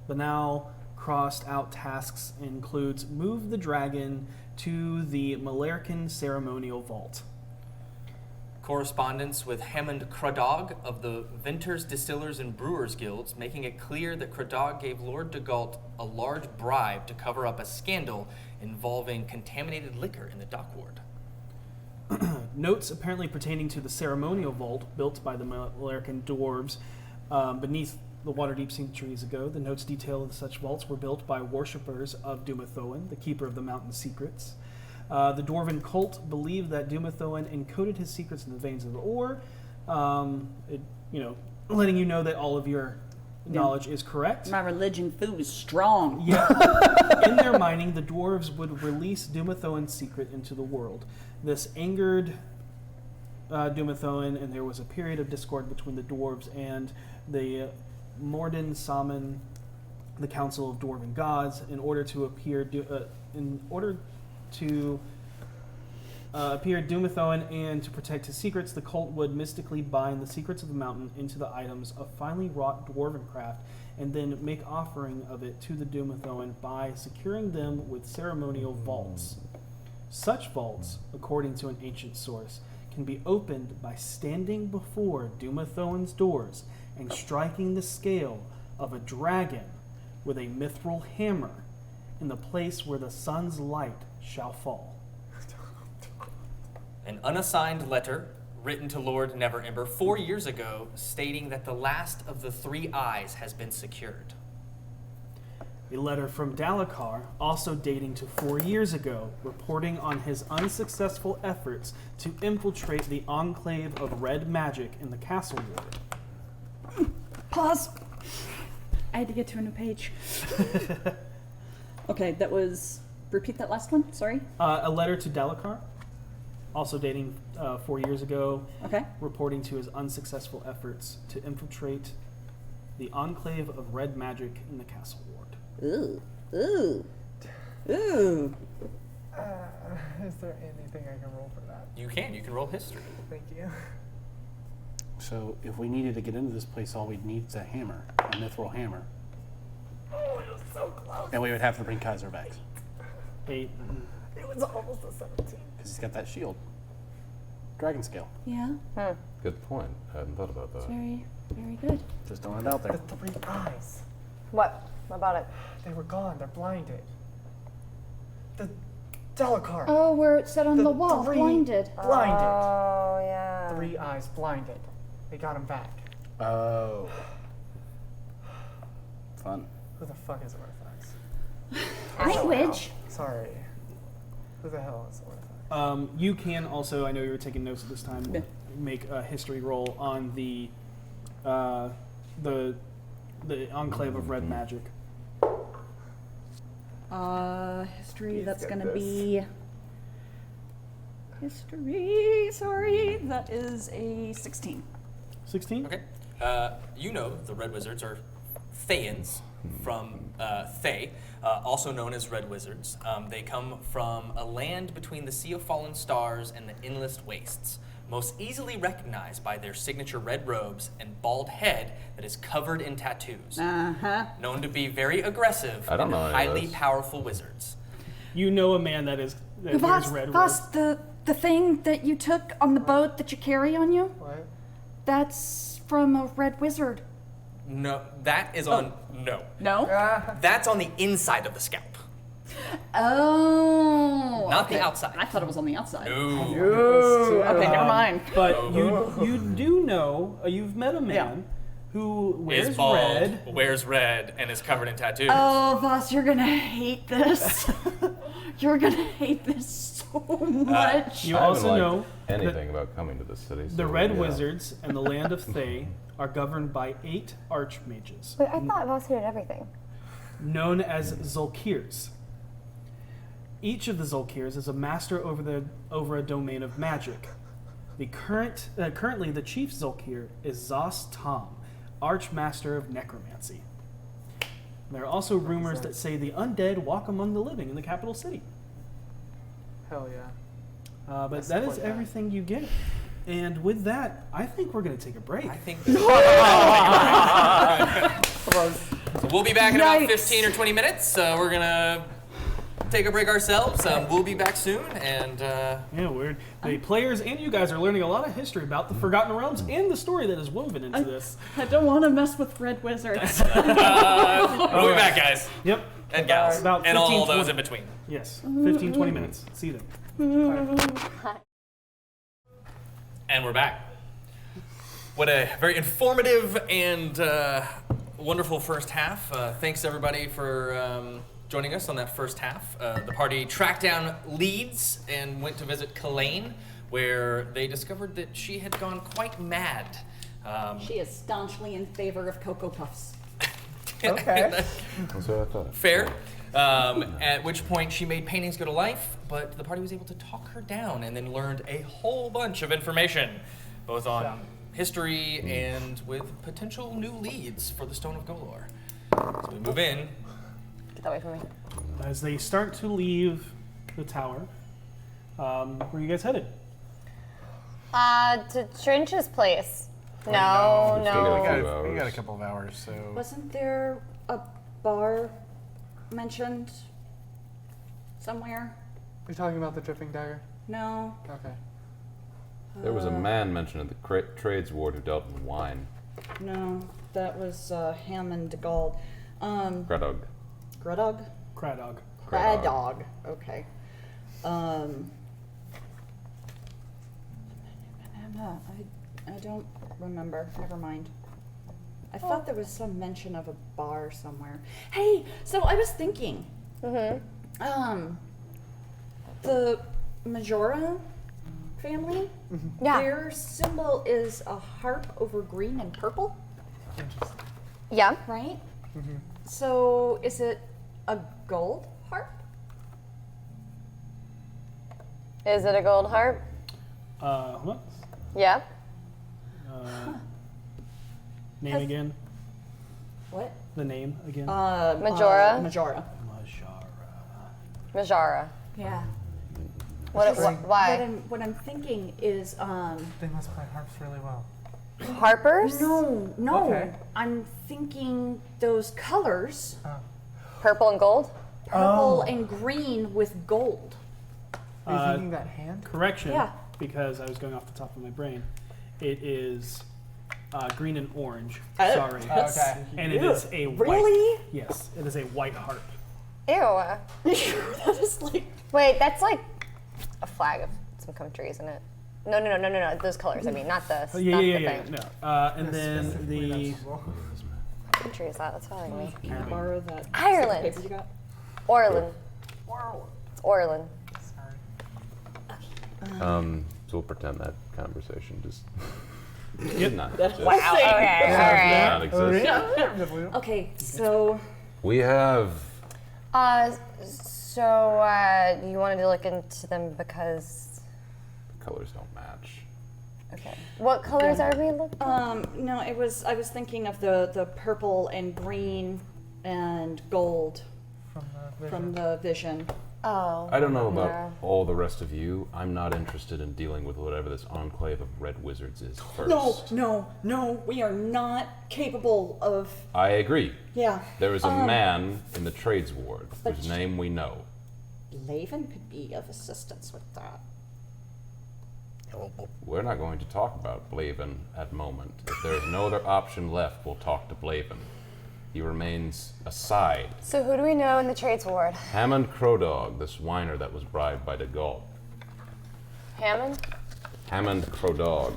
banal, crossed-out tasks includes move the dragon to the Malarkin ceremonial vault. Correspondence with Hammond Cradog of the Vinters, Distillers, and Brewers Guilds, making it clear that Cradog gave Lord Dagult a large bribe to cover up a scandal involving contaminated liquor in the dock ward. Notes apparently pertaining to the ceremonial vault built by the Malarkin dwarves beneath the Waterdeep centuries ago. The notes detail that such vaults were built by worshippers of Dumathoin, the keeper of the mountain secrets. The dwarven cult believed that Dumathoin encoded his secrets in the veins of the ore, letting you know that all of your knowledge is correct. My religion food is strong. Yeah. In their mining, the dwarves would release Dumathoin's secret into the world. This angered Dumathoin, and there was a period of discord between the dwarves and the Morden Saman, the Council of Dwarven Gods, in order to appear Dumathoin and to protect his secrets. The cult would mystically bind the secrets of the mountain into the items of finely wrought dwarven craft and then make offering of it to the Dumathoin by securing them with ceremonial vaults. Such vaults, according to an ancient source, can be opened by standing before Dumathoin's doors and striking the scale of a dragon with a mithril hammer in the place where the sun's light shall fall. An unassigned letter written to Lord Neverember 4 years ago stating that the last of the 3 eyes has been secured. A letter from Dalakar, also dating to 4 years ago, reporting on his unsuccessful efforts to infiltrate the enclave of red magic in the castle ward. Pause. I had to get to a new page. Okay, that was... Repeat that last one, sorry. A letter to Dalakar, also dating 4 years ago, Okay. reporting to his unsuccessful efforts to infiltrate the enclave of red magic in the castle ward. Ooh. Ooh. Ooh. Is there anything I can roll for that? You can roll history. Thank you. So if we needed to get into this place, all we'd need is a hammer, a mithril hammer. Oh, it was so close. And we would have to bring Kaiser back. Eight. It was almost a 17. Because he's got that shield. Dragon scale. Yeah, good point. I hadn't thought about that. very, very good. Just throwing it out there. The 3 eyes. What? What about it? They were gone. They're blinded. The Dalakar. Oh, we're set on the wall, 3 blinded. Blinded. Oh, yeah. 3 eyes blinded. They got him back. Oh. Fun. Who the fuck is Orthodox? Language. Sorry. Who the hell is Orthodox? You can also, I know you were taking notes at this time, Yeah. make a history roll on the enclave of red magic. History, Please that's get gonna this. be history. Sorry, that is a 16. 16? Okay. You know the Red Wizards are Thayans from Thay, also known as Red Wizards. They come from a land between the Sea of Fallen Stars and the Endless Wastes, most easily recognized by their signature red robes and bald head that is covered in tattoos. Known to be very aggressive and highly powerful wizards. You know a man that wears red robes. The thing that you took on the boat that you carry on you? What? That's from a red wizard. No, that is on no. No? That's on the inside of the scalp, Oh. not the outside. I thought it was on the outside. No. Okay, never mind. But you do know, you've met a man who wears Is bald, red. wears red, and is covered in tattoos. Oh, Voss, you're gonna hate this. You're gonna hate this so much. You I also haven't know liked anything about coming to this city. the so, Red yeah. Wizards and the land of Thay are governed by 8 archmages, Wait, I thought Voss did everything. known as Zulkirs. Each of the Zulkirs is a master over a domain of magic. Currently, the chief Zulkir is Zos Tom, Archmaster of Necromancy. There are also rumors that say the undead walk among the living in the capital city. Hell yeah. But I that support is that. everything you get. And with that, I think we're going to take a break. I think. So we'll be back in about 15 or 20 minutes. We're gonna take a break ourselves. We'll be back soon, and Yeah, weird. The players and you guys are learning a lot of history about the Forgotten Realms and the story that is woven into this. I don't want to mess with red wizards. we'll be back, guys Yep. and gals, About and all 15, those 20. in between. Yes, 15, 20 minutes. See them. And we're back. What a very informative and wonderful first half. Thanks everybody for joining us on that first half. The party tracked down Leeds and went to visit Kalain, where they discovered that she had gone quite mad. She is staunchly in favor of Cocoa Puffs. Okay. That's what I thought. Fair. At which point she made paintings go to life, but the party was able to talk her down and then learned a whole bunch of information, both on history and with potential new leads for the Stone of Golorr. So we move in. Get that away from me. As they start to leave the tower, where are you guys headed? To Trench's place. No, Still got a no. few We hours. got a couple of hours, so. Wasn't there a bar mentioned somewhere? You're talking about the dripping dagger? No. Okay. There was a man mentioned in the trades ward who dealt in wine. No, that was Hammond Gald. Gradog. Grudog? Cradog. Cradog. Okay. I don't remember. Never mind. I thought there was some mention of a bar somewhere. Hey, so I was thinking. The Majora family. Yeah. Their symbol is a harp over green and purple, Interesting. Yeah. right? So is it a gold harp? Is it a gold harp? Hold on. Yeah. Name Has- again. What? The name again. Majora? Majora. Majara. Yeah. Why? What I'm thinking is They must play harps really well. Harpers? no. Okay. I'm thinking those colors, Purple and gold? purple and green with gold. Are you thinking that hand? Correction. Yeah. Because I was going off the top of my brain. It is green and orange. Oh. Sorry. Okay. And it is a white. Really? Yes, it is a white harp. Ew. That is like Wait, that's like a flag of some country, isn't it? No. Those colors. I mean, not the, not the Yeah. thing. No. And then the What country is that? That's following me. can I borrow that Ireland. paper you got? Orland. It's Orland. Sorry. So we'll pretend that conversation just Yep. did not exist. Wow. Okay. All right. Did not exist. Okay, so We have So you wanted to look into them because colors don't match. Okay. What colors are we looking? No, I was thinking of the purple and green and gold from the vision. Oh. I don't know about all the rest of you. I'm not interested in dealing with whatever this enclave of red wizards is first. No, we are not capable of. I agree. Yeah. There is a man in the trades ward whose name we know. Laven could be of assistance with that. We're not going to talk about Blaven at the moment. If there is no other option left, we'll talk to Blaven. He remains a side. So who do we know in the trades ward? Hammond Crowdog, this whiner that was bribed by de Gaulle. Hammond? Hammond Crowdog.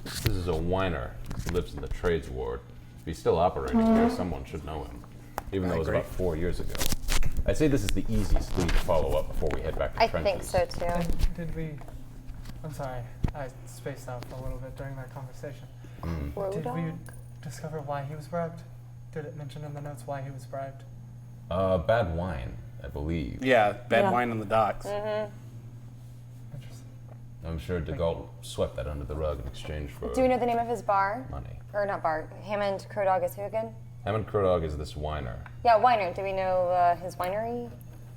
This is a whiner who lives in the trades ward. If he's still operating here, someone should know him. Even though it was about 4 years ago. I'd say this is the easiest lead to follow up before we head back to I trenches. think so too. Did we? I'm sorry, I spaced out for a little bit during that conversation. Did we discover why he was bribed? Did it mention in the notes why he was bribed? Bad wine, I believe. Yeah, bad wine on the docks. Interesting. I'm sure de Gaulle swept that under the rug in exchange for Do we know the name of his bar? money. Or not bar. Hammond Crowdog is who again? Hammond Crowdog is this whiner. Yeah, Weiner. Do we know his winery?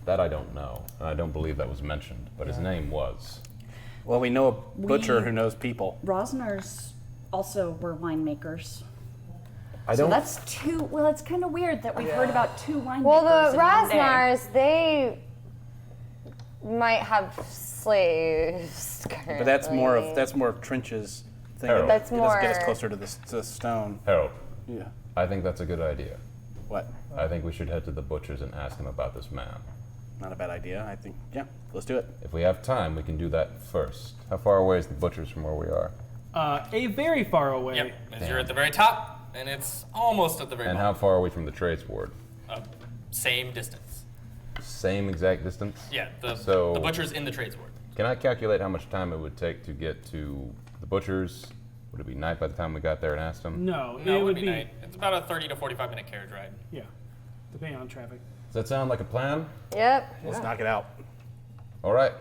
That I don't know, and I don't believe that was mentioned, but his name was. Well, we know a butcher who knows people. Rosners also were winemakers. I So don't. that's two. Well, it's kind of weird that we've heard about two winemakers. Well, the in one day. Rasnars, they might have slaves currently. But that's more of Trench's thing. Harold. That's It doesn't get us more- closer to the stone. Harold, Yeah. I think that's a good idea. What? I think we should head to the butcher's and ask him about this man. Not a bad idea. I think. Yeah. Let's do it. If we have time, we can do that first. How far away is the butcher's from where we are? A very far away. Yep, as you're at the very top, and it's almost at the very And how bottom. far are we from the trades ward? Same distance. Same exact distance? Yeah, the So- butcher's in the trades ward. Can I calculate how much time it would take to get to the butcher's? Would it be night by the time we got there and asked him? No, No, it would be. night. It's about a 30 to 45 minute carriage ride. Yeah, depending on traffic. Does that sound like a plan? Yep. Let's knock it out. All right.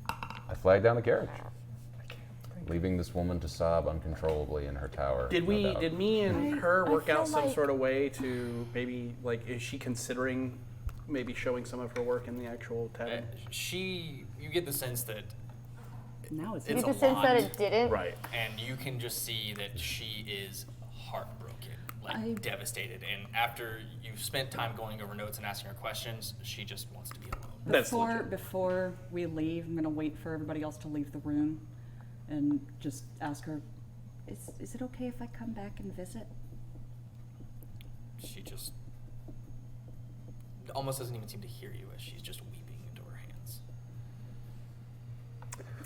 I flagged down the carriage, leaving this woman to sob uncontrollably in her tower. Did no we? doubt. Did me and her work feel out some like- sort of way to maybe is she considering maybe showing some of her work in the actual tavern? You get the sense that Now it's You It's get a the sense that lot. it didn't. Right. and you can just see that she is heartbroken, like I- devastated. And after you've spent time going over notes and asking her questions, she just wants to be alone. That's legit. before we leave, I'm gonna wait for everybody else to leave the room, and just ask her, is it okay if I come back and visit? She just almost doesn't even seem to hear you as she's just weeping into her hands.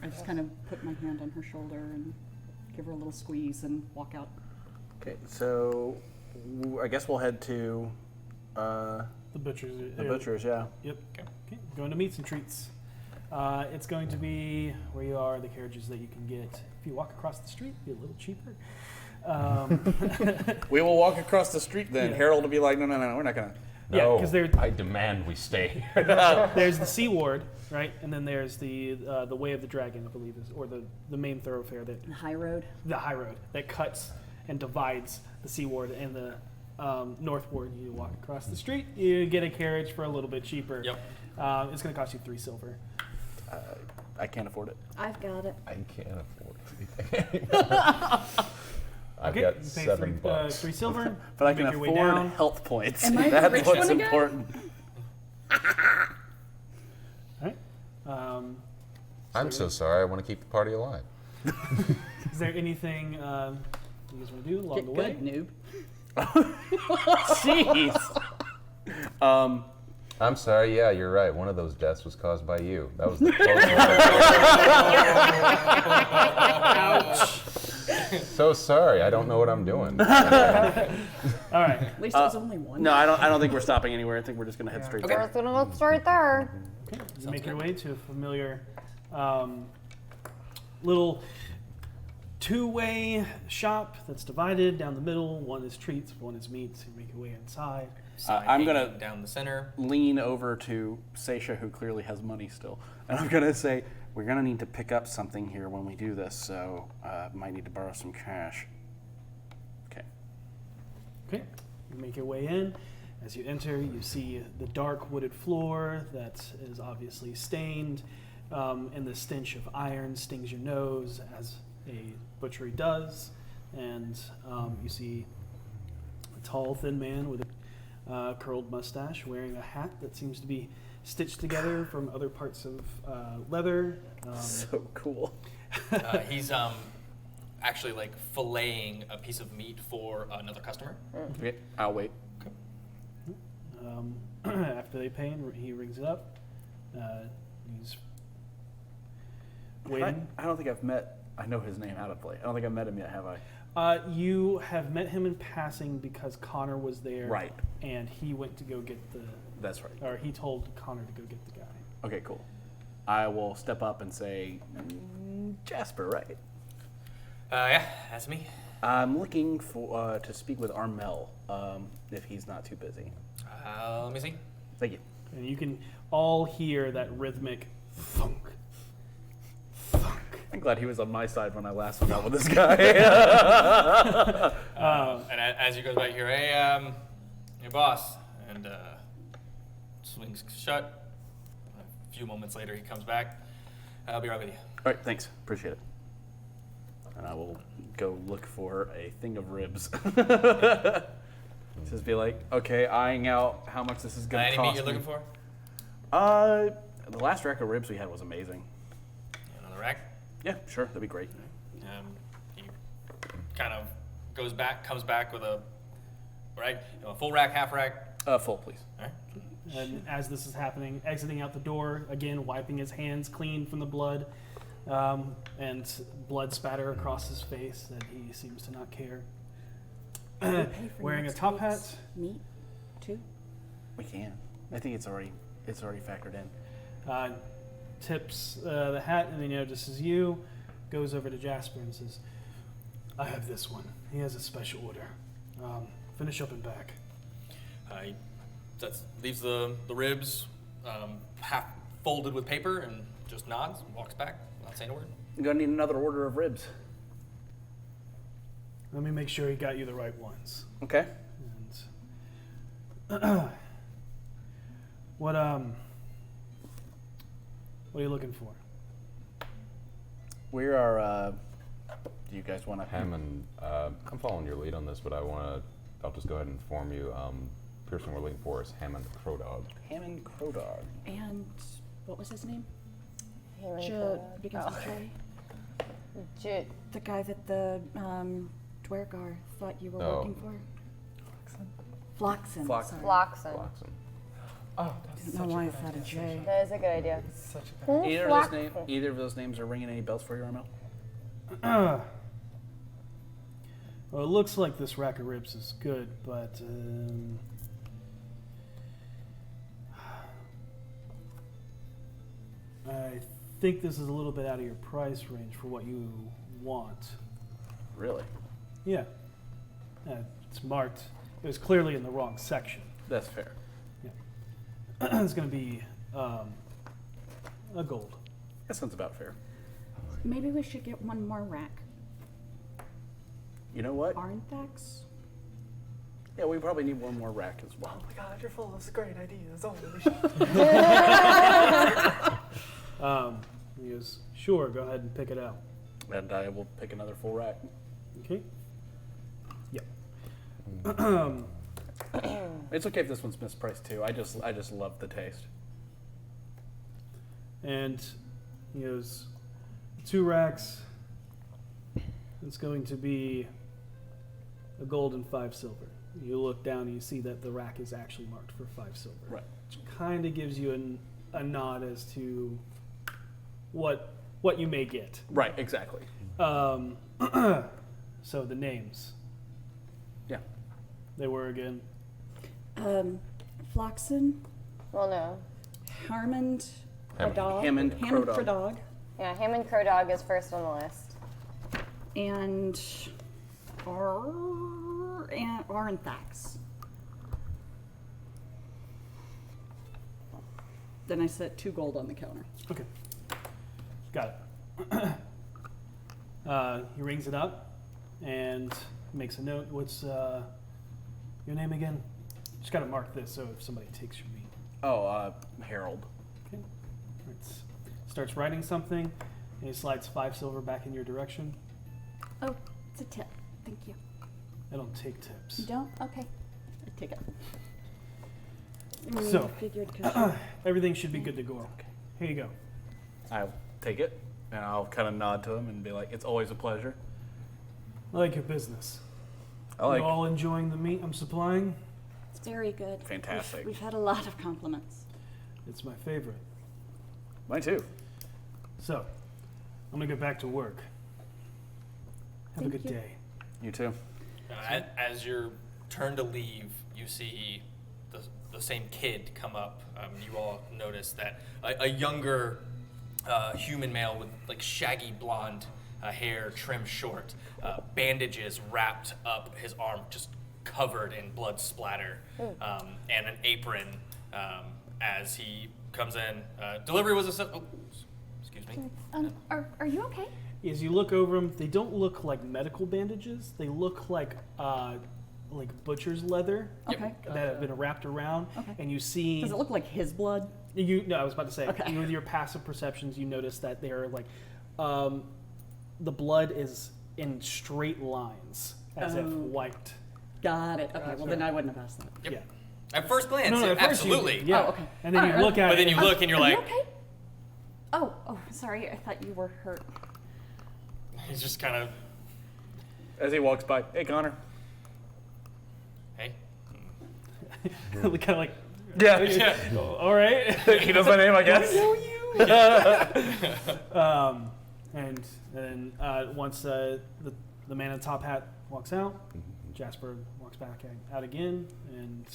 I just kind of put my hand on her shoulder and give her a little squeeze and walk out. Okay, so I guess we'll head to The butcher's. the butcher's. Yeah. Yep. Okay. Going to meats and treats. It's going to be where you are. The carriages that you can get if you walk across the street, be a little cheaper. We will walk across the street then. Yeah. Harold will be like, no, we're not gonna. Yeah, No, 'cause they're- I demand we stay here. There's the Sea Ward, right, and then there's the Way of the Dragon, I believe, or the main thoroughfare that High road. the high road that cuts and divides the Sea Ward and the North Ward. You walk across the street, you get a carriage for a little bit cheaper. Yep. It's going to cost you 3 silver. I can't afford it. I've got it. I can't afford anything. I've Okay, got you pay $7. 3 silver. But I you can make your way afford down. health points. Am I the That's rich what's one again? important. All right. I'm so sorry. I want to keep the party alive. Is there anything you guys want to do along Get the way? good, noob. Jeez. I'm sorry. Yeah, you're right. One of those deaths was caused by you. That was the close one. So sorry. I don't know what I'm doing. All right. At least it was only one. No, I don't think we're stopping anywhere. I think we're just gonna head straight there. We're gonna look right there. You make your way to a familiar little two-way shop that's divided down the middle. One is treats, one is meats. You make your way inside. sign I'm hanging gonna down the center. Lean over to Seisha, who clearly has money still, and I'm gonna say, we're gonna need to pick up something here when we do this, so might need to borrow some cash. Okay. Okay, you make your way in. As you enter, you see the dark wooded floor that is obviously stained, and the stench of iron stings your nose, as a butchery does. And you see a tall, thin man with a curled mustache wearing a hat that seems to be stitched together from other parts of leather. So cool. He's actually like filleting a piece of meat for another customer. Okay, I'll wait. After they pay, he rings it up. He's waiting. I don't think I've met. I know his name out of play. I don't think I've met him yet, have I? You have met him in passing because Connor was there. Right. And he went to go get the. That's right. Or he told Connor to go get the guy. Okay, cool. I will step up and say, Jasper, right? Yeah, that's me. I'm looking for to speak with Armel, if he's not too busy. Let me see. Thank you. And you can all hear that rhythmic thunk. Thunk. I'm glad he was on my side when I last hung out with this guy. And as you go back here, hey, boss, and swings shut. A few moments later, he comes back. I'll be right with you. All right, thanks. Appreciate it. And I will go look for a thing of ribs. Just be like, okay, eyeing out how much this is going to Any cost meat you're looking for? The last rack of ribs we had was amazing. Another rack? Yeah, sure, that'd be great. He kind of comes back with a full rack, half rack. Full, please. All right. And as this is happening, exiting out the door, again, wiping his hands clean from the blood, and blood spatter across his face that he seems to not care. Wearing a top hat. Meat, too? We can. I think it's already factored in. Tips the hat, and then notices you, goes over to Jasper and says, I have this one. He has a special order. Finish up and back. He leaves the ribs half folded with paper and just nods and walks back, not saying a word. You're gonna need another order of ribs. Let me make sure he got you the right ones. Okay. And what are you looking for? We are. Do you guys want to? Hammond, I'm following your lead on this, but I'll just go ahead and inform you. Person we're looking for is Hammond Crow Dog. Hammond Crow Dog. And what was his name? Begins with J. The guy that the Dwergar thought you were working for? Floxen. Floxen. Oh, I don't know why I thought of J. That is a good idea. Such a good Either of those names are ringing any bells for you, Armel? Well, it looks like this rack of ribs is good, but I think this is a little bit out of your price range for what you want. Really? Yeah. It's marked. It was clearly in the wrong section. That's fair. Yeah. It's going to be a gold. That sounds about fair. Maybe we should get one more rack. You know what? Arnthax? Yeah, we probably need one more rack as well. Oh my god, you're full of great ideas. Oh, He goes, sure, go ahead and pick it out. And I will pick another full rack. Okay. Yep. It's okay if this one's mispriced too. I just love the taste. And he goes, 2 racks. It's going to be a gold and 5 silver. You look down and you see that the rack is actually marked for 5 silver. Right. Which kind of gives you a nod as to what you may get. Right, exactly. So the names. Yeah. They were again. Floxen, Well, no. Hammond, Hammond Crow Dog. Yeah, Hammond Crow Dog is first on the list. and Arnthax. Then I set 2 gold on the counter. Okay. Got it. He rings it up and makes a note. What's your name again? Just gotta mark this so if somebody takes your meat. Oh, Harold. Okay. Starts writing something, and he slides 5 silver back in your direction. Oh, it's a tip. Thank you. I don't take tips. You don't? Okay. I take it. So, Figured 'cause everything should be good to go. Here you go. I'll take it, and I'll kind of nod to him and be like, "It's always a pleasure." I like your business. I like. You all enjoying the meat I'm supplying? it's very good. Fantastic. We've had a lot of compliments. It's my favorite. Mine too. So, I'm gonna get back to work. Have a Thank good you. day. You too. As your turn to leave, you see the same kid come up. You all notice that a younger human male with like shaggy blonde hair, trimmed short, bandages wrapped up his arm, just covered in blood splatter, and an apron. As he comes in, delivery was excuse me. Are you okay? As you look over them, they don't look like medical bandages. They look like butcher's leather Okay. that have been wrapped around. Okay. And you see. Does it look like his blood? No, I was about to say. Okay. With your passive perceptions, you notice that they're like, the blood is in straight lines, as if wiped. Got it. Okay, well then I wouldn't have asked that. Yep. Yeah. At first glance, At first absolutely. yeah. Oh, okay. And then you Alright, look at But it. then you look and you're Are like, you okay? Oh, sorry. I thought you were hurt. he's just kind of, As he walks by, "Hey, Connor." hey. kind of like, Yeah. all right. He knows my name, I guess. And then once the man in the top hat walks out, Jasper walks back out again, and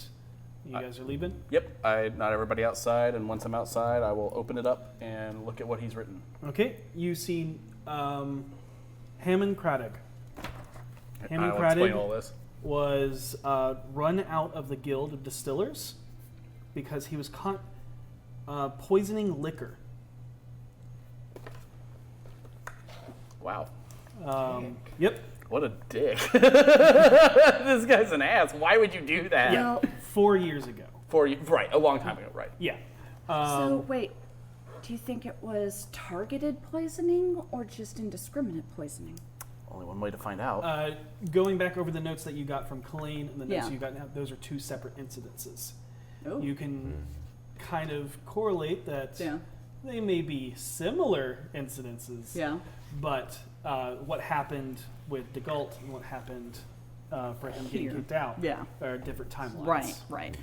you guys are leaving. Yep. I nod everybody outside, and once I'm outside, I will open it up and look at what he's written. Okay, you see Hammond Craddock. Hammond I'll explain all Craddock this. was run out of the Guild of Distillers because he was caught poisoning liquor. Wow. Yep. What a dick. This guy's an ass. Why would you do that? Yeah. 4 years ago. Right, a long time ago, right. Yeah. So wait, do you think it was targeted poisoning or just indiscriminate poisoning? Only one way to find out. Going back over the notes that you got from Colleen and the notes Yeah. you got now, those are 2 separate incidences. Oh. You can kind of correlate that Yeah. they may be similar incidences, Yeah. but what happened with DeGalt and what happened for him getting Here. kicked out Yeah. are different timelines. Right.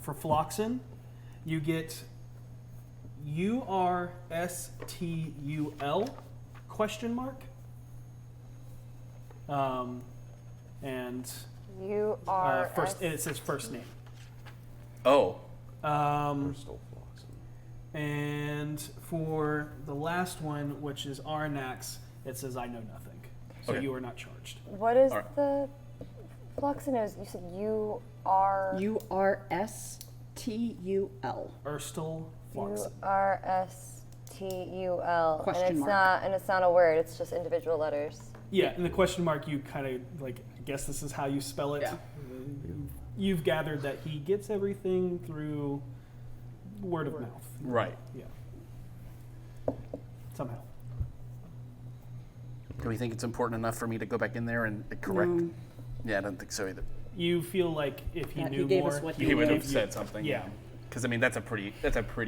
For Phloxen, you get URSTUL ? And You are first, it says first name. Oh. Bristol Phloxen. And for the last one, which is Arnax, it says I know nothing. So Okay. you are not charged. What is Alright. the Phloxenos? You said you are URSTUL. Erstal Phloxen. URSTUL. Question and mark. it's not a word, it's just individual letters. Yeah, and the question mark, you kind of like, I guess this is how you spell it. Yeah. You've gathered that he gets everything through word of mouth. Right. Yeah. Somehow. Do we think it's important enough for me to go back in there and correct? No. Yeah, I don't think so either. You feel like if he Yeah, he knew gave more, us what He would have give said you- something. Yeah. Because I mean, that's a pretty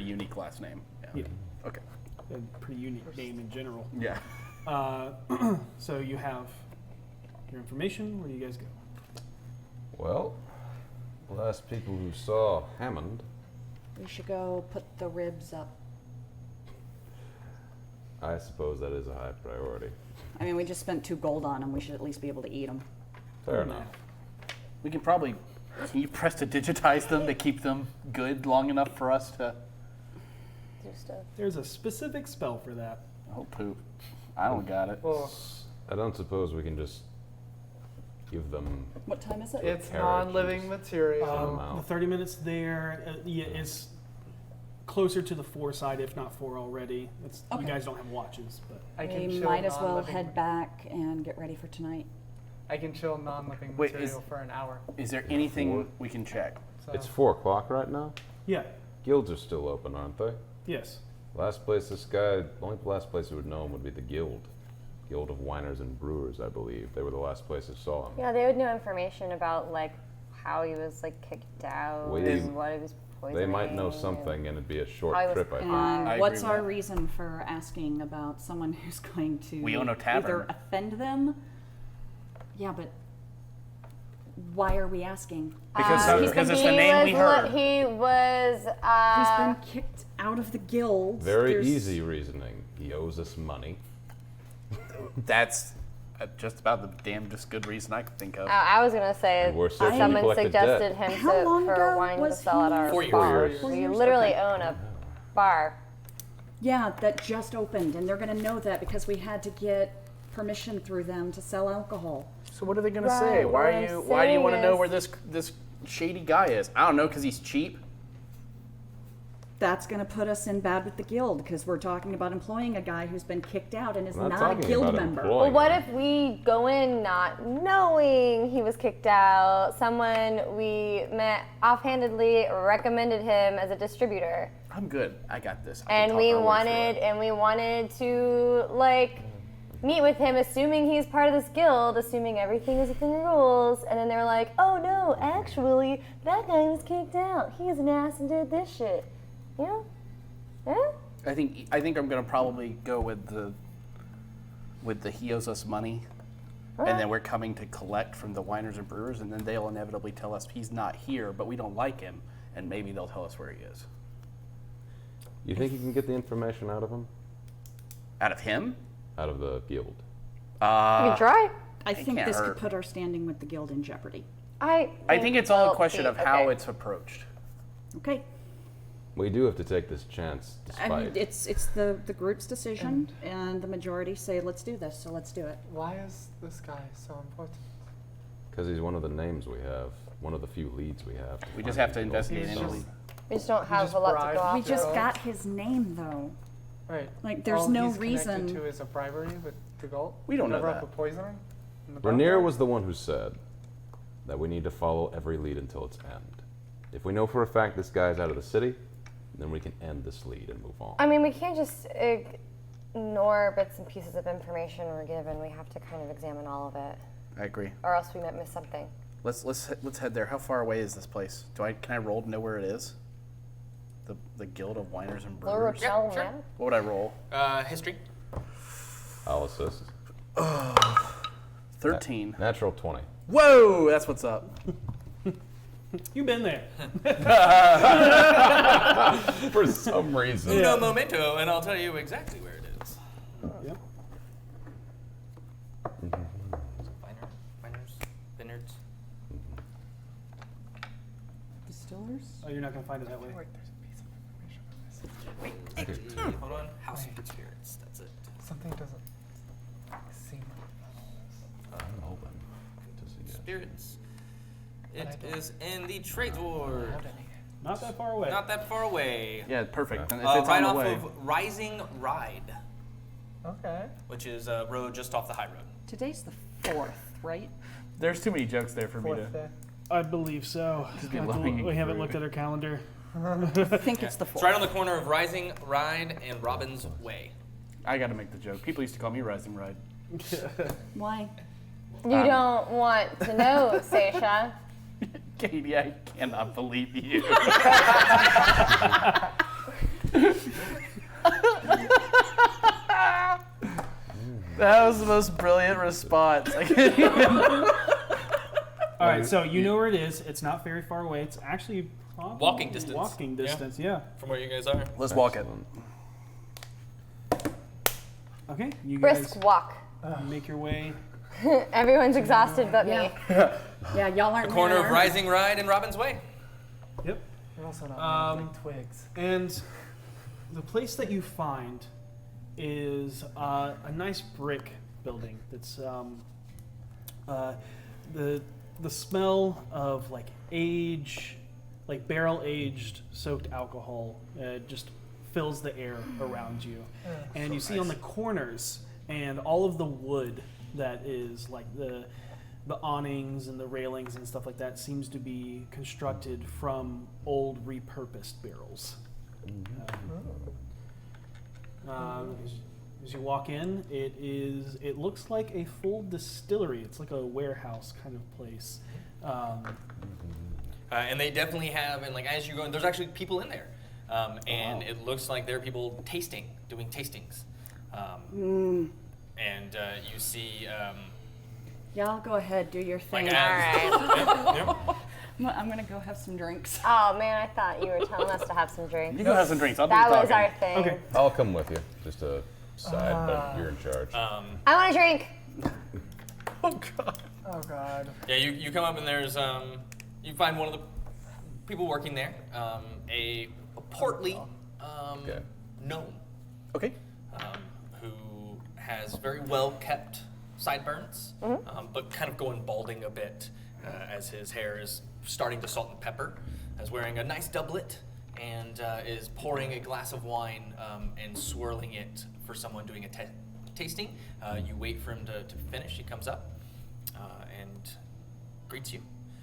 unique last name. Yeah. Okay. A pretty unique name in general. Yeah. So you have your information. Where do you guys go? Well, last people who saw Hammond, We should go put the ribs up. I suppose that is a high priority. I mean, we just spent 2 gold on them. We should at least be able to eat them. Fair enough. We can probably. Can you press to digitize them to keep them good long enough for us to? Do stuff. There's a specific spell for that. Oh poop! I don't got it. Well, I don't suppose we can just give them. What time is it? it's Carriage non-living and material. Some The out. 30 minutes there is closer to the 4 side, if not 4 already. Okay. You guys don't have watches, but We might as well head back and get ready for tonight. I can chill non-living Wait, material for an hour. Is there anything we can check? So It's 4 o'clock right now. yeah, Guilds are still open, aren't they? yes. Last place this guy, only last place who would know him would be the Guild. Guild of Winers and Brewers, I believe. They were the last place who saw him. Yeah, they would know information about like how he was like kicked out and what he was poisoning. They might know something, and it'd be a short How he was trip, I think. And I what's agree with our that. reason for asking about someone who's going to We own a tavern. either offend them? Yeah, but why are we asking? Because it's the name we heard. He was. He's been kicked out of the guild. Very There's- easy reasoning. He owes us money. That's just about the damnedest good reason I could think of. I was gonna say And we're searching to someone collect the suggested debt. him How long for ago wanting to was sell at he- our 4 years. bar. 4 years. We literally own a bar. Yeah, that just opened, and they're going to know that because we had to get permission through them to sell alcohol. So what are they gonna Right, say? what Why I'm do you want to saying know is- where this shady guy is? I don't know, because he's cheap. That's going to put us in bad with the guild because we're talking about employing a guy who's been kicked out and is I'm not a talking guild about member. employing Well, what him. if we go in not knowing he was kicked out? Someone we met offhandedly recommended him as a distributor, I'm good. I got this. I can and talk we our way through it. wanted to like meet with him, assuming he's part of this guild, assuming everything is within the rules, and then they're like, "Oh no, actually, that guy was kicked out. He's an ass and did this shit." You know? Yeah. I think I'm gonna probably go with the he owes us money, and then we're coming to collect from the winers and brewers, and then they'll inevitably tell us he's not here, but we don't like him, and maybe they'll tell us where he is. You think you can get the information out of him? Out of him? Out of the guild? You can try. I think can't this hurt. could put our standing with the guild in jeopardy. I think it's all a well, question see, of how okay. it's approached. Okay. We do have to take this chance, I mean, despite. it's the group's decision, and the majority say, let's do this, so let's do it. Why is this guy so important? Because he's one of the names we have, one of the few leads we have. We just find have to people. investigate He's into just- it. We just don't have just a lot to bribed go off. We just of. got his name, though. Right. Like, there's All no he's connected reason. to is a bribery with the gold. We don't know Cover up that. the poisoning. in the Rainier bar? was the one who said that we need to follow every lead until its end. If we know for a fact this guy's out of the city, then we can end this lead and move on. I mean, we can't just ignore bits and pieces of information we're given. We have to kind of examine all of it, I agree. or else we might miss something. Let's head there. How far away is this place? Can I roll to know where it is? The Guild of Winers and Lower Brewers. Yeah, Rochelle sure. map? What would I roll? History. I'll assist. 13. Natural 20. Whoa, that's what's up. You've been there. For some reason. Uno momento, and I'll tell you exactly where it is. Yep. Viners, vineyards. Distillers? Oh, you're not gonna find it that way. Wait, there's a piece of information on this. Wait, actually, hold on. House of Good Spirits. That's it. Something doesn't seem right. I'm open to suggest. Spirits. It is in the Trades Ward. Not that far away. Not that far away. Yeah, perfect. And if Right it's on the off way. of Rising Ride, Okay. which is a road just off the high road. Today's the 4th, right? There's too many jokes there for me Fourth to. day. I believe so. be I have to low-hanging look- we haven't fruit. looked at our calendar. I think it's the 4th. It's right on the corner of Rising Ride and Robbins Way. I got to make the joke. People used to call me Rising Ride. Why? You don't want to know, Seisha. Katie, I cannot believe you. That was the most brilliant response. I can't even. All right, so you know where it is. It's not very far away. It's actually probably Walking distance. Walking Yeah. distance, yeah. From where you guys are. Let's walk it. Excellent. Okay, you guys Brisk walk. make your way. Everyone's exhausted but me. Yeah, y'all aren't The corner of there. Rising Ride and Robbins Way. Yep. We're also not like twigs. And the place that you find is a nice brick building. That's the smell of like age, like barrel-aged soaked alcohol just fills the air around you. And you see on the corners and all of the wood that is like the awnings and the railings and stuff like that seems to be constructed from old repurposed barrels. As you walk in, it looks like a full distillery. It's like a warehouse kind of place. And they definitely have, and like as you go in, there's actually people in there. And it looks like there are people doing tastings. And you see... Y'all go ahead, do your thing. Like, I'm gonna go have some drinks. Oh man, I thought you were telling us to have some drinks. You go have some drinks. I'll do That the was talking. our thing. Okay. I'll come with you. Just a side, but you're in charge. I want a drink. Oh God. Yeah, you come up and there's you find one of the people working there, a portly gnome, Okay. who has very well kept sideburns, but kind of going balding a bit as his hair is starting to salt and pepper. Is wearing a nice doublet and is pouring a glass of wine and swirling it for someone doing a tasting. You wait for him to finish. He comes up and greets you.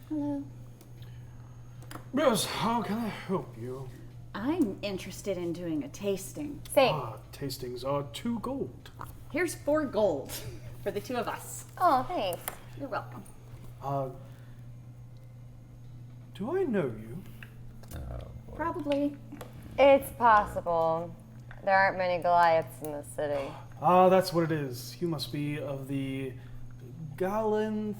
Hello. Yes, how can I help you? I'm interested in doing a tasting. Same. Tastings are 2 gold. Here's 4 gold for the 2 of us. Oh, thanks. You're welcome. Do I know you? Probably. It's possible. There aren't many Goliaths in the city. That's what it is. You must be of the Gathala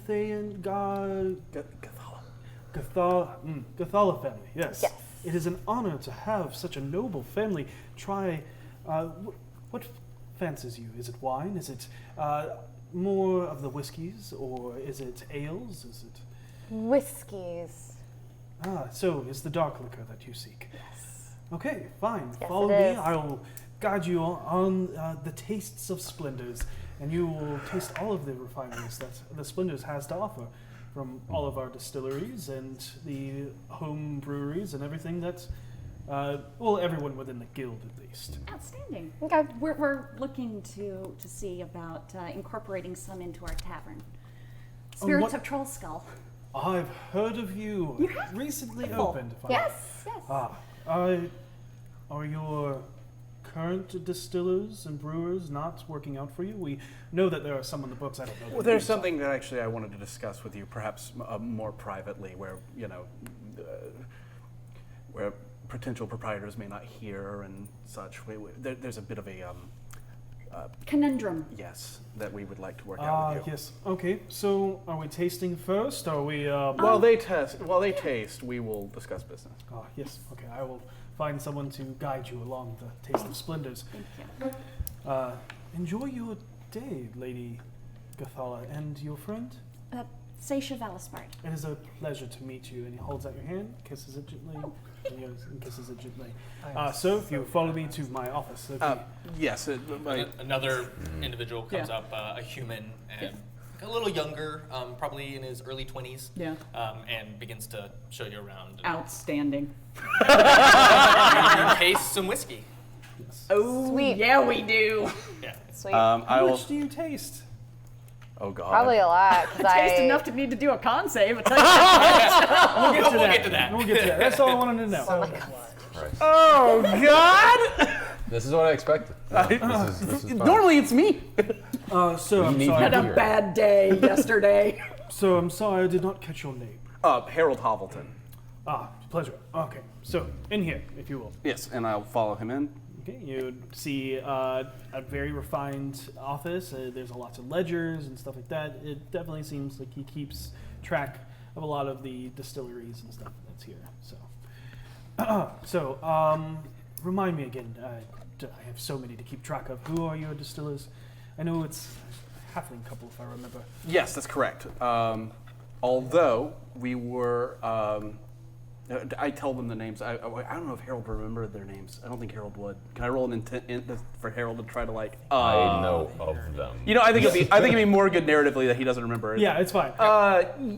family, yes. Yes. It is an honor to have such a noble family. Try, what fancies you? Is it wine? Is it more of the whiskeys? Or is it ales? Is it... Whiskeys. So it's the dark liquor that you seek. Yes. Okay, fine. Yes, Follow it me. is. I'll guide you on the tastes of Splendors, and you will taste all of the refinements that the Splendors has to offer from all of our distilleries and the home breweries and everything that's, everyone within the guild at least. Outstanding. Okay. We're looking to see about incorporating some into our tavern. what- Spirits of Troll Skull. I've heard of you. You have? Recently Oh. opened. if I'm- Yes. Yes. Are your current distillers and brewers not working out for you? We know that there are some on the books. I don't know. Well, there's something that actually I wanted to discuss with you, perhaps more privately, where where potential proprietors may not hear and such. There's a bit of a Conundrum. yes that we would like to work out with you. Yes. Okay. So, are we tasting first? Are we? While they taste, we will discuss business. Yes. Okay. I will find someone to guide you along the taste of Splendors. Thank you. Enjoy your day, Lady Gathala, and your friend. Seisha Valispard. It is a pleasure to meet you. And he holds out your hand, kisses it gently, and kisses it gently. So, if you follow me to my office. Yes. Another individual comes up, a human, and a little younger, probably in his early 20s, and begins to show you around. Outstanding. You taste some whiskey. Oh, Sweet. yeah, we do. Yeah. Sweet. How much do you taste? Oh God. Probably a lot. Taste enough to need to do a con save. We'll get to that. We'll We'll get to that. That's all I wanted to know. Oh my God. Oh God. This is what I expected. This is fine. Normally it's me. So I'm need sorry. you Had a here. bad day yesterday. So I'm sorry I did not catch your name. Harold Hovelton. Pleasure. Okay. So in here, if you will. Yes, and I'll follow him in. Okay. You see a very refined office. There's a lot of ledgers and stuff like that. It definitely seems like he keeps track of a lot of the distilleries and stuff that's here. So, remind me again. I have so many to keep track of. Who are your distillers? I know it's a halfling couple, if I remember. Yes, that's correct. Although we were I tell them the names. I don't know if Harold remembered their names. I don't think Harold would. Can I roll an intent for Harold to try to like? I know of them. You know, I think it'd be more good narratively that he doesn't remember it. Yeah, it's fine.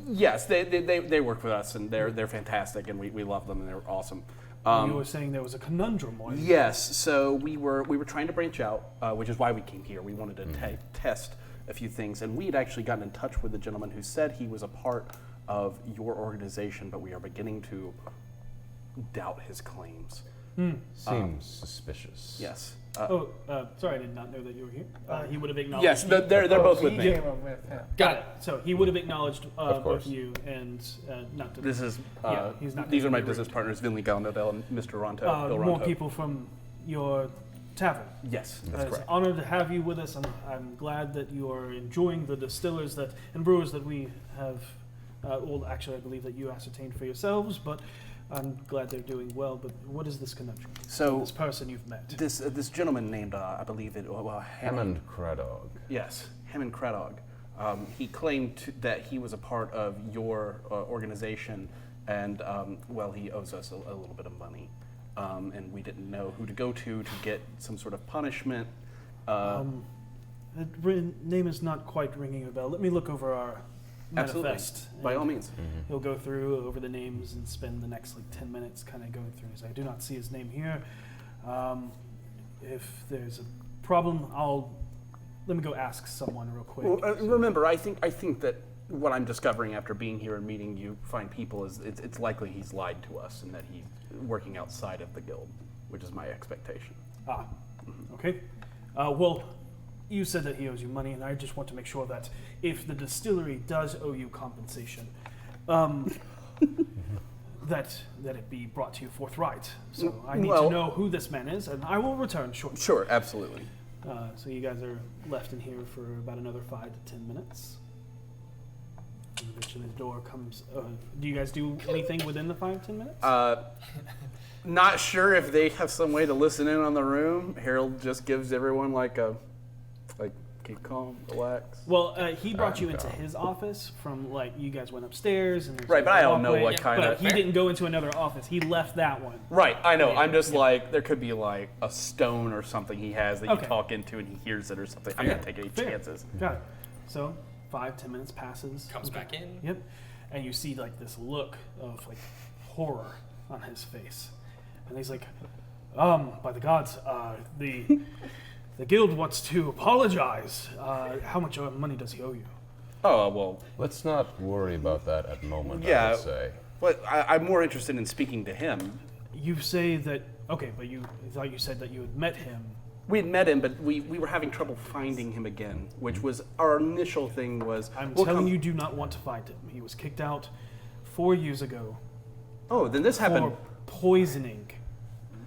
Yes, they work with us and they're fantastic and we love them and they're awesome. You were saying there was a conundrum. Yes, so we were trying to branch out, which is why we came here. We wanted to test a few things, and we had actually gotten in touch with a gentleman who said he was a part of your organization, but we are beginning to doubt his claims. Seems suspicious. Yes. Sorry, I did not know that you were here. He would have acknowledged. Yes, they're both with He me. came up with him. Got it. So he would have acknowledged Of course. both you and not to. This is he's not these are gonna my be business rude. partners, Vinley Galnadel and Mr. Ronto. Bill More Ronto. people from your tavern. Yes, that's It's an correct. honor to have you with us, and I'm glad that you are enjoying the distillers and brewers that we have. Well, actually, I believe that you ascertained for yourselves, but I'm glad they're doing well. But what is this conundrum? So This person you've met. this gentleman named I believe it Hammond Cradog. Yes, Hammond Cradog. He claimed that he was a part of your organization, and he owes us a little bit of money, and we didn't know who to go to get some sort of punishment. Name is not quite ringing a bell. Let me look over our Absolutely, manifest. by and all means. He'll go through over the names and spend the next 10 minutes kind of going through. So I do not see his name here. If there's a problem, let me go ask someone real quick. Well, remember, I think that what I'm discovering after being here and meeting you fine people is it's likely he's lied to us and that he's working outside of the guild, which is my expectation. Okay. Well, you said that he owes you money, and I just want to make sure that if the distillery does owe you compensation, that it be brought to you forthright. So I need to know who this man is, and I will return shortly. Sure, absolutely. So you guys are left in here for about another 5 to 10 minutes. And eventually the door comes. Do you guys do anything within the 5 to 10 minutes? Not sure if they have some way to listen in on the room. Harold just gives everyone keep calm, relax. Well, he brought you into his office from you guys went upstairs and there's Right, but I don't know walkway, what kind but of. he didn't go into another office. He left that one. Right, I know. I'm just there could be a stone or something he has that you Okay. talk into and he hears it or something. I'm not taking any Fair. chances. Got it. So 5-10 minutes passes. Comes back in. Yep. And you see this look of horror on his face, and he's like, by the gods, the guild wants to apologize. How much money does he owe you? Oh, well. Let's not worry about that at the moment, I Yeah. would say. But I'm more interested in speaking to him. You say that, okay, but I thought you said that you had met him. We had met him, but we were having trouble finding him again, which was our initial thing was... I'm telling you, do not want to find him. He was kicked out 4 years ago. Oh, then this happened... For poisoning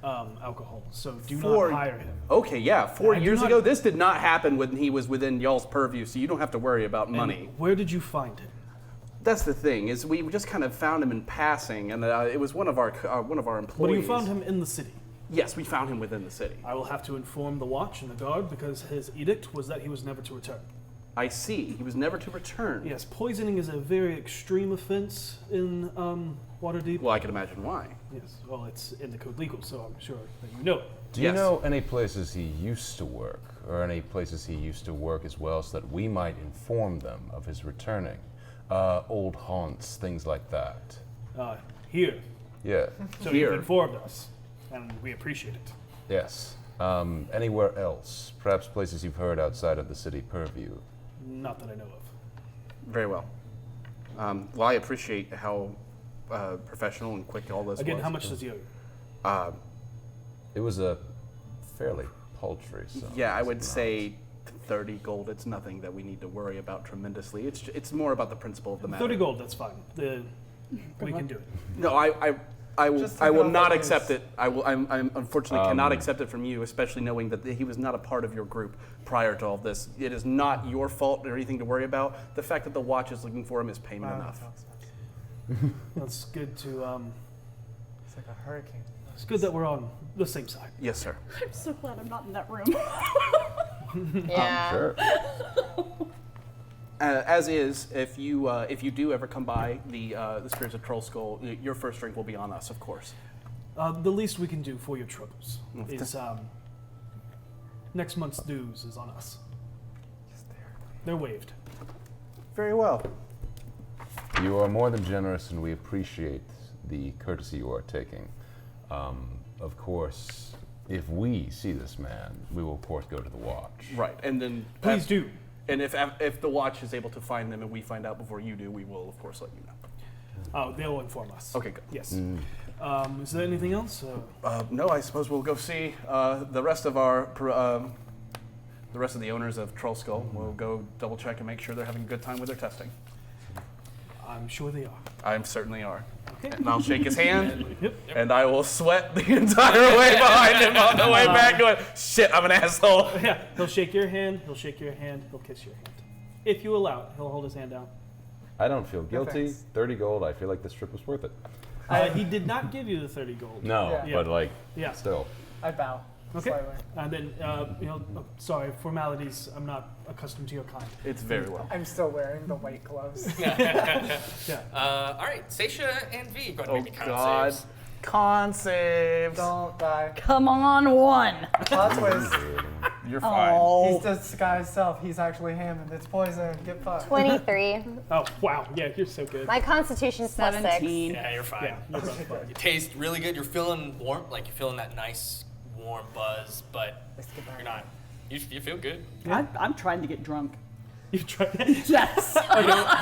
alcohol, so do not hire him. Okay, yeah, 4 I do years not- ago. This did not happen when he was within y'all's purview, so you don't have to worry about money. And where did you find him? That's the thing, is we just kind of found him in passing, and it was one of our employees. But you found him in the city. Yes, we found him within the city. I will have to inform the watch and the guard because his edict was that he was never to return. I see. He was never to return. Yes, poisoning is a very extreme offense in Waterdeep. Well, I can imagine why. Yes, well, it's in the code legal, so I'm sure that you know it. Do you know any places he used to work, or any places he used to work as well, so that we might inform them of his returning? Old haunts, things like that. Here. Yeah. So Here. you've informed us, and we appreciate it. Yes. Anywhere else? Perhaps places you've heard outside of the city purview? Not that I know of. Very well. Well, I appreciate how professional and quick all this Again, was. how much does he owe you? It was a fairly paltry sum. Yeah, I is would it not? say 30 gold. It's nothing that we need to worry about tremendously. It's more about the principle of the matter. 30 gold, that's fine. We can do it. No, I will. Just I take will off not that accept news. it. I'm unfortunately cannot accept it from you, especially knowing that he was not a part of your group prior to all this. It is not your fault or anything to worry about. The fact that the watch is looking for him is payment enough. That's good to. It's like a hurricane. It's good that we're on the same side. Yes, sir. I'm so glad I'm not in that room. Yeah. Sure. as is, if you do ever come by the Spirits of Troll Skull, your first drink will be on us, of course. The least we can do for your troubles is next month's dues is on us. They're waived. Very well. You are more than generous, and we appreciate the courtesy you are taking. Of course, if we see this man, we will of course go to the watch. Right, and then Please do. And if the watch is able to find them, and we find out before you do, we will of course let you know. Oh, they'll inform us. Okay, good. Yes. Is there anything else? No, I suppose we'll go see the rest of the rest of the owners of Troll Skull. We'll go double check and make sure they're having a good time with their testing. I'm sure they are. I certainly are. Okay. And I'll shake his hand, Yep. and I will sweat the entire way behind him on the way back, going, "Shit, I'm an asshole." Yeah, he'll shake your hand, he'll shake your hand, he'll kiss your hand. If you allow it, he'll hold his hand out. I don't feel guilty. thanks. 30 gold. I feel like this trip was worth it. He did not give you the 30 gold. No, Yeah. but like, Yeah. still. I bow. Okay. Slightly. And then, sorry, formalities. I'm not accustomed to your kind. It's very well. I'm still wearing the white gloves. Yeah. All right, Seisha and V, go ahead and Oh make me con God. saves. Con saves. Don't die. Come on, 1. Plot twist. You're fine. He's disguised self. He's actually Hammond. It's poison. Get fucked. 23. Oh, wow. Yeah, you're so good. My constitution's plus 6. 17. Yeah, you're fine. Yeah, you're both fine. You taste really good. You're feeling warm, like you're feeling that nice warm buzz, but you're not. You feel good. I'm trying to get drunk. You tried. Yes.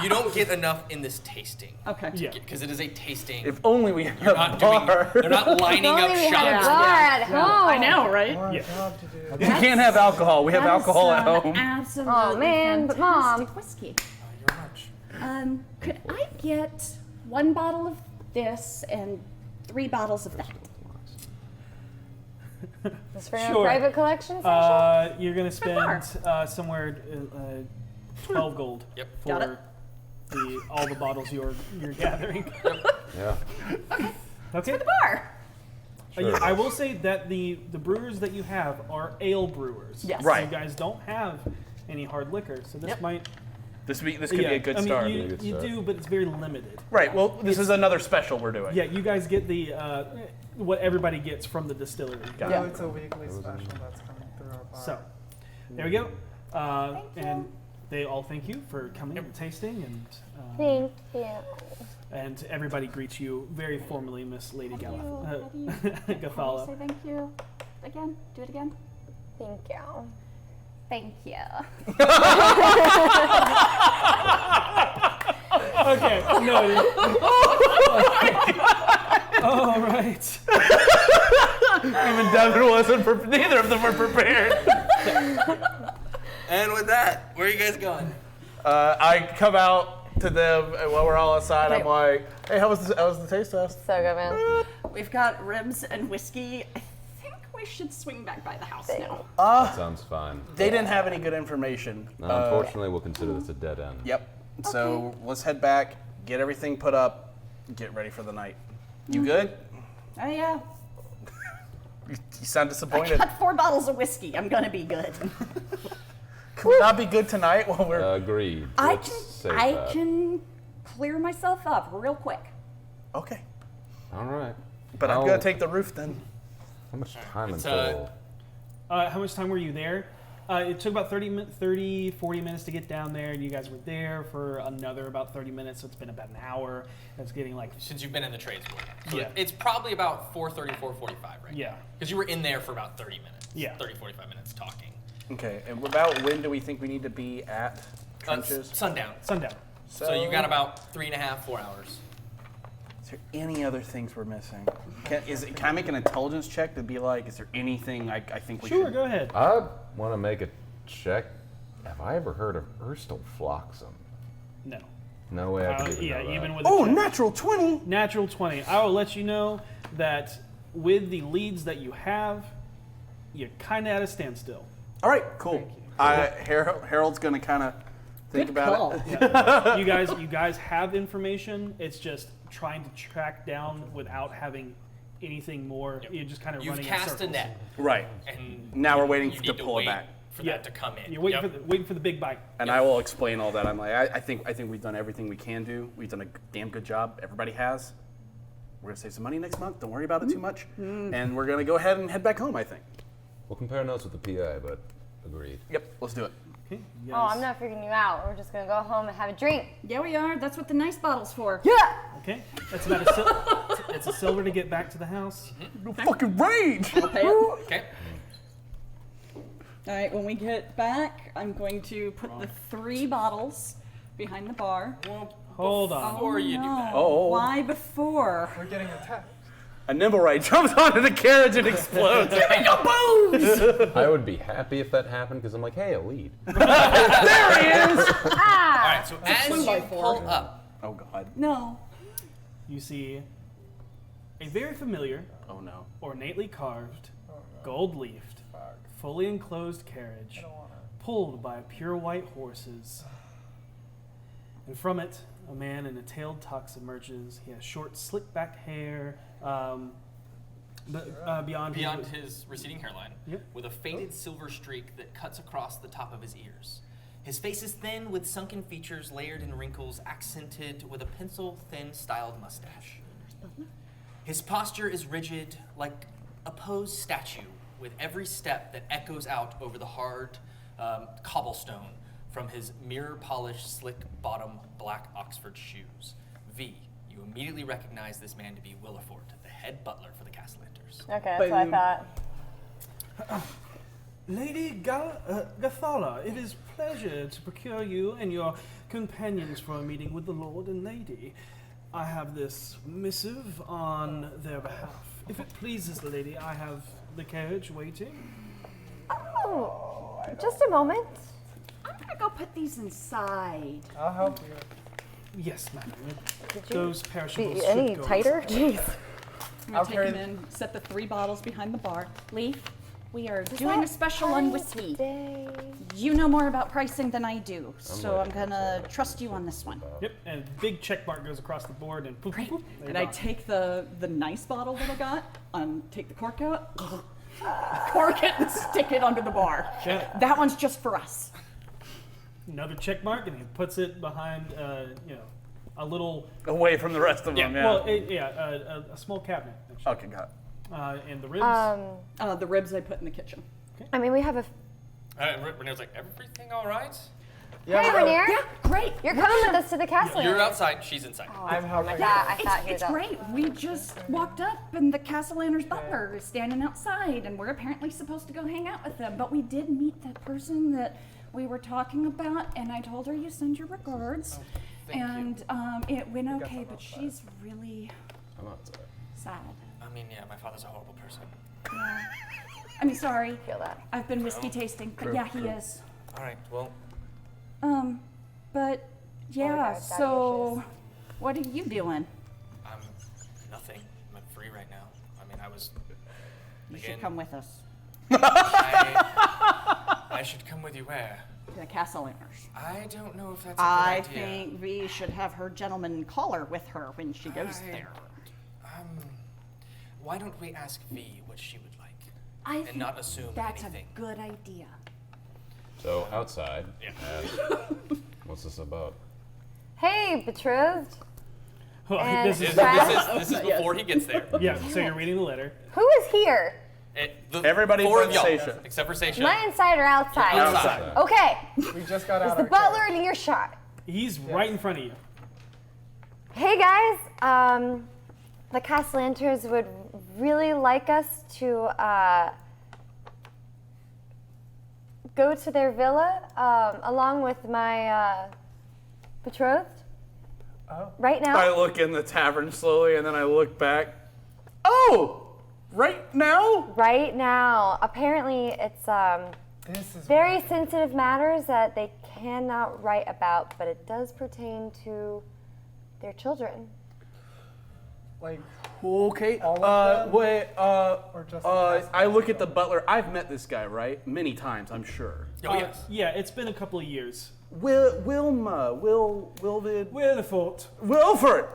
You don't get enough in this tasting. Okay. Yeah. Because it is a tasting. If only we had You're a not doing. bar. They're not lining up Only we had a shots. bar at home. I know, right? More Yeah. job to do. You can't have alcohol. We have alcohol at home. Absolutely. Oh, man, but Mom. fantastic whiskey. You're much. Could I get 1 bottle of this and 3 bottles of that? This for your Sure. private collection session? You're going to bar. spend somewhere 12 gold Yep. Got for all the bottles you're gathering. Yeah. Okay. Bar. Sure. I will say that the brewers that you have are ale brewers. Yes. Right. You guys don't have any hard liquor, so this Yep. might. This could be a good I mean, start. You, Good you start. do, but it's very limited. Right. Well, this is another special we're doing. Yeah, you guys get the what everybody gets from the distillery. Got No, it. it's a weekly special that's coming through our bar. So, there we go. And they all thank you for coming and tasting, Thank you. and everybody greets you very formally, Miss Lady How do you Gafala. say thank you again? Do it again. Thank you. Thank you. Okay, no. All right. Even Devan wasn't. Neither of them were prepared. And with that, where are you guys going? I come out to them and while we're all outside. I'm like, "Hey, how was the taste test?" So good, man. We've got ribs and whiskey. I think we should swing back by the house now. Sounds fine. They didn't have any good information. Unfortunately, we'll consider this a dead end. Yep. So let's head back, get everything put up, get ready for the night. You good? Oh yeah. You sound I disappointed. got 4 bottles of whiskey. I'm gonna be good. Can we not be good tonight while we're? Agreed. I Let's save can that. clear myself up real quick. Okay. All right. But I'm How- gonna take the roof then. How much time It's, until? How much time were you there? It took about 40 minutes to get down there, and you guys were there for another about 30 minutes, so it's been about an hour. It's getting like, Since you've been in the trades board. So Yeah. it's probably about 4:30, 4:45, right? yeah. Because you were in there for about 30 minutes. Yeah. 30, 45 minutes talking. Okay. And about when do we think we need to be at trenches? Sundown. Sundown. So you got about 3.5, 4 hours. Is there any other things we're missing? Can I make an intelligence check to be like, is there anything I think we Sure, should? go ahead. I want to make a check. Have I ever heard of Erstal Floxum? No. No way I could even Yeah, know that. even with a Oh, check. natural 20. Natural 20. I will let you know that with the leads that you have, you're kind of at a standstill. All right, cool. Harold's gonna kind of think Good about call. it. You guys have information. It's just trying to track down without having anything more. You're just kind of You've running in cast a circles. net, Right. and Now we're waiting you to need pull it wait back. for that to come in. You're waiting for the big bite. And I will explain all that. I'm like, I think we've done everything we can do. We've done a damn good job. Everybody has. We're gonna save some money next month. Don't worry about it too much. And we're gonna go ahead and head back home, I think. We'll compare notes with the PI, but agreed. Yep, let's do it. Okay. Oh, I'm not freaking you out. We're just gonna go home and have a drink. Yeah, we are. That's what the nice bottle's for. Yeah. Okay. That's about it's a silver to get back to the house. No fucking rage! I'll pay it. Okay. All right, when we get back, I'm going to put the 3 bottles behind the bar. Hold on. Before you do that. Oh. Why before? We're getting attacked. A Nimblewright jumps onto the carriage and explodes. Give me your booze! I would be happy if that happened because I'm like, hey, a lead. There he is! All right, so as you pull up, Oh god. No. You see a very familiar, Oh no. ornately carved, gold-leafed, fully enclosed carriage pulled by pure white horses. And from it, a man in a tailed tux emerges. He has short, slick-back hair. Beyond his receding hairline, Yep. with a faded silver streak that cuts across the top of his ears. His face is thin with sunken features layered in wrinkles, accented with a pencil-thin styled mustache. His posture is rigid, like a posed statue, with every step that echoes out over the hard cobblestone from his mirror-polished, slick-bottom black Oxford shoes. V, you immediately recognize this man to be Willifort, the head butler for the Castellanters. Okay, that's what I thought. Lady Gathala, it is pleasure to procure you and your companions for a meeting with the Lord and Lady. I have this missive on their behalf. If it pleases the lady, I have the carriage waiting. Oh, just a moment. I'm gonna go put these inside. I'll help you. Yes, madam. Did you Those perishables be should any go tighter? inside. Jeez. I'm I'll gonna take carry them in, set the 3 bottles behind the bar. Leaf, we are Is doing that a special on party whiskey. today? You know more about pricing than I do, so I'm waiting for gonna this. trust you on this one. Yep, and a big check mark goes across the board and poof, Great. poof, there And you I go. take the nice bottle that I got, take the cork out, cork it, and stick it under the bar. Yeah. That one's just for us. Another check mark, and he puts it behind, a little, Away from the rest of them, yeah. well, a small cabinet. actually. Okay, got it. And the ribs. The ribs I put in the kitchen. I mean, we have a. Renee's like, everything all right? Yeah, Hey, we're- Rainier. Yeah, great. You're coming with us to the castle. You're outside, she's inside. I'm helping. I thought he was It's out. great. We just walked up and the Castellanter's butler is standing outside and we're apparently supposed to go hang out with them. But we did meet that person that we were talking about and I told her you send your regards. thank It went okay, but she's really I'm outside. sad. I mean, yeah, my father's a horrible person. Yeah. I mean, sorry. Feel that. I've been whiskey tasting, but yeah, he is. All right, well, But yeah, God, so what are you doing? I'm nothing. I'm free right now. I mean, I was. You Again. should come with us I should come with you where? to the Castellanters. I don't know if that's a good I idea. think we should have her gentleman caller with her when she goes there. Why don't we ask V what she would like? I And not assume that's anything. a good idea. So outside. Yeah. And what's this about? Hey, betrothed. Oh, And this is, This is before he gets there. yeah, so you're reading the letter. Who is here? Everybody 4 of but y'all, Seisha. except for Seisha. Am I inside or outside? Outside. Okay. We just got out Is of the our butler in earshot? He's right in front of you. Hey guys, the Castellanters would really like us to go to their villa along with my betrothed. Oh. Right now. I look in the tavern slowly and then I look back. Oh! Right now? Right now. Apparently, it's This is very sensitive matters that they cannot write about, but it does pertain to their children. like Okay. All of them? Wait. or just the cast I look at the butler. I've met this guy, right? Many times, I'm sure. Oh, yes. Yeah, it's been a couple of years. Wilford. Willifort. Wilford.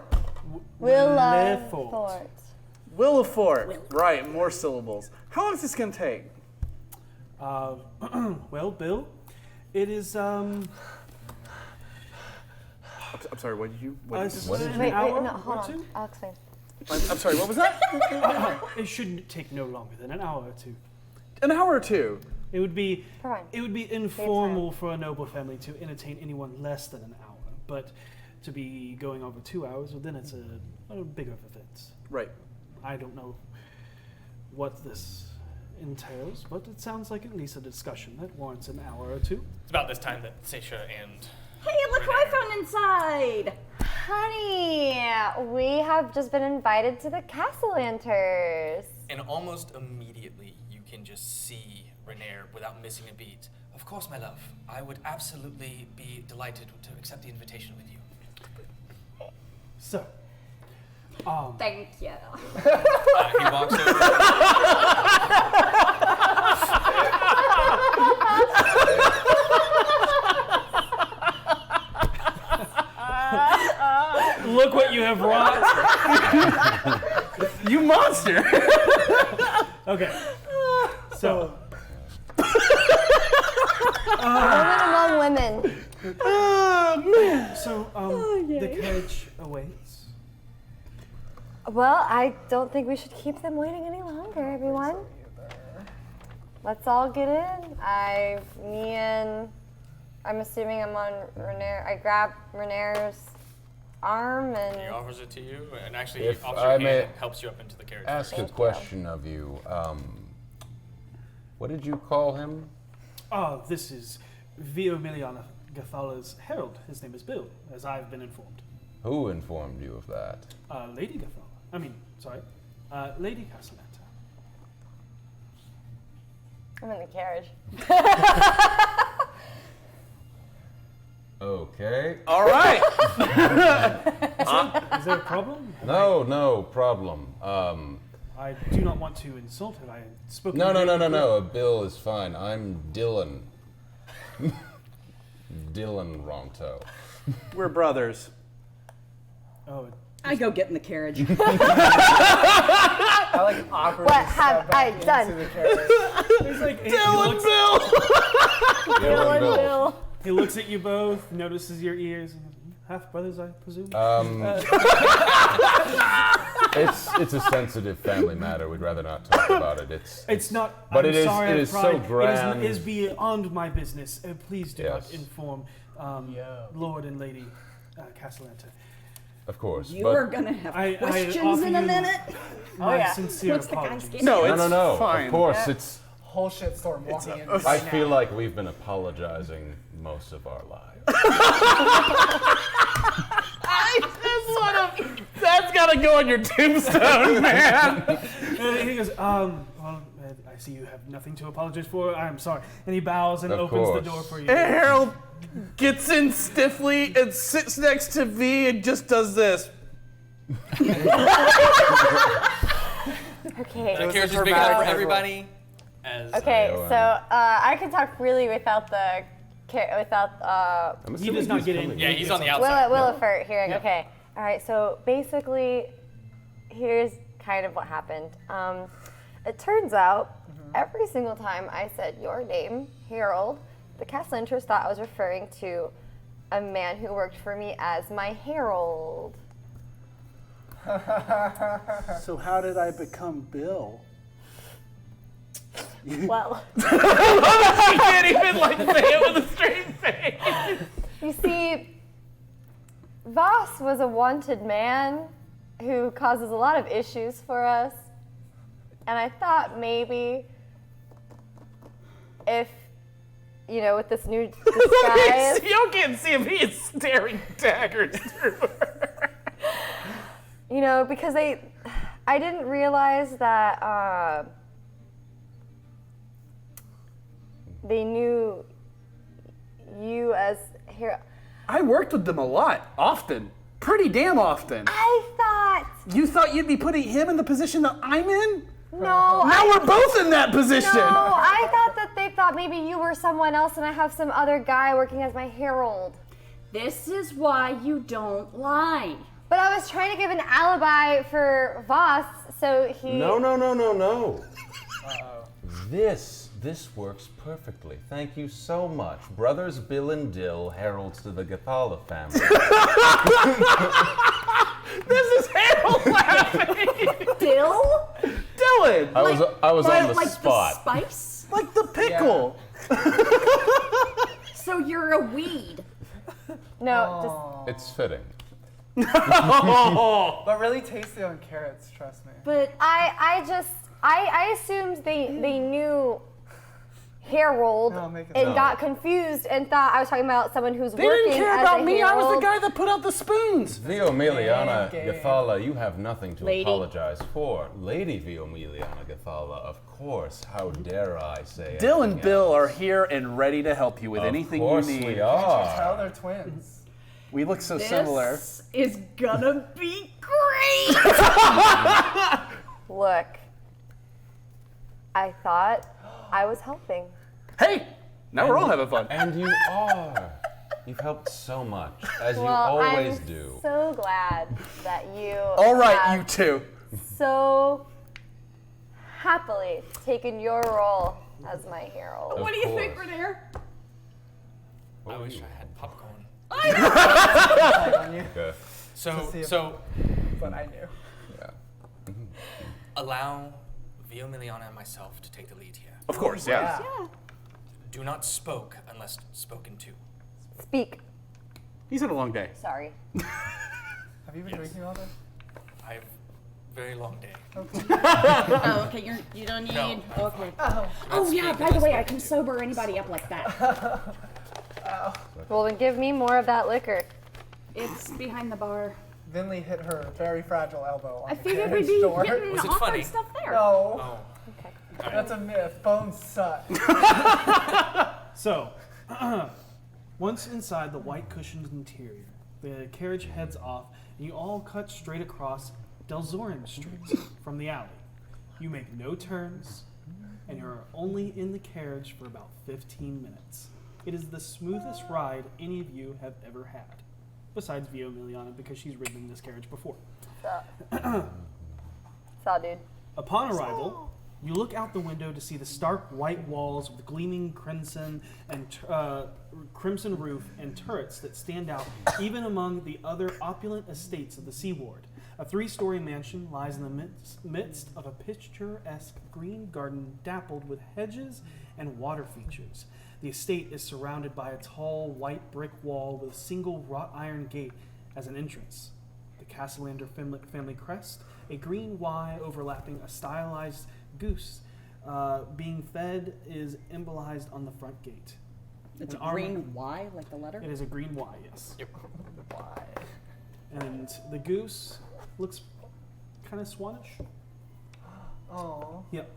Leffort. Willifort. Right, more syllables. How long is this gonna take? Well, Bill, it is, I'm sorry, what did you... Wait, hour no, or hold on. two? I'll explain. I'm sorry, what was that? It shouldn't take no longer than an hour or two. An hour or two? It would be Fine. it would be informal for a noble family to entertain anyone less than an hour, but to be going over 2 hours, well, then it's a bigger event. Right. I don't know what this entails, but it sounds like at least a discussion that warrants an hour or two. It's about this time that Seisha and Hey, look what I found inside! Honey, we have just been invited to the Castellanters. And almost immediately, you can just see Renair without missing a beat. Of course, my love. I would absolutely be delighted to accept the invitation with you. So, Thank you. He walks over. look what you have wrought. You monster! Okay. So, Women among women. Oh, man. so the carriage awaits. Well, I don't think we should keep them waiting any longer, everyone. Let's all get in. I'm assuming I'm on Renair. I grab Renair's arm He and offers it to you, and actually, If he offers I your may hand and helps you up into the carriage. Ask a Thank you. question of you. What did you call him? This is Viomiliana Gathala's herald. His name is Bill, as I've been informed. Who informed you of that? Lady Gathala. Lady Castellanta. I'm in the carriage. Okay. All right. Is there a problem? No problem. I do not want to insult her. I had spoken. No. to her. A bill is fine. I'm Dylan. Dylan Ronto. We're brothers. Oh, I go get in the carriage. I like awkwardly What have step back I done? into the carriage. he's like, Dylan Bill! Dylan Bill. He looks at you both, notices your ears. Half brothers, I presume. It's a sensitive family matter. We'd rather not talk about it. It's not. But I'm it is. sorry, It I is so pried. grand. It is beyond my business. Please do Yes. not inform Lord and Lady Castellanta. Of course. You but are gonna have I questions offer in a you minute. My yeah. sincere What's the guy's apologies. game? No, it's no. fine. Of course, it's. Whole shitstorm walking in. I right feel now. like we've been apologizing most of our lives. That's gotta go on your tombstone, man. He goes, well, I see you have nothing to apologize for. I'm sorry. And he bows and Of opens the course. door for you. And Harold gets in stiffly and sits next to V and just does this. Okay. The carriage is big enough for everybody. Okay, so I can talk freely without the I'm He assuming does not he's get in. coming. Yeah, he's on the outside. Willifert hearing. Yeah. Okay. All right. So basically, here's kind of what happened. It turns out every single time I said your name, Harold, the Castellanters thought I was referring to a man who worked for me as my herald. So how did I become Bill? Well, I can't even say it with a straight face. you see, Voss was a wanted man who causes a lot of issues for us. And I thought maybe if, with this new disguise. You can't see him. He is staring daggers through her. Because I didn't realize that they knew you as hero. I worked with them a lot, often. Pretty damn often. I thought, You thought you'd be putting him in the position that I'm in? no, Now we're both in that position. no, I thought that they thought maybe you were someone else and I have some other guy working as my herald. This is why you don't lie. But I was trying to give an alibi for Voss, so he... No. This This works perfectly. Thank you so much. Brothers Bill and Dill, heralds to the Gathala family. This is Harold laughing. Dill? Dylan. I was on the like spot. the spice? Like the pickle. So you're a weed. No, It's fitting. But really tasty on carrots, trust me. But I assumed they knew Harold No, make it and up. got confused and thought I was talking about someone who's They working didn't care as about a me. I was the herald. guy that put out the spoons. Viomiliana Gang. Gathala, you have nothing to Lady. apologize for. Lady Viomiliana Gathala, of course. How dare I say it? Dill and Bill are here and ready to help you with anything you course need. we Tell are. they're twins. We look so similar. this is gonna be great. Look, I thought I was helping. Hey, now we're all having fun. And you are. You've helped so much, as you Well, always I'm do. so glad that you All right, have you two. so happily taken your role as my herald. What do you think, course. Renair? I wish I had popcorn. On you, Okay. So but I knew. Yeah. allow Viomiliana and myself to take the lead here. Of course, yeah. Do not spoke unless spoken to. Speak. He's had a long day. Sorry. Have you been drinking all this? I have a very long day. Oh, okay. You don't need. No. Okay. Oh yeah. By the way, I can sober anybody up like that. Well, then give me more of that liquor. It's behind the bar. Vinley hit her very fragile elbow on I the figured carriage we'd be door. getting Was it awkward funny? stuff there. No, Oh. that's a myth. Bones suck. So, once inside the white cushioned interior, the carriage heads off, and you all cut straight across Delzorin Street from the alley. You make no turns, and you're only in the carriage for about 15 minutes. It is the smoothest ride any of you have ever had, besides Viomiliana, because she's ridden in this carriage before. Saw, dude. Upon arrival, you look out the window to see the stark white walls with gleaming crimson and crimson roof and turrets that stand out even among the other opulent estates of the seaward. A 3-story mansion lies in the midst of a picturesque green garden dappled with hedges and water features. The estate is surrounded by a tall white brick wall with a single wrought iron gate as an entrance. The Castellander family crest, a green Y overlapping a stylized goose being fed, is embolized on the front gate. It's An a armor- green Y, like the letter. It is a green Y, yes. Yep. Why? And the goose looks kind of Swanish. Oh. Yep.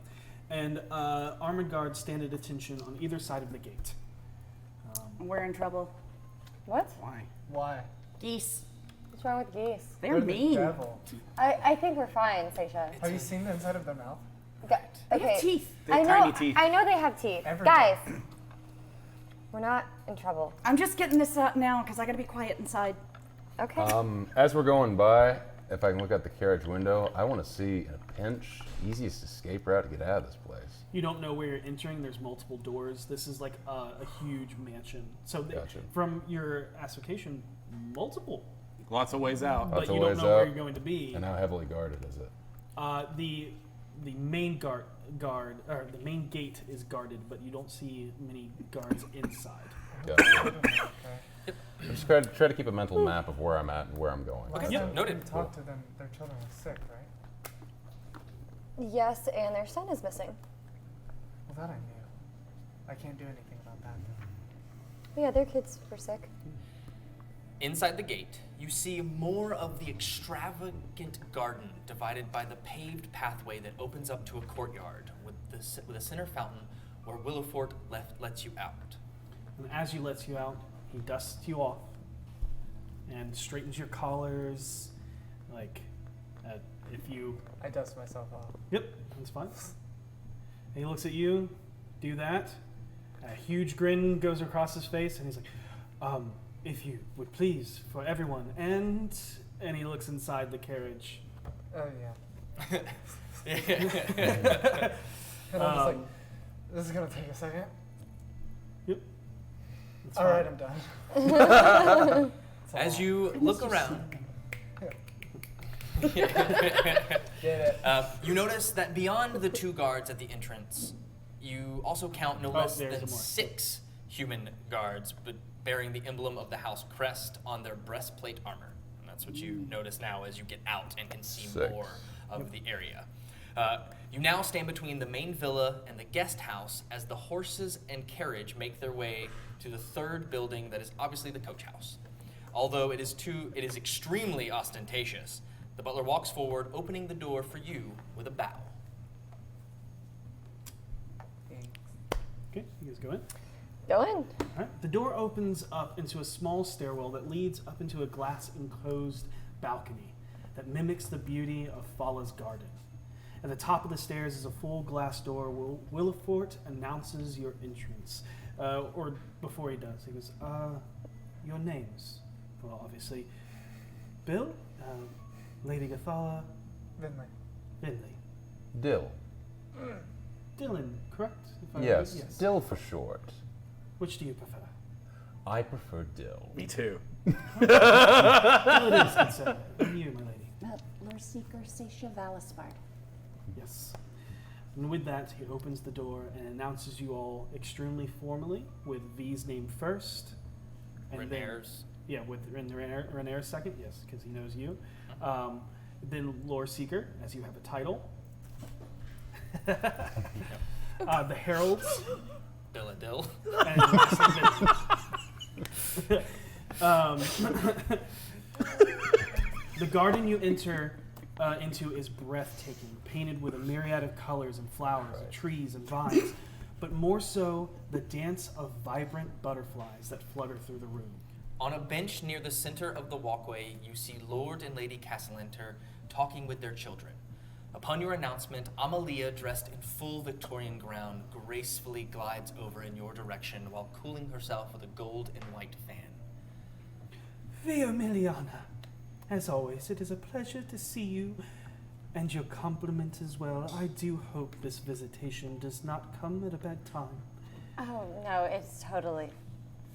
And armored guards stand at attention on either side of the gate. We're in trouble. What? Why? Why? Geese. What's wrong with geese? They're They're the mean. devil. I think we're fine, Seisha. Have you seen the inside of their mouth? They Okay. have teeth. They have I know, tiny teeth. I know they have teeth. Everyone. Guys, we're not in trouble. I'm just getting this out now because I gotta be quiet inside. Okay. As we're going by, if I can look out the carriage window, I want to see in a pinch, easiest escape route to get out of this place. You don't know where you're entering. There's multiple doors. This is like a huge mansion. So Gotcha. from your assertion, multiple. Lots of ways out. But Lots of you don't ways know where out. you're going to be. And how heavily guarded is it? The main guard or the main gate is guarded, but you don't see many guards inside. Gotcha. Just try to keep a mental map of where I'm at and where I'm going. Okay, Last yeah, time noted. we talked to them, their children were sick, right? Yes, and their son is missing. Well, that I knew. I can't do anything about that, though. Yeah, their kids were sick. Inside the gate, you see more of the extravagant garden divided by the paved pathway that opens up to a courtyard with a center fountain where Willowfort lets you out. And as he lets you out, he dusts you off and straightens your collars. Like, if you. I dust myself off. Yep, that's fine. And he looks at you, do that. And a huge grin goes across his face, and he's like, if you would please, for everyone. And he looks inside the carriage. Oh, yeah. And I'm just like, This is gonna take a second. Yep. That's All fine. right, I'm done. As you look around, Get it. you notice that beyond the 2 guards at the entrance, you also count no less there's than more. 6 human guards, but bearing the emblem of the house crest on their breastplate armor. And that's what you notice now as you get out and can see 6. more of the area. You now stand between the main villa and the guest house as the horses and carriage make their way to the 3rd building that is obviously the coach house. Although it is extremely ostentatious, the butler walks forward, opening the door for you with a bow. Okay, you guys go in. Go in. All right. The door opens up into a small stairwell that leads up into a glass-enclosed balcony that mimics the beauty of Fala's garden. At the top of the stairs is a full glass door where Willifort announces your entrance. Or before he does, he goes, your names. Well, obviously, Bill, Lady Gathala, Vinley. Finley. Dill. Dylan, correct? If I Yes, remember? Dill for short. Which do you prefer? I prefer Dill. Me too. Dill it is, good sir. And you, my lady. Lord Seeker Seisha Valispard. Yes. And with that, he opens the door and announces you all extremely formally with V's name first. And Renair's. Then, yeah, with Renair second, yes, because he knows you. Then Lord Seeker, as you have a title. The Heralds. Dill. And the garden you enter into is breathtaking, painted with a myriad of colors and flowers, and trees and vines, but more so the dance of vibrant butterflies that flutter through the room. On a bench near the center of the walkway, you see Lord and Lady Castellanter talking with their children. Upon your announcement, Amalia, dressed in full Victorian gown, gracefully glides over in your direction while cooling herself with a gold and white fan. Via Miliana, as always, it is a pleasure to see you, and your compliment as well. I do hope this visitation does not come at a bad time. Oh, no, it's totally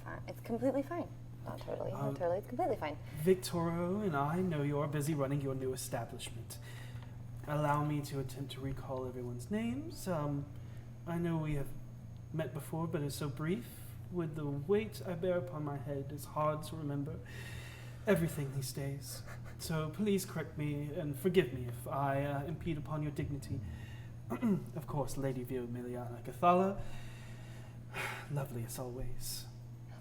fine. It's completely fine. Not totally, not totally. It's completely fine. Victorio and I know you are busy running your new establishment. Allow me to attempt to recall everyone's names. I know we have met before, but it's so brief. With the weight I bear upon my head, it's hard to remember everything these days. So please correct me and forgive me if I impede upon your dignity. Of course, Lady Vio Miliana Gathala, lovely as always.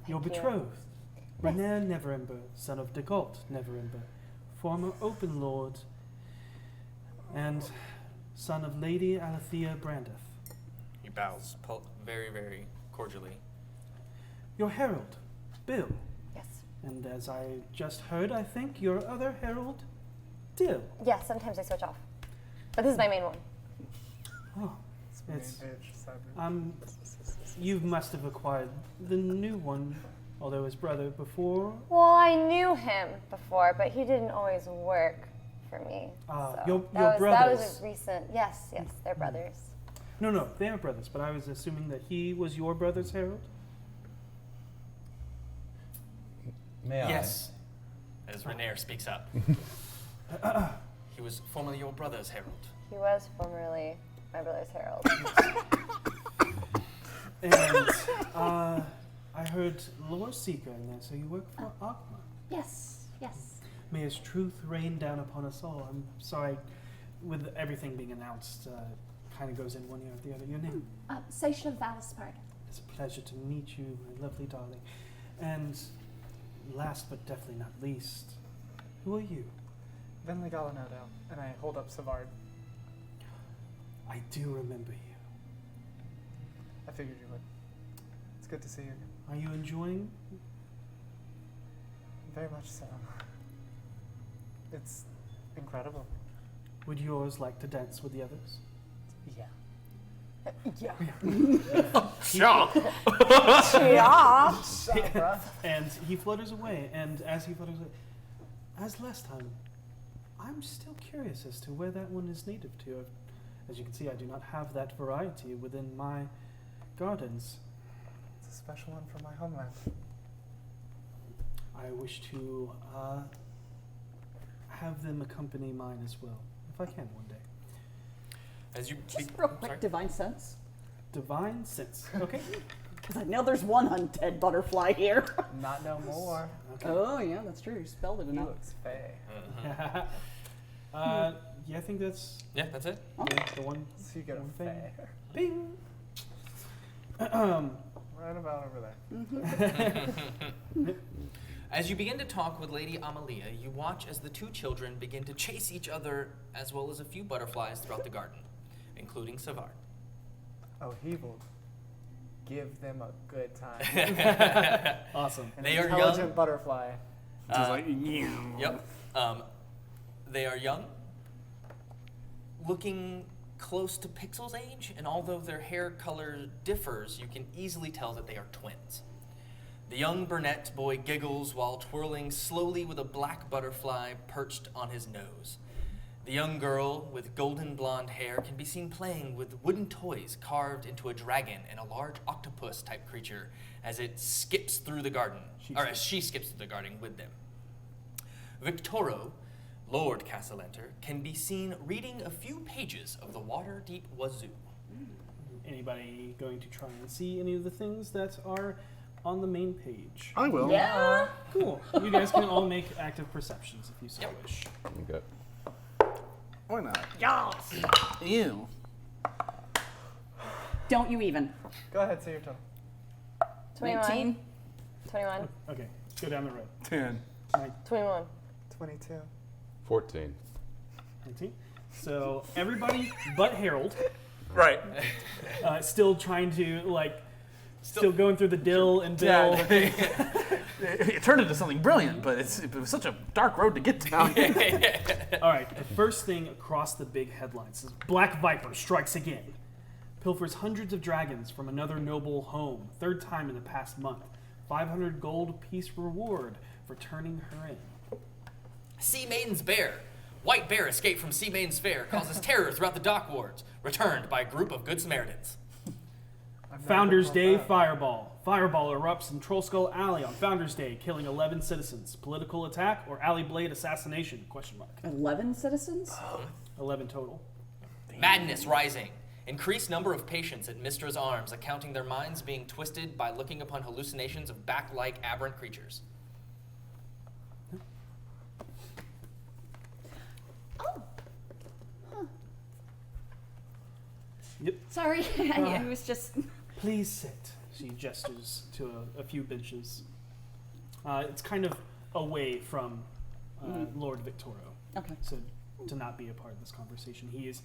Your you. betrothed, Renair Neverember, son of Degault Neverember, former Open Lord, and son of Lady Alethea Brandeth. He bows very, very cordially. Your herald, Bill. Yes. And as I just heard, I think your other herald, Dill. Yes, sometimes I switch off. But this is my main one. Oh, It's my main It's- page. Cyber. you must have acquired the new one, although his brother before. Well, I knew him before, but he didn't always work for me. So your that brothers. was a recent. Yes, they're brothers. No, they are brothers, but I was assuming that he was your brother's herald. May I? Yes, as Renair speaks up. He was formerly your brother's herald. He was formerly my brother's herald. And I heard Lore Seeker in there, so you work for Akma. Yes. May his truth rain down upon us all. I'm sorry, with everything being announced, kind of goes in one ear out the other. Your name? Seisha Valispard. It's a pleasure to meet you, my lovely darling. And last but definitely not least, who are you? Vinley Gallinado, and I hold up Savard. I do remember you. I figured you would. It's good to see you. Are you enjoying? Very much so. It's incredible. Would yours like to dance with the others? Yeah. Yeah. Shaw! Yeah. And he flutters away, and as he flutters away, as last time, I'm still curious as to where that one is native to. As you can see, I do not have that variety within my gardens. It's a special one for my homeland. I wish to have them accompany mine as well, if I can one day. As you Just real quick, divine sense. Divine sense. Okay. Because I know there's one undead butterfly here. Not no more. Okay. Oh, yeah, that's true. You spelled it He enough. looks fey. Yeah, I think that's Yeah, that's it. the one. So you get a One thing. fey. Bing. Right about over there. As you begin to talk with Lady Amalia, you watch as the two children begin to chase each other, as well as a few butterflies throughout the garden, including Savard. Oh, he will give them a good time. Awesome. An They are intelligent young. butterfly. Just like, Yep. They are young, looking close to Pixel's age, and although their hair color differs, you can easily tell that they are twins. The young brunette boy giggles while twirling slowly with a black butterfly perched on his nose. The young girl with golden blonde hair can be seen playing with wooden toys carved into a dragon and a large octopus-type creature as it skips through the garden, as she skips through the garden with them. Victoro, Lord Castellenter, can be seen reading a few pages of the Waterdeep Wazoo. Anybody going to try and see any of the things that are on the main page? I will. Yeah. Cool. You guys can all make active perceptions if you so wish. Okay. Why not? Yes. Ew. Don't you even. Go ahead, say your total. 21. 19. 21. Okay, go down the road. 10. 21. 22. 14. 19. So everybody but Harold, Right. still trying to still going through the Dill and Bill. It turned into something brilliant, but it was such a dark road to get down. All right, the first thing across the big headlines is Black Viper strikes again. Pilfers hundreds of dragons from another noble home, third time in the past month. 500 gold piece reward for turning her in. Sea Maiden's Bear. White bear escaped from Sea Maiden's Fair, causes terror throughout the dock wards. Returned by a group of good Samaritans. Founders Day Fireball. Fireball erupts in Trollskull Alley on Founders Day, killing 11 citizens. Political attack or alley blade assassination? 11 citizens? 11 total. Madness rising. Increased number of patients at Mistra's Arms, accounting their minds being twisted by looking upon hallucinations of bat-like aberrant creatures. Oh. Huh. Yep. Sorry, it was just... Please sit. She gestures to a few benches. It's kind of away from Lord Victoro. Okay. So to not be a part of this conversation. He is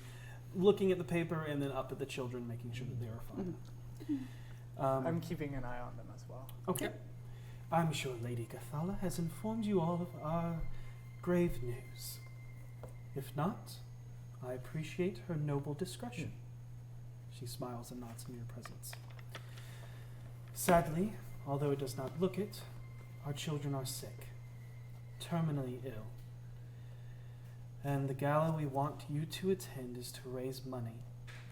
looking at the paper and then up at the children, making sure that they are fine. I'm keeping an eye on them as well. Okay. I'm sure Lady Gathala has informed you all of our grave news. If not, I appreciate her noble discretion. She smiles and nods in your presence. Sadly, although it does not look it, our children are sick, terminally ill. And the gala we want you to attend is to raise money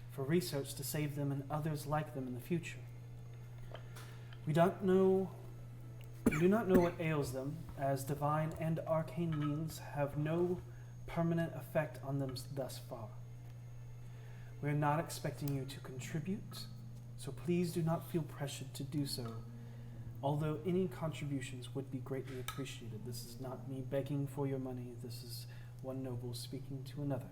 for research to save them and others like them in the future. We do not know what ails them, as divine and arcane means have no permanent effect on them thus far. We are not expecting you to contribute, so please do not feel pressured to do so, although any contributions would be greatly appreciated. This is not me begging for your money, this is one noble speaking to another.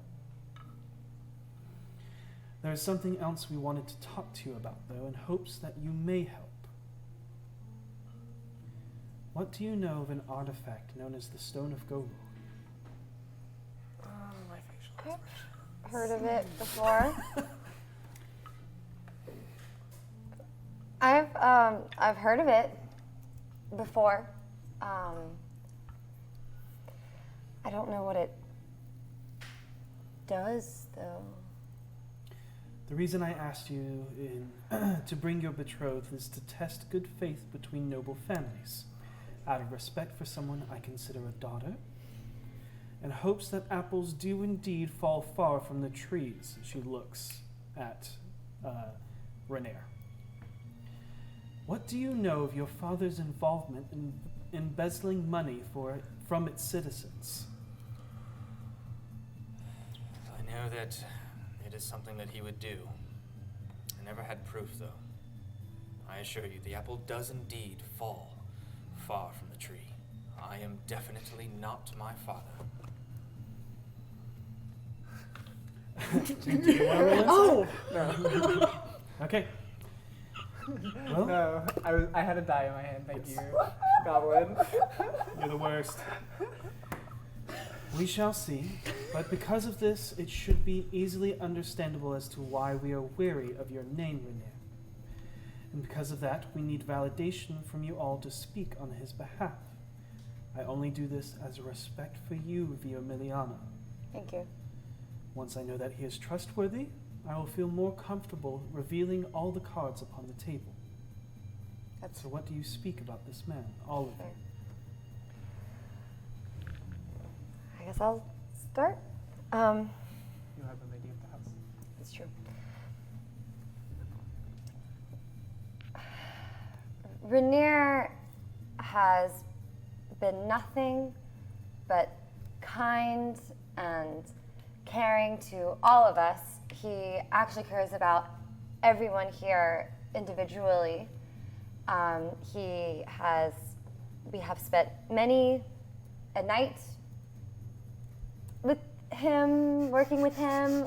There is something else we wanted to talk to you about, though, in hopes that you may help. What do you know of an artifact known as the Stone of Golorr? My facial I've heard of it before. I've heard of it before. I don't know what it does, though. The reason I asked you to bring your betrothed is to test good faith between noble families, out of respect for someone I consider a daughter, and hopes that apples do indeed fall far from the trees. She looks at Renair. What do you know of your father's involvement in embezzling money from its citizens? I know that it is something that he would do. I never had proof, though. I assure you, the apple does indeed fall far from the tree. I am definitely not my father. Do you want to roll No. Okay. Well, No, I had a die in my hand. Thank you, Goblin. you're the worst. We shall see, but because of this, it should be easily understandable as to why we are wary of your name, Rainier. And because of that, we need validation from you all to speak on his behalf. I only do this as a respect for you, Via Miliana. Thank you. Once I know that he is trustworthy, I will feel more comfortable revealing all the cards upon the table. That's So what do you speak about this man, all of fair. you? I guess I'll start. You have the lady of the house. It's true. Rainier has been nothing but kind and caring to all of us. He actually cares about everyone here individually. We have spent many a night with him, working with him,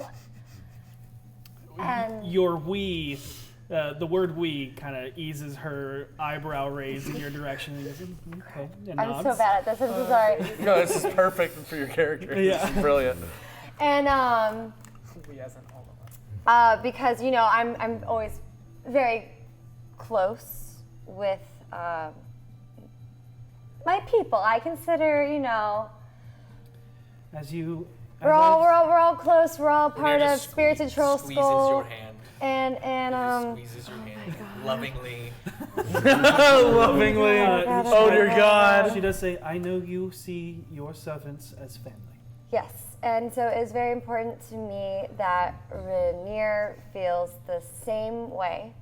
and Your we, the word we kind of eases her eyebrow raise in your direction. And goes, okay, and I'm nods. so bad at this. I'm so sorry. No, this is perfect for your character. Yeah. This is brilliant. And We as in all of us. because I'm always very close with my people. I consider As you, we're all close. We're all part Rainier of just Spirited Troll squeezes School. your hand. And He just squeezes your hand lovingly. Lovingly. Oh dear God. She does say, "I know you see your servants as family." yes, and so it's very important to me that Rainier feels the same way,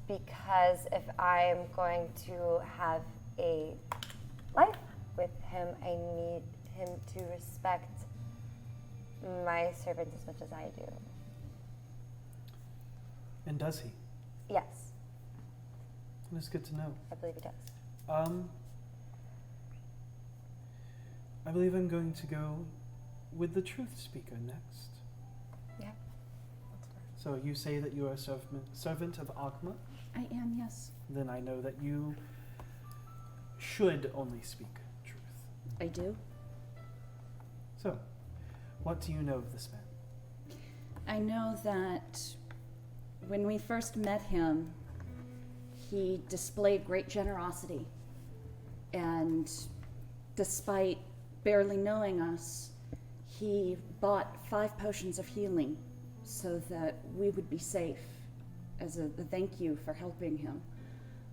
because if I'm going to have a life with him, I need him to respect my servants as much as I do. And does he? Yes, That's good to know. I believe he does. I believe I'm going to go with the truth speaker next. Yeah. So you say that you are a servant of Akma, I am, yes. then I know that you should only speak truth. I do. So, what do you know of this man? I know that when we first met him, he displayed great generosity. And despite barely knowing us, he bought 5 potions of healing so that we would be safe as a thank you for helping him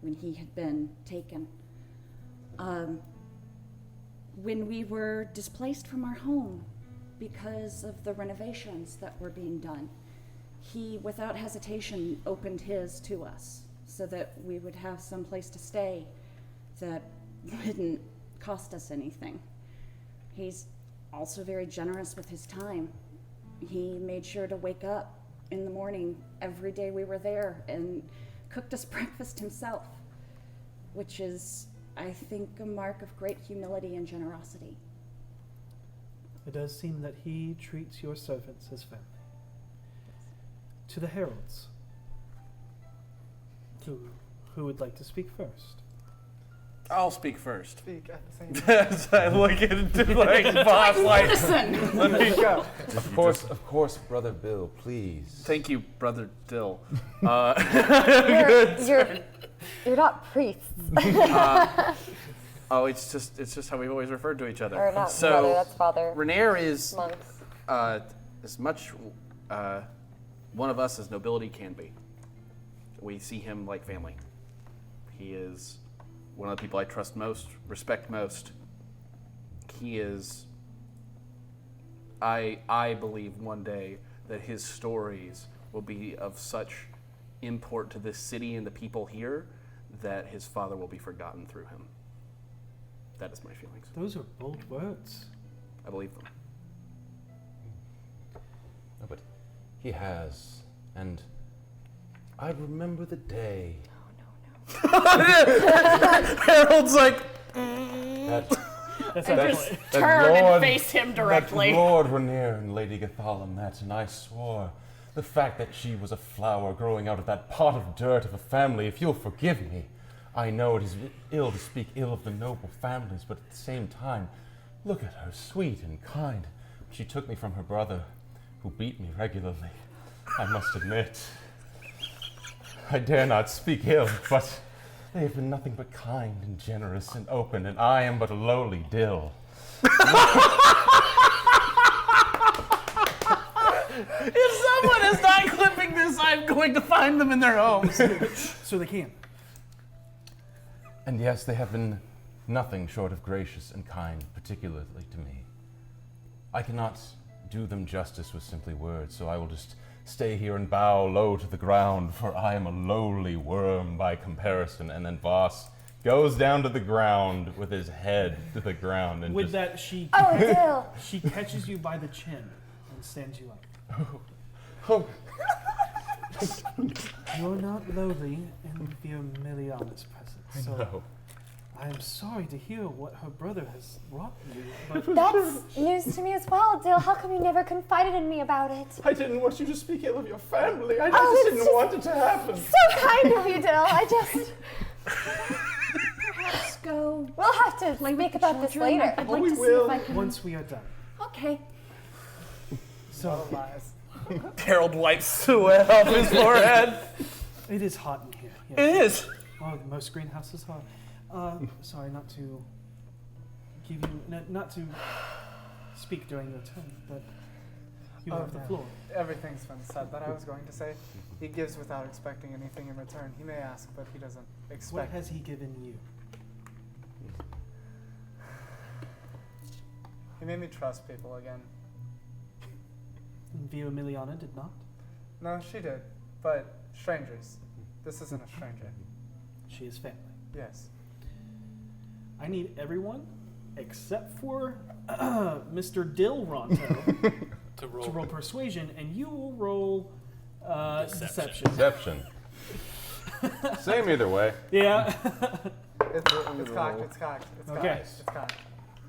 when he had been taken. When we were displaced from our home because of the renovations that were being done, he, without hesitation, opened his to us so that we would have some place to stay that wouldn't cost us anything. He's also very generous with his time. He made sure to wake up in the morning every day we were there and cooked us breakfast himself, which is, I think, a mark of great humility and generosity. It does seem that he treats your servants as family. To the heralds. Who would like to speak first? I'll speak first. Speak at the same time. As I look into like boss like let me Go. Of course, Brother Bill, please. Thank you, Brother Dill. You're not priests. Oh, it's just how we've always referred to each other. Or not So brother, that's father. Rainier is Monks. as much one of us as nobility can be. We see him like family. He is one of the people I trust most, respect most. He is, I believe one day that his stories will be of such import to this city and the people here that his father will be forgotten through him. That is my feelings. Those are bold words. I believe them. No, but he has, and I remember the day. Harold's like, That's Turn and face him directly. That Lord Rainier and Lady Gathala met, and I swore the fact that she was a flower growing out of that pot of dirt of a family, if you'll forgive me. I know it is ill to speak ill of the noble families, but at the same time, look at her, sweet and kind. She took me from her brother, who beat me regularly. I must admit, I dare not speak ill, but they have been nothing but kind and generous and open, and I am but a lowly Dill. if someone is not clipping this, I'm going to find them in their homes. So they can. And yes, they have been nothing short of gracious and kind, particularly to me. I cannot do them justice with simply words, so I will just stay here and bow low to the ground, for I am a lowly worm by comparison. And then Voss goes down to the ground with his head to the ground. And With just, that, she she catches you by the chin and stands you up. oh, You're not lowly in Virmiliana's presence, so no. I am sorry to hear what her brother has wrought you, but That's news to me as well, Dill. How come you never confided in me about it? I didn't want you to speak ill of your family. I Oh, just didn't want it to happen. So kind of you, Dill. I just... Let's go. We'll have to speak about this Children, later. I'd like we to see will. if I can. once we are done. Okay. So, Lies. Harold wipes sweat off his forehead. it is hot in here. Yes. It is. Oh, most greenhouses are. Sorry, not to give you, not to speak during your turn, but you have the no. floor. Everything's been said that I was going to say. He gives without expecting anything in return. He may ask, but he doesn't What expect. has he given you? He made me trust people again. Virmiliana did not. No, she did, but strangers. This isn't a stranger. She is family. Yes. I need everyone except for Mr. Dill Ronto To to roll. roll persuasion, and you will roll deception. Deception. Same either way. Yeah. It's cocked. It's cocked. It's cocked. Okay. It's cocked.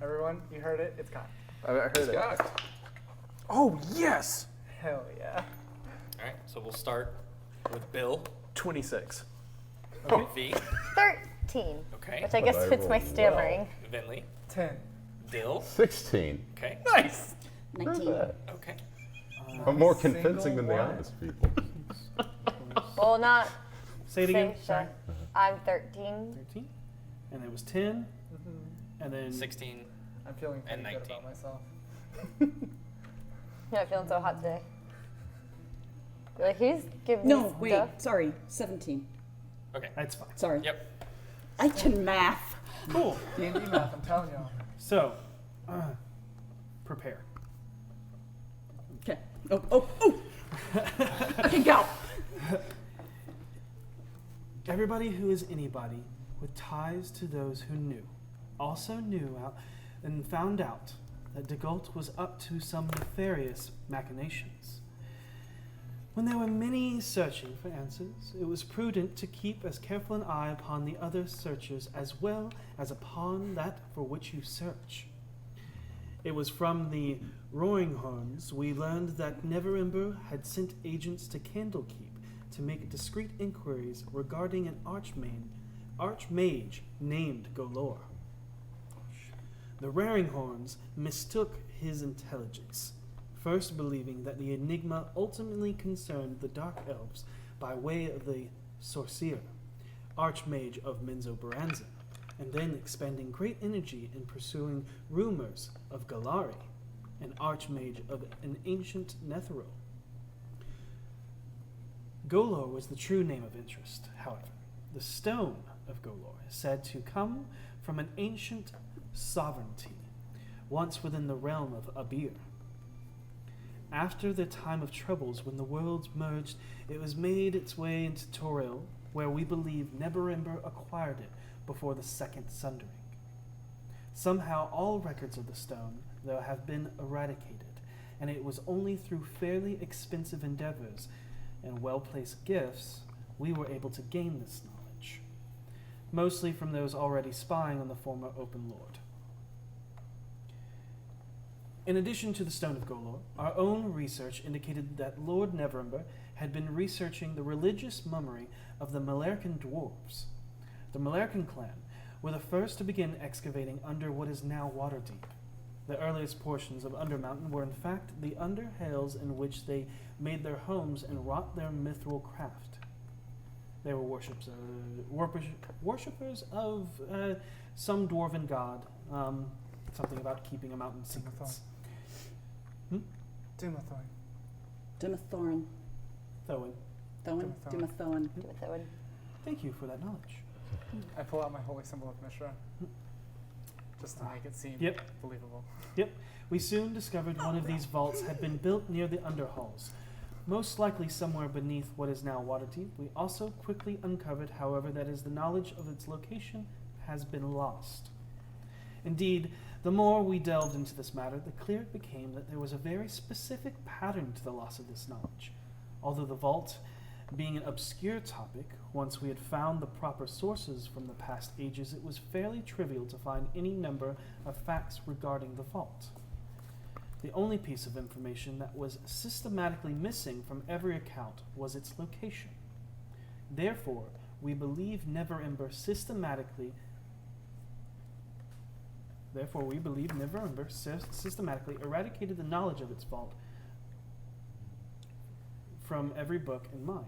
Everyone, you heard it. It's cocked. I heard it. Scott. Oh, yes. Hell yeah. All right, so we'll start with Bill. 26. V. 13. Okay. Which I guess But I fits my rolled stammering. Vinley. 10. Dill. 16. Okay. Nice. 19. Okay. I'm more Single convincing than the one. honest people. Well, not Say it again. say Sorry. I'm 13. 13. And it was 10. And then 16. I'm feeling pretty And good 19. about myself. You're not feeling so hot today. Like he's giving No, me wait. stuff. Sorry. 17. Okay. that's fine. Sorry. Yep. I can math. Cool. D&D math, I'm telling y'all. So, prepare. Okay. Oh. Okay, go. Everybody who is anybody with ties to those who knew also knew out and found out that Degult was up to some nefarious machinations. When there were many searching for answers, it was prudent to keep as careful an eye upon the other searchers as well as upon that for which you search. It was from the Roaring Horns we learned that Neverember had sent agents to Candlekeep to make discreet inquiries regarding an archmage named Golorr. The Raringhorns mistook his intelligence, first believing that the enigma ultimately concerned the Dark Elves by way of the Sorcerer, Archmage of Menzoberranzan, and then expending great energy in pursuing rumors of Galari, an Archmage of an ancient Netheril. Golorr was the true name of interest, however. The Stone of Golorr is said to come from an ancient sovereignty, once within the realm of Abir. After the time of troubles when the worlds merged, it was made its way into Toril where we believe Neverember acquired it before the Second Sundering. Somehow all records of the stone, though, have been eradicated, and it was only through fairly expensive endeavors and well-placed gifts we were able to gain this knowledge, mostly from those already spying on the former Open Lord. In addition to the Stone of Golorr, our own research indicated that Lord Neverember had been researching the religious mummery of the Malarkan dwarves. The Malarkan clan were the first to begin excavating under what is now Waterdeep. The earliest portions of Undermountain were in fact the underhales in which they made their homes and wrought their mithril craft. They were worshippers of some dwarven god, something about keeping a mountain secrets. Dumathorn. Dumathorin. Thoin. Thoin? Dumathorin. Dumathorin. Thank you for that knowledge. I pull out my holy symbol of Mishra, just to make it seem believable. Yep. We soon discovered one of these vaults had been built near the underhalls, most likely somewhere beneath what is now Waterdeep. We also quickly uncovered, however, that as the knowledge of its location has been lost. Indeed, the more we delved into this matter, the clearer it became that there was a very specific pattern to the loss of this knowledge. Although the vault being an obscure topic, once we had found the proper sources from the past ages, it was fairly trivial to find any number of facts regarding the vault. The only piece of information that was systematically missing from every account was its location. Therefore, we believe Neverember systematically eradicated the knowledge of its vault from every book and mind,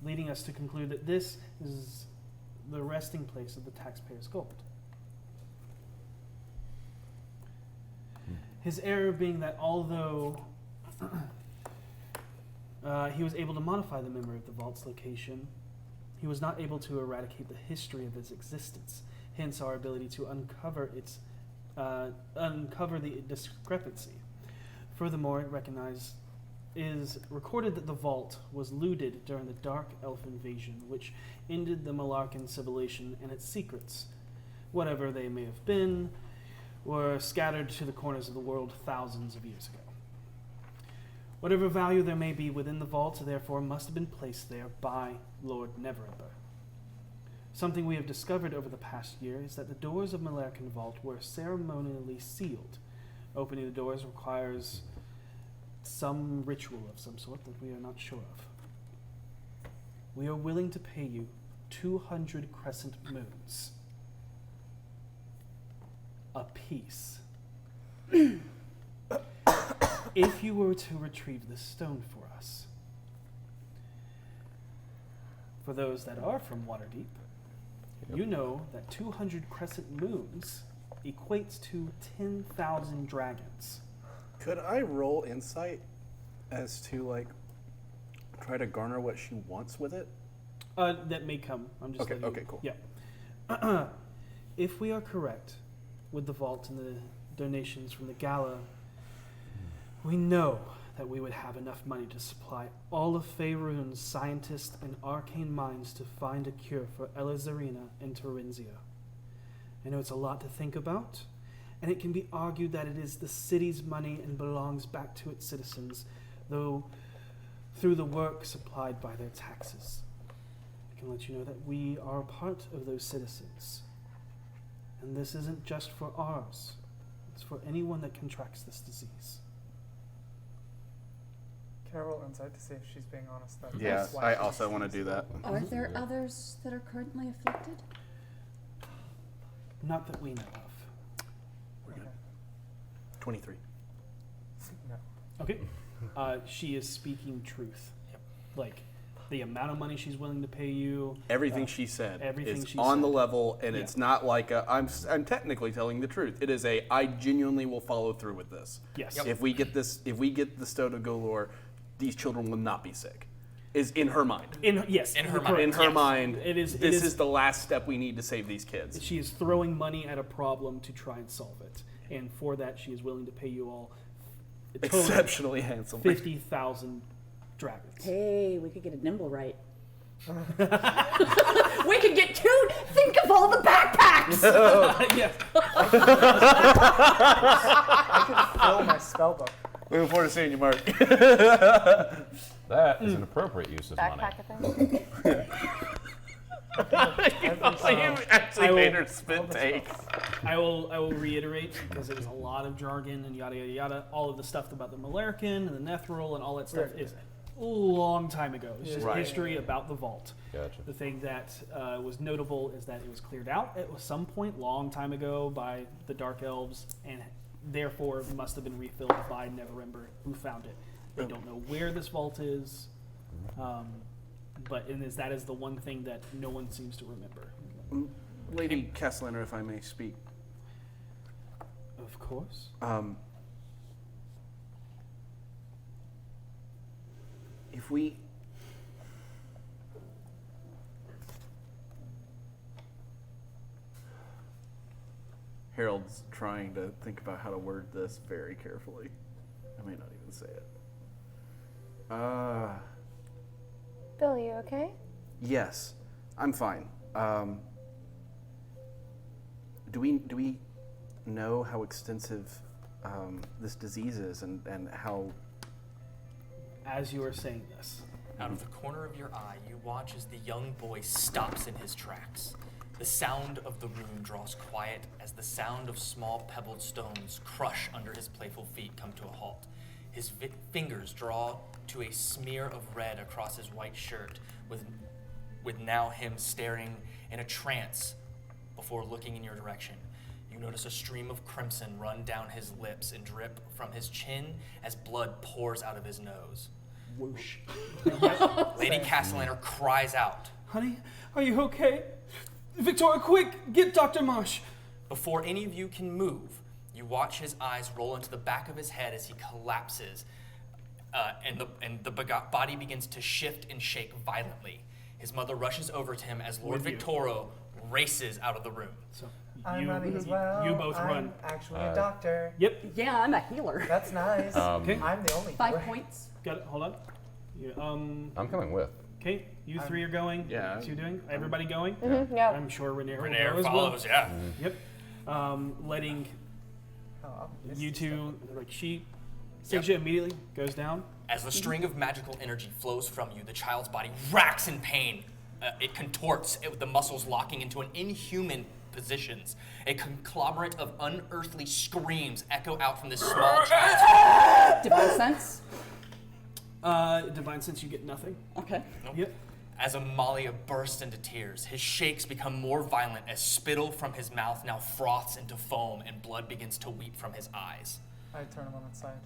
leading us to conclude that this is the resting place of the taxpayers' gold. His error being that although he was able to modify the memory of the vault's location, he was not able to eradicate the history of its existence. Hence, our ability to uncover the discrepancy. Furthermore, it is recorded that the vault was looted during the Dark Elf invasion, which ended the Malarkan civilization and its secrets, whatever they may have been, were scattered to the corners of the world thousands of years ago. Whatever value there may be within the vault, therefore, must have been placed there by Lord Neverember. Something we have discovered over the past year is that the doors of Malarkan Vault were ceremonially sealed. Opening the doors requires some ritual of some sort that we are not sure of. We are willing to pay you 200 crescent moons apiece if you were to retrieve this stone for us. For those that are from Waterdeep, you know that 200 crescent moons equates to 10,000 dragons. Could I roll insight as to try to garner what she wants with it? That may come. I'm just okay, cool. Yeah. If we are correct with the vault and the donations from the gala, we know that we would have enough money to supply all of Faerun's scientists and arcane minds to find a cure for Elazarina and Torrenzia. I know it's a lot to think about, and it can be argued that it is the city's money and belongs back to its citizens, though through the work supplied by their taxes. I can let you know that we are a part of those citizens, and this isn't just for ours, it's for anyone that contracts this disease. Can I roll insight to see if she's being honest? Yeah, I also want to do that. Are there others that are currently afflicted? Not that we know of. We're good. 23. No. Okay. She is speaking truth. Like, the amount of money she's willing to pay you. Everything she said everything is she on said. the level, and it's not like I'm technically telling the truth. It is I genuinely will follow through with this. Yes. Yep. If we get the Stone of Golorr, these children will not be sick. Is in her mind. In her mind. In her mind, This is the last step we need to save these kids. She is throwing money at a problem to try and solve it. And for that, she is willing to pay you all Exceptionally handsome. 50,000 dragons. Hey, we could get a nimble right. We could get 2. Think of all the backpacks. Yeah. I could fill my spell book. Looking forward to seeing you, Mark. That is an appropriate use of money. Backpack thing. You actually made her spit take. I will reiterate, because it was a lot of jargon and yada yada yada. All of the stuff about the Malarkin and the Nethril and all that stuff is a long time ago. It's just history about the vault. Gotcha. The thing that was notable is that it was cleared out at some point long time ago by the Dark Elves, and therefore must have been refilled by Neverember, who found it. They don't know where this vault is, but that is the one thing that no one seems to remember. Lady Castellano, if I may speak. Of course. If we... Harold's trying to think about how to word this very carefully. I may not even say it. Bill, you okay? Yes, I'm fine. Do we know how extensive this disease is and how... As you are saying this, Out of the corner of your eye, you watch as the young boy stops in his tracks. The sound of the room draws quiet as the sound of small pebbled stones crush under his playful feet come to a halt. His fingers draw to a smear of red across his white shirt, with now him staring in a trance before looking in your direction. You notice a stream of crimson run down his lips and drip from his chin as blood pours out of his nose. whoosh. Lady Castellano cries out. Honey, are you okay? Victoria, quick, get Dr. Marsh. Before any of you can move, you watch his eyes roll into the back of his head as he collapses, and the body begins to shift and shake violently. His mother rushes over to him as Lord Victoro races out of the room. So I'm running as well. You both I'm run. actually a doctor. Yep. Yeah, I'm a healer. That's nice. Okay. I'm the only 5 healer. points. Got it. Hold on. You, I'm coming with. okay, you three are going. Yeah. What's you doing? Everybody going? Yeah. I'm sure Renair will Renair go as follows, yeah. Yep. Letting Oh, you two, like she takes you immediately, goes down. As the string of magical energy flows from you, the child's body racks in pain. It contorts with the muscles locking into an inhuman positions. A conglomerate of unearthly screams echo out from this small child. Divine sense. Divine sense, you get nothing. Okay. Yep. As Amalia bursts into tears, his shakes become more violent as spittle from his mouth now froths into foam and blood begins to weep from his eyes. I turn him on its side.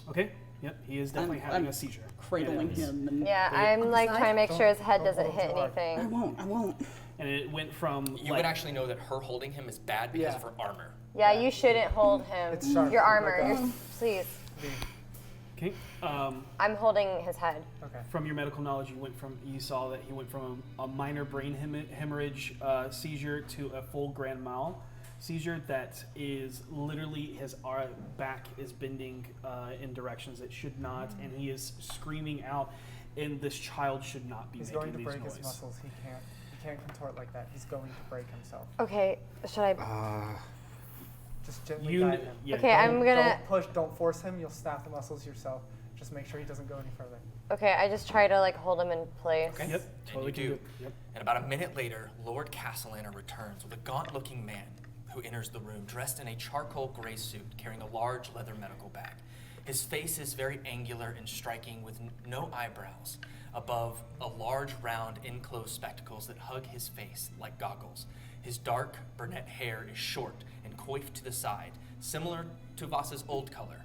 Okay. Yep. He is definitely having a seizure. Cradling And- him. And Yeah, I'm like trying to make sure his head doesn't hit I anything. won't. And it went from You would actually know that her holding him is bad because of her armor. Yeah, you shouldn't hold him. It's sharp. Your armor. Like Your, please. Okay. I'm holding his head. Okay. From your medical knowledge, you saw that he went from a minor brain hemorrhage seizure to a full grand mal seizure that is literally his back is bending in directions it should not, and he is screaming out. And this child should not be He's making going to these break noises. his muscles. He can't contort like that. He's going to break himself. Okay, should I? Just gently You, guide him. yeah, Okay, I'm gonna. Don't push. Don't force him. You'll snap the muscles yourself. Just make sure he doesn't go any further. Okay, I just try to like hold him in place. Okay. Yep. And Totally you can do. it. Yep. And about a minute later, Lord Castellano returns with a gaunt-looking man who enters the room dressed in a charcoal gray suit, carrying a large leather medical bag. His face is very angular and striking with no eyebrows. Above, a large, round, enclosed spectacles that hug his face like goggles. His dark, brunette hair is short and coiffed to the side, similar to Voss's old color.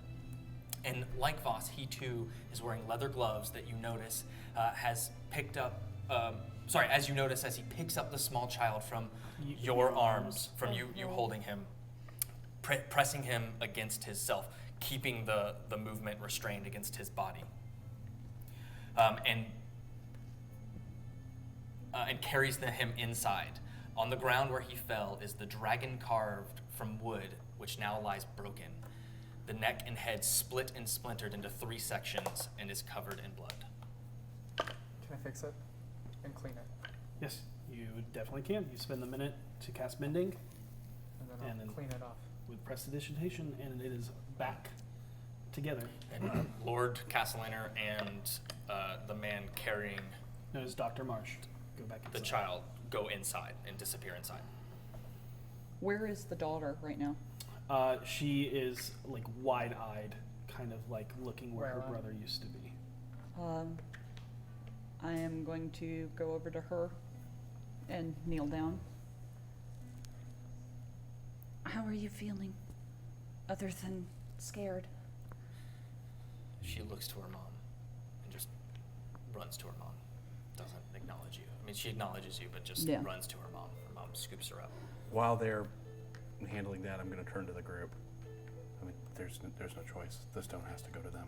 And like Voss, he too is wearing leather gloves that you notice has picked up, as you notice as he picks up the small child from your arms, from you holding him, pressing him against himself, keeping the movement restrained against his body. And carries him inside. On the ground where he fell is the dragon carved from wood, which now lies broken. The neck and head split and splintered into 3 sections and is covered in blood. Can I fix it and clean it? Yes, you definitely can. You spend the minute to cast Mending And then I'll And then- clean it off. with Prestidigitation, and it is back together. And Lord Castelliner and the man carrying No, it's Dr. Marsh. Go back the inside. child go inside and disappear inside. Where is the daughter right now? She is like wide-eyed, kind of like looking where her Where, brother used to be. I am going to go over to her and kneel down. How are you feeling? Other than scared? She looks to her mom and just runs to her mom. Doesn't acknowledge you. I mean, she acknowledges you, but just Yeah. runs to her mom. Her mom scoops her up. While they're handling that, I'm going to turn to the group. I mean, there's no choice. The stone has to go to them.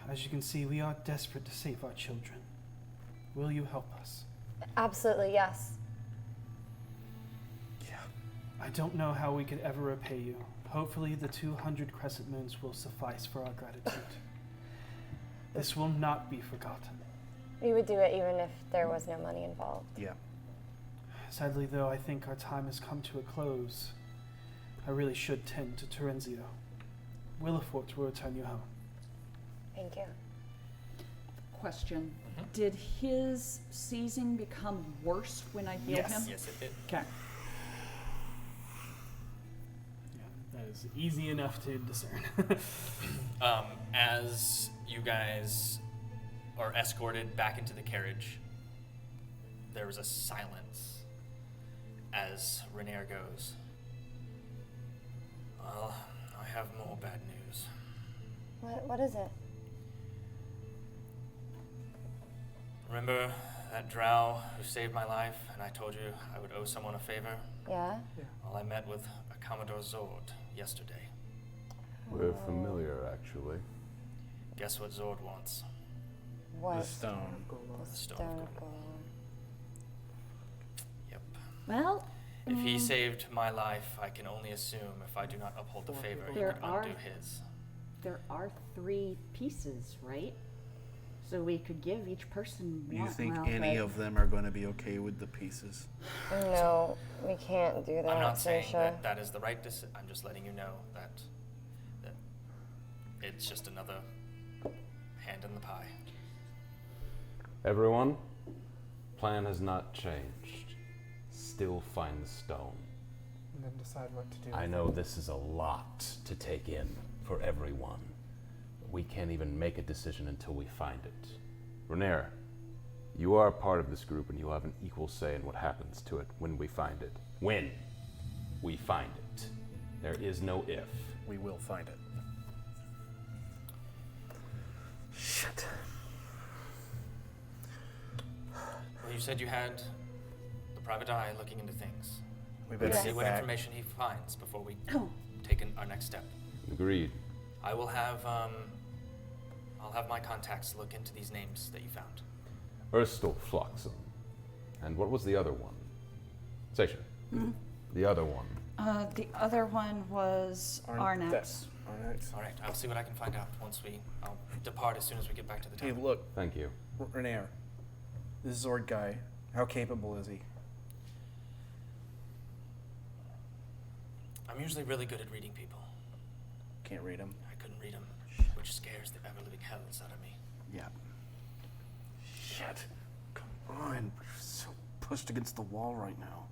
As you can see, we are desperate to save our children. Will you help us? Absolutely, yes. Yeah. I don't know how we could ever repay you. Hopefully the 200 crescent moons will suffice for our gratitude. This will not be forgotten. We would do it even if there was no money involved. Yeah. Sadly, though, I think our time has come to a close. I really should tend to Terenzio. Willifort will return you home. Thank you. Question. Mhm. Did his seizing become worse when I healed him? Yes, it did. Okay. Yeah, that is easy enough to discern. As you guys are escorted back into the carriage, there was a silence as Rainier goes, "Well, I have more bad news. What is it? Remember that drow who saved my life and I told you I would owe someone a favor? Yeah? Well, I met with a Commodore Zord yesterday. We're familiar, actually. Guess what Zord wants? What? The stone. The Stone Stone of of Golorr. Golorr. Yep. Well, If he saved my life, I can only assume if I do not uphold the favor, he There could are- undo his. there are 3 pieces, right? So we could give each person Do you one. think Well, any but- of them are going to be okay with the pieces? No, we can't do that. I'm not saying Seisha. that that is the right decision. I'm just letting you know that it's just another hand in the pie. Everyone, plan has not changed. Still find the stone. And then decide what to do. I know this is a lot to take in for everyone. We can't even make a decision until we find it. Rainier, you are a part of this group and you'll have an equal say in what happens to it when we find it. When we find it. There is no if. We will find it. Shit. Well, you said you had the private eye looking into things. We better Let's see get what back. information he finds before we Oh, take our next step. Agreed. I will have I'll have my contacts look into these names that you found. Erstal Floxum. And what was the other one? Seisha. The other one. the other one was Arnax. Arnax. All right, I'll see what I can find out I'll depart as soon as we get back to the Hey, town. look, Thank you. Rainier. This Zord guy, how capable is he? I'm usually really good at reading people. Can't read him. I couldn't read them, which scares the ever-living hells out of me. Yeah. Shit. Come on. We're so pushed against the wall right now.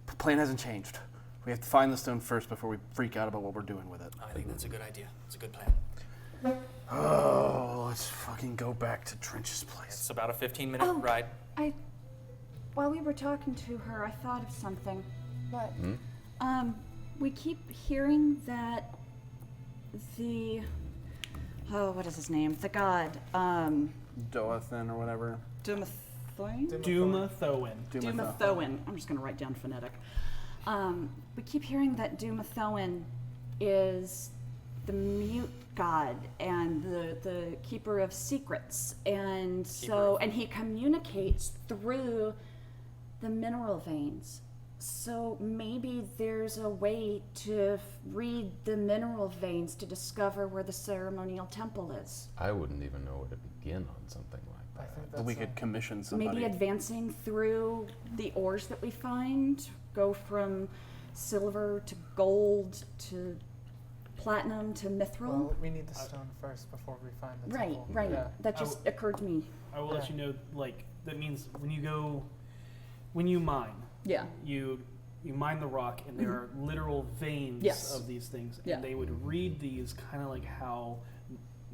The plan hasn't changed. We have to find the stone first before we freak out about what we're doing with it. I think that's a good idea. It's a good plan. Oh, let's fucking go back to Trench's place. It's about a 15-minute Oh. ride. While we were talking to her, I thought of something. What? We keep hearing that what is his name? The god, Doathan or whatever. Dumathoin? Dumathoin. Dumathoin. I'm just going to write down phonetic. We keep hearing that Dumathoin is the mute god and the keeper of secrets, and and he communicates through the mineral veins. So maybe there's a way to read the mineral veins to discover where the ceremonial temple is. I wouldn't even know what it begin on something like that? I think But that's we could commission somebody. Maybe advancing through the ores that we find, go from silver to gold to platinum to mithril. Well, we need the stone first before we find the Right, temple. right. Yeah. That just occurred to me. I will let you know, like, that means when you mine, Yeah. you mine the rock, and there are literal veins Yes. of these things, and Yeah. they would read these kind of like how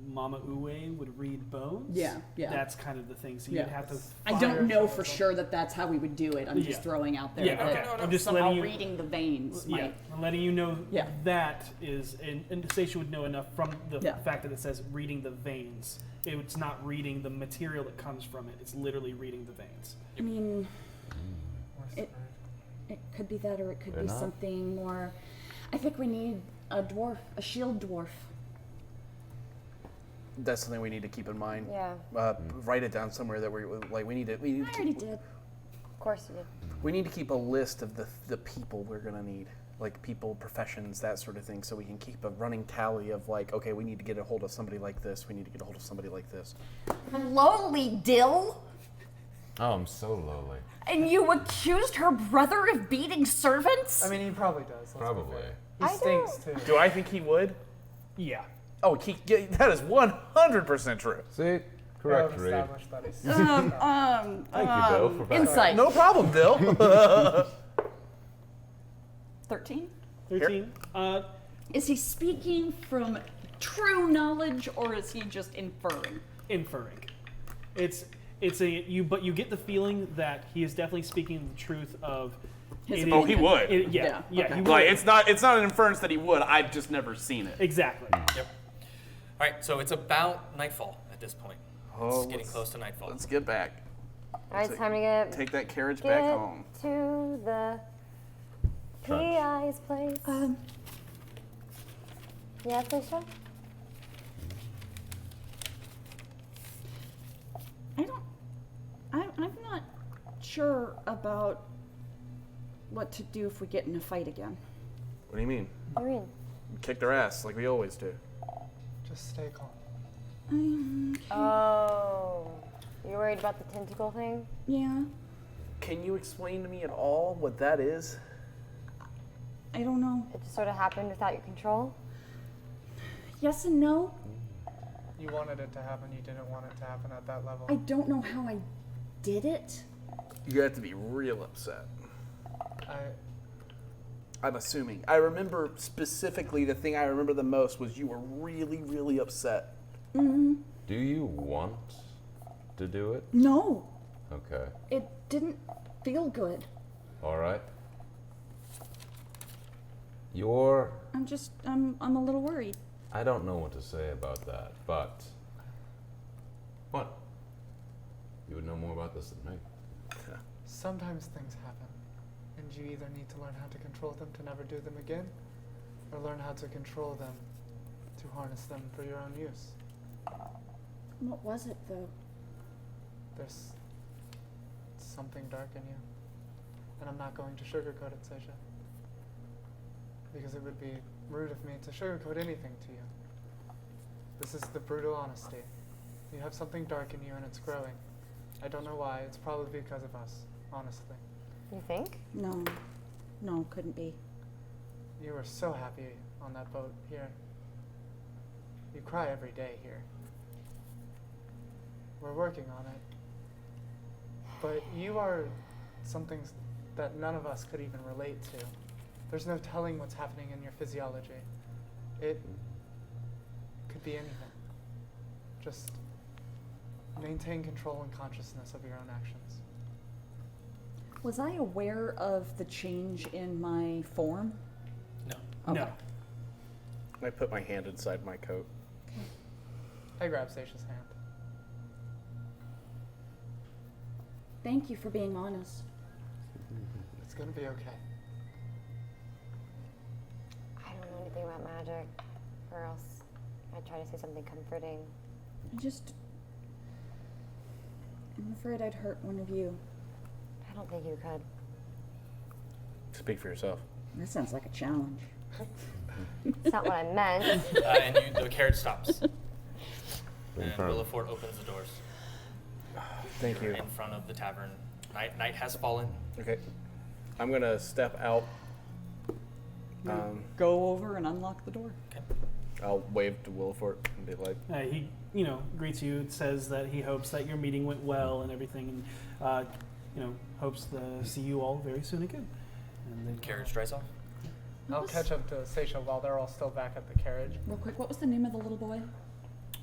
Mama Uwe would read bones. Yeah, yeah. That's kind of the thing. So Yeah. you'd have to. I don't know for sure that that's how we would do it. I'm just Yeah. throwing out there Yeah, that okay. I'm just somehow letting you. reading the veins Yeah, might. I'm letting you know Yeah. that is, and Stacia would know enough from the Yeah. fact that it says reading the veins. It's not reading the material that comes from it. It's literally reading the veins. I mean, Where's It- the bird? it could be that, or it could Fair be enough. something more. I think we need a dwarf, a shield dwarf. That's something we need to keep in mind. Yeah, Write it down somewhere that we're like we need to. We need I to already keep, did. of course you did. we need to keep a list of the people we're gonna need, like people, professions, that sort of thing, so we can keep a running tally of like, okay, we need to get a hold of somebody like this. We need to get a hold of somebody like this. Lowly Dill? Oh, I'm so lowly. And you accused her brother of beating servants? I mean, he probably does. let's be Probably. fair. He I stinks too. Do I think he would? Yeah. Oh, that is 100% true. See? We Correct, have Reed. established that he's Thank you, Bill, for backing. Insight. No problem, Dill. 13? 13. Is he speaking from true knowledge or is he just inferring? Inferring. But you get the feeling that he is definitely speaking the truth of. His it Oh, is- he would. Yeah, Yeah, okay. he would. Like it's not an inference that he would. I've just never seen it. Exactly. Yep. All right, so it's about nightfall at this point. Oh, It's getting close to nightfall. Let's get back. All right, it's time to Take that carriage get back home. to the PI's place. Yeah, Stacia? I'm not sure about what to do if we get in a fight again. What do you mean? What do you mean? Kick their ass like we always do. just stay calm. Oh, you're worried about the tentacle thing? Yeah, Can you explain to me at all what that is? I don't know. It just sort of happened without your control? Yes and no. You wanted it to happen, you didn't want it to happen at that level. I don't know how I did it. You have to be real upset. I I'm assuming. I remember specifically the thing I remember the most was you were really, really upset. Mm-hmm. Do you want to do it? No, Okay. it didn't feel good. All right. I'm a little worried. I don't know what to say about that, but what? You would know more about this than me. sometimes things happen, and you either need to learn how to control them to never do them again, or learn how to control them to harness them for your own use. What was it though? There's something dark in you, and I'm not going to sugarcoat it, Seisha, because it would be rude of me to sugarcoat anything to you. This is the brutal honesty. You have something dark in you, and it's growing. I don't know why. It's probably because of us, honestly. You think? No, couldn't be. You were so happy on that boat here. You cry every day here. We're working on it. But you are something that none of us could even relate to. There's no telling what's happening in your physiology. It could be anything. Just maintain control and consciousness of your own actions. Was I aware of the change in my form? No. No. I put my hand inside my coat. I grab Stacia's hand. Thank you for being honest. It's gonna be okay. I don't know anything about magic, or else I'd try to say something comforting. I'm afraid I'd hurt one of you. I don't think you could. Speak for yourself. That sounds like a challenge. It's not what I meant. And the carriage stops. And Willifort opens the doors. Thank you. In front of the tavern. Night has fallen. Okay. I'm going to step out. Go over and unlock the door. Okay. I'll wave to Willifort and be like, He, greets you. Says that he hopes that your meeting went well and everything, and hopes to see you all very soon again. And then Carriage drives off. I'll catch up to Seisha while they're all still back at the carriage. Real quick, what was the name of the little boy?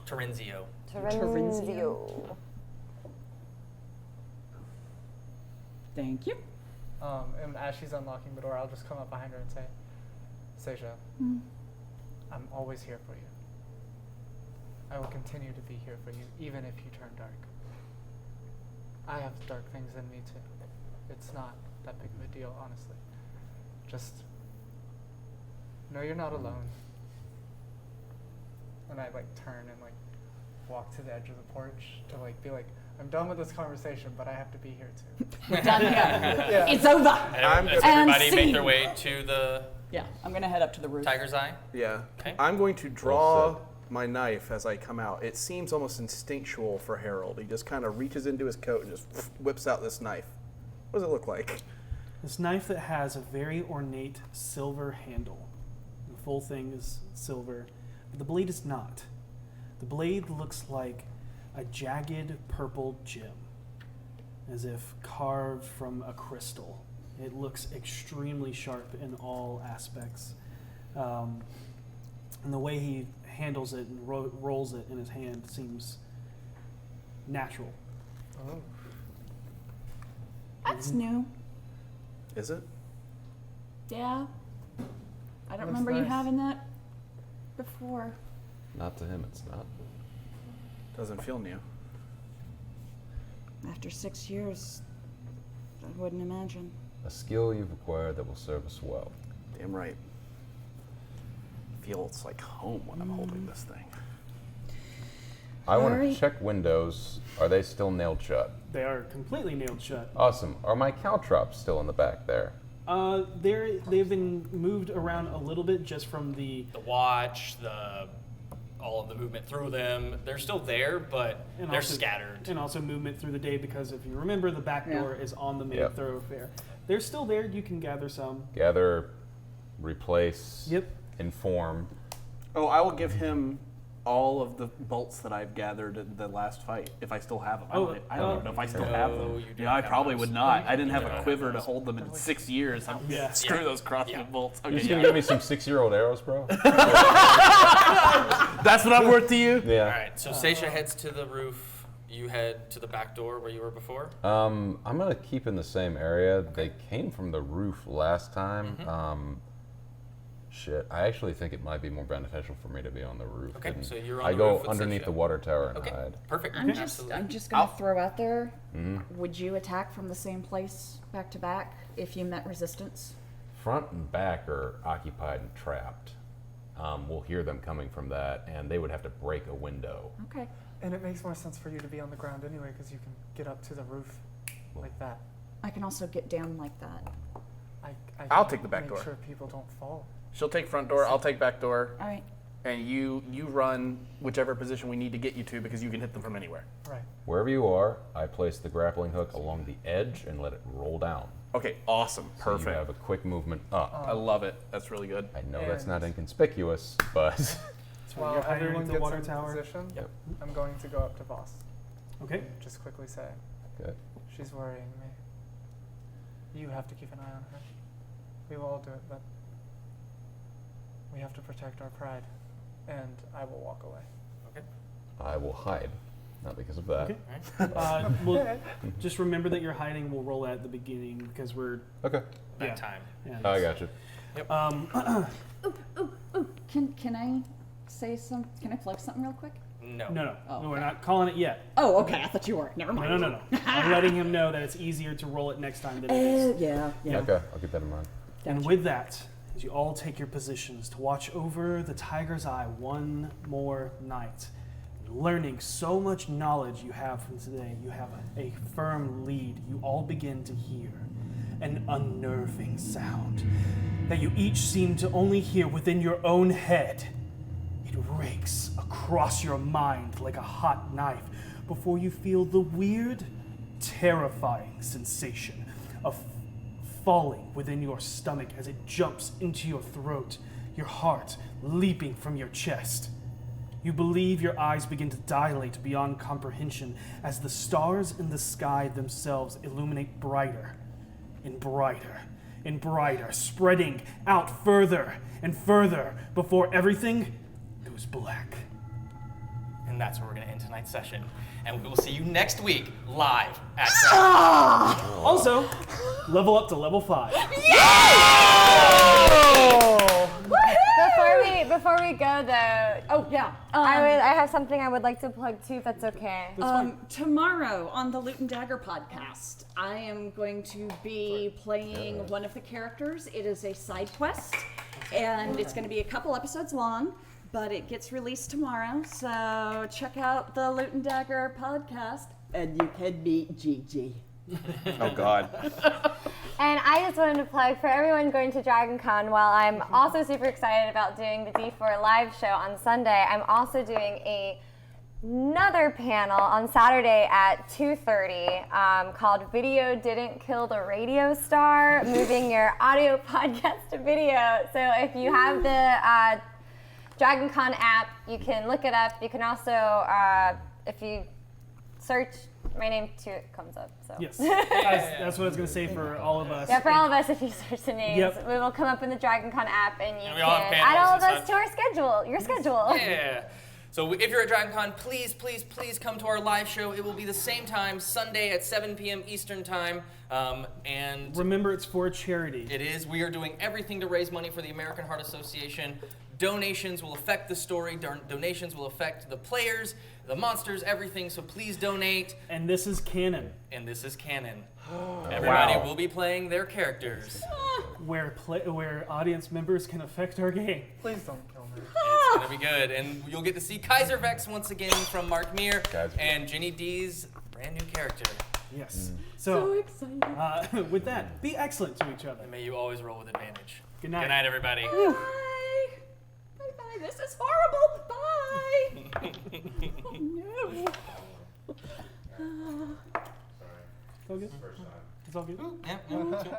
Terenzio. Terenzio. Thank you. And as she's unlocking the door, I'll just come up behind her and say, Seisha, I'm always here for you. I will continue to be here for you, even if you turn dark. I have dark things in me too. It's not that big of a deal, honestly. Just know you're not alone. And I turn and walk to the edge of the porch to be like, I'm done with this conversation, but I have to be here too. We're done here. Yeah. It's over. As everybody make their way to the Yeah, I'm gonna head up to the roof. Tiger's Eye. yeah. Okay. I'm going to draw my knife as I come out. It seems almost instinctual for Harold. He just kind of reaches into his coat and just whips out this knife. What does it look like? this knife that has a very ornate silver handle. The full thing is silver, but the blade is not. The blade looks like a jagged purple gem, as if carved from a crystal. It looks extremely sharp in all aspects. And the way he handles it and rolls it in his hand seems natural. Oh. That's new. Is it? Yeah. I don't Looks remember you nice. having that before. Not to him, it's not. Doesn't feel new. After 6 years, I wouldn't imagine. A skill you've acquired that will serve us well. Damn right. Feels like home when I'm holding this thing. I want Alright. to check windows. Are they still nailed shut? They are completely nailed shut. Awesome. Are my caltrops still in the back there? They've been moved around a little bit just from the watch, all of the movement through them. They're still there, but and they're also- scattered. and also movement through the day, because if you remember, the back door is on the main Yep. thoroughfare. They're still there. You can gather some. Gather, replace, Yep. inform. Oh, I will give him all of the bolts that I've gathered in the last fight, if I still have them. I don't even know if I still have No, them. you don't Yeah, I have probably those. would not. I didn't have You a don't quiver have to those. hold them in 6 years. Yeah. Screw Yeah. those crossbow bolts. You're Okay, just yeah. gonna give me some 6-year-old arrows, bro? That's what I'm worth to you? Yeah. All right, so Seisha heads to the roof. You head to the back door where you were before. I'm gonna keep in the same area. They came from the roof last time. Shit, I actually think it might be more beneficial for me to be on the roof. Okay, and so you're on I the go roof with underneath Seisha. the water tower and Okay, hide. perfect. I'm Absolutely. just gonna I'll- throw out there. Mm-hmm. Would you attack from the same place back to back if you met resistance? Front and back are occupied and trapped. We'll hear them coming from that, and they would have to break a window. Okay. And it makes more sense for you to be on the ground anyway, because you can get up to the roof like that. I can also get down like that. I'll take the back make door. sure people don't fall. She'll take front door, I'll take back door, All right. and you run whichever position we need to get you to because you can hit them from anywhere. Right. Wherever you are, I place the grappling hook along the edge and let it roll down. Okay, awesome. So Perfect. you have a quick movement up. I love it. That's really good. I know that's And- not inconspicuous, but While you're hiding everyone at the gets water in tower. position, Yep. I'm going to go up to Voss. Okay. And just quickly say, good. she's worrying me. You have to keep an eye on her. We will all do it, but we have to protect our pride. And I will walk away. Okay. I will hide, not because of that. Okay. Well, just remember that you're hiding. We'll roll that at the beginning because we're Okay. Back time. Yeah. I got you. Can I say some? Can I plug something real quick? No. No, Oh, we're okay. not calling it yet. Oh, okay. I thought you were. Never mind. No. I'm letting him know that it's easier to roll it next time than it is. Yeah. Okay, I'll keep that in mind. And with that, as you all take your positions to watch over the Tiger's Eye one more night, learning so much knowledge you have from today, you have a firm lead. You all begin to hear an unnerving sound that you each seem to only hear within your own head. It It rakes across your mind like a hot knife before you feel the weird, terrifying sensation of falling within your stomach as it jumps into your throat, your heart leaping from your chest. You believe your eyes begin to dilate beyond comprehension as the stars in the sky themselves illuminate brighter and brighter and brighter, spreading out further and further before everything goes black. And that's where we're going to end tonight's session. And we will see you next week live at Also, level up to level 5. Before we go though, Oh, yeah. I have something I would like to plug too, if that's okay. Tomorrow on the Loot and Dagger podcast, I am going to be playing one of the characters. It is a side quest, and it's going to be a couple episodes long, but it gets released tomorrow. So check out the Loot and Dagger podcast, and you can meet Gigi. Oh God. And I just wanted to plug for everyone going to Dragon Con, while I'm also super excited about doing the D4 live show on Sunday, I'm also doing another panel on Saturday at 2:30 called Video Didn't Kill the Radio Star, moving your audio podcast to video. So if you have the Dragon Con app, you can look it up. You can also, if you search my name too, it comes up. So Yes, that's what I was going to say for all of us. yeah, for all of us, if you search the names, Yep. we will come up in the Dragon Con app, and you And we all have can add panels all of and us to our schedule, your schedule. Yeah. So if you're at DragonCon, please, please, please come to our live show. It will be the same time, Sunday at 7 p.m. Eastern Time. And Remember, it's for charity. it is. We are doing everything to raise money for the American Heart Association. Donations will affect the story. Donations will affect the players, the monsters, everything. So please donate. And this is canon, And this is canon. Everybody Wow. will be playing their characters. where audience members can affect our game. Please don't kill me. It's gonna be good, and you'll get to see Kaiser Vex once again from Mark Meir Guys. and Ginny D's brand new character. Yes. So So, excited. with that, be excellent to each other. And may you always roll with advantage. Good night. Good night, everybody. Bye. Bye-bye. This is horrible. Bye. Oh, no. It's all good? It's all good? Yeah, yeah.